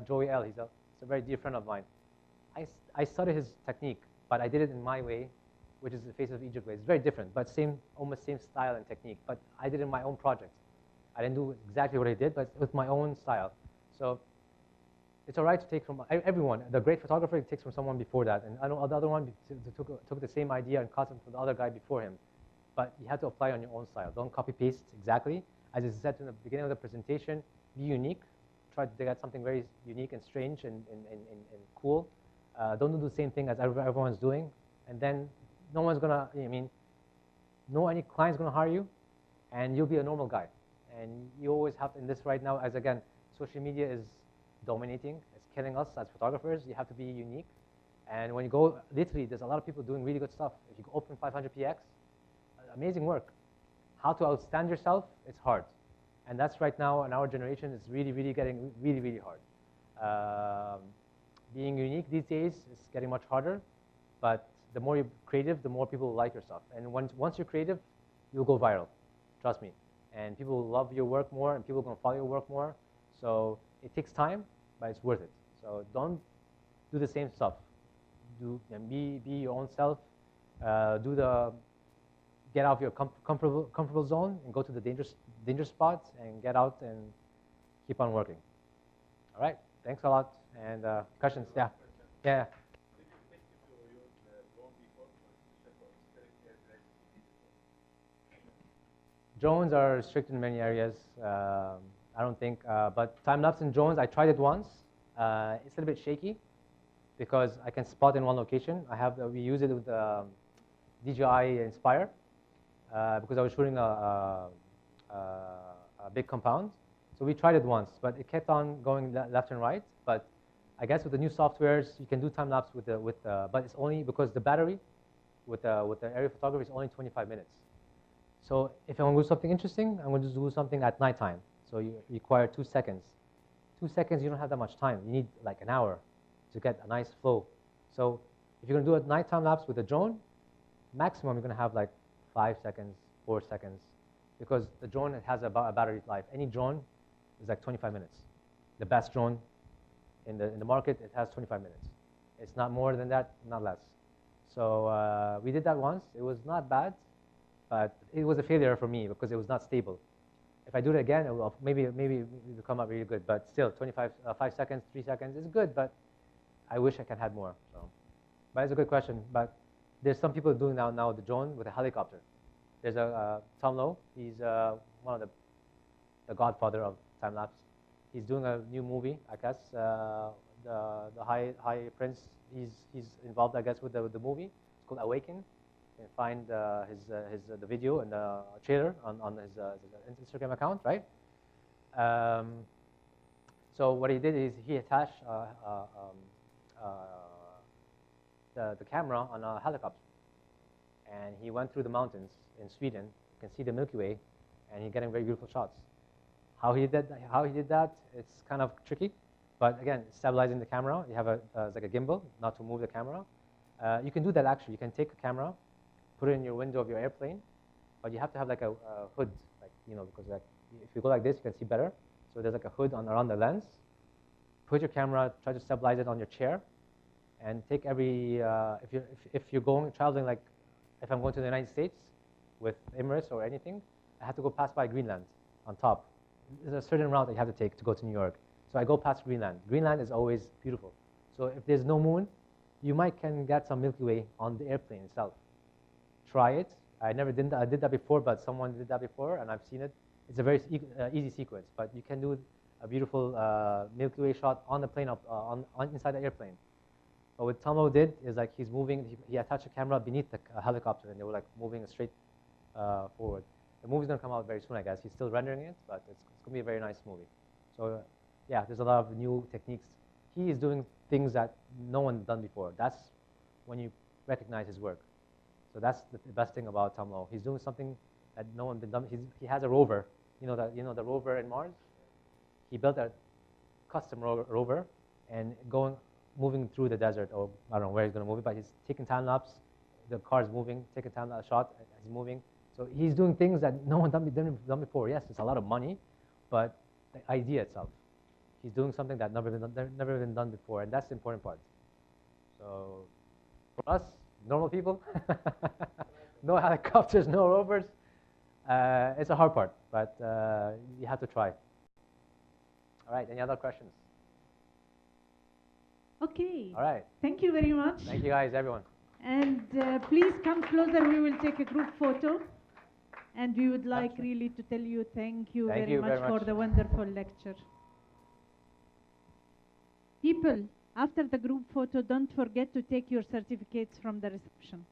Joey L. He's a very dear friend of mine. I studied his technique, but I did it in my way, which is the Faces of Egypt way. It's very different, but almost same style and technique. But I did it in my own project. I didn't do exactly what I did, but with my own style. So it's all right to take from everyone. The great photographer takes from someone before that. And I know the other one took the same idea and copied from the other guy before him. But you have to apply on your own style. Don't copy-paste exactly. As I said in the beginning of the presentation, be unique. Try to get something very unique and strange and cool. Don't do the same thing as everyone's doing. And then no one's going to, any client's going to hire you, and you'll be a normal guy. And you always have, in this right now, as again, social media is dominating. It's killing us as photographers. You have to be unique. And when you go, literally, there's a lot of people doing really good stuff. If you open 500px, amazing work. How to outstand yourself, it's hard. And that's right now in our generation, it's really, really getting really, really hard. Being unique these days is getting much harder, but the more you're creative, the more people will like your stuff. And once you're creative, you'll go viral, trust me. And people will love your work more, and people are going to follow your work more. So it takes time, but it's worth it. So don't do the same stuff. Be your own self. Get out of your comfortable zone and go to the dangerous spots and get out and keep on working. All right, thanks a lot. And questions? Yeah. Yeah. Drones are restricted in many areas. I don't think, but time-lapse and drones, I tried it once. It's a little bit shaky because I can spot in one location. We use it with DJI Inspire. because I was shooting a big compound. So we tried it once, but it kept on going left and right. But I guess with the new softwares, you can do time lapse but it's only because the battery with the aerial photography is only 25 minutes. So if I want to do something interesting, I'm going to do something at nighttime. So you require 2 seconds. 2 seconds, you don't have that much time. You need like an hour to get a nice flow. So if you're going to do a nighttime lapse with a drone, maximum you're going to have like 5 seconds, 4 seconds, because the drone has a battery life. Any drone is like 25 minutes. The best drone in the market, it has 25 minutes. It's not more than that, not less. So we did that once. It was not bad, but it was a failure for me because it was not stable. If I do it again, it will maybe it will come out really good. But still, 5 seconds, 3 seconds is good, but I wish I could have more. So, but it's a good question. But there's some people doing now the drone with a helicopter. There's a Tom Lowe. He's one of the godfather of time lapse. He's doing a new movie, I guess. The High Prince. He's involved, I guess, with the movie. It's called Awaken. You can find the video and the trailer on his Instagram account, right? So what he did is he attached the camera on a helicopter, and he went through the mountains in Sweden. You can see the Milky Way, and he's getting very beautiful shots. How he did that, it's kind of tricky, but again, stabilizing the camera. You have it's like a gimbal, not to move the camera. You can do that actually. You can take a camera, put it in your window of your airplane, but you have to have like a hood, like because like if you go like this, you can see better. So there's like a hood around the lens. Put your camera, try to stabilize it on your chair, and take every if you're traveling, like if I'm going to the United States with Emirates or anything, I have to go past by Greenland on top. There's a certain route that you have to take to go to New York. So I go past Greenland. Greenland is always beautiful. So if there's no moon, you can get some Milky Way on the airplane itself. Try it. I never did that. I did that before, but someone did that before, and I've seen it. It's a very easy sequence, but you can do a beautiful Milky Way shot on the plane, inside the airplane. But what Tomo did is like he's moving. He attached a camera beneath the helicopter, and they were like moving straight forward. The movie's gonna come out very soon, I guess. He's still rendering it, but it's gonna be a very nice movie. So yeah, there's a lot of new techniques. He is doing things that no one done before. That's when you recognize his work. So that's the best thing about Tom Lowe. He's doing something that no one been done. He has a rover. The rover in Mars. He built a custom rover and moving through the desert, or I don't know where he's going to move it, but he's taking time lapse. The car is moving, taking time lapse shot as he's moving. So he's doing things that no one done before. Yes, it's a lot of money, but the idea itself. He's doing something that never been done before, and that's the important part. So for us, normal people, no helicopters, no rovers, it's a hard part, but you have to try. All right, any other questions? Okay. All right. Thank you very much. Thank you guys, everyone. And please come closer. We will take a group photo. And we would like really to tell you thank you very much for the wonderful lecture. People, after the group photo, don't forget to take your certificates from the reception.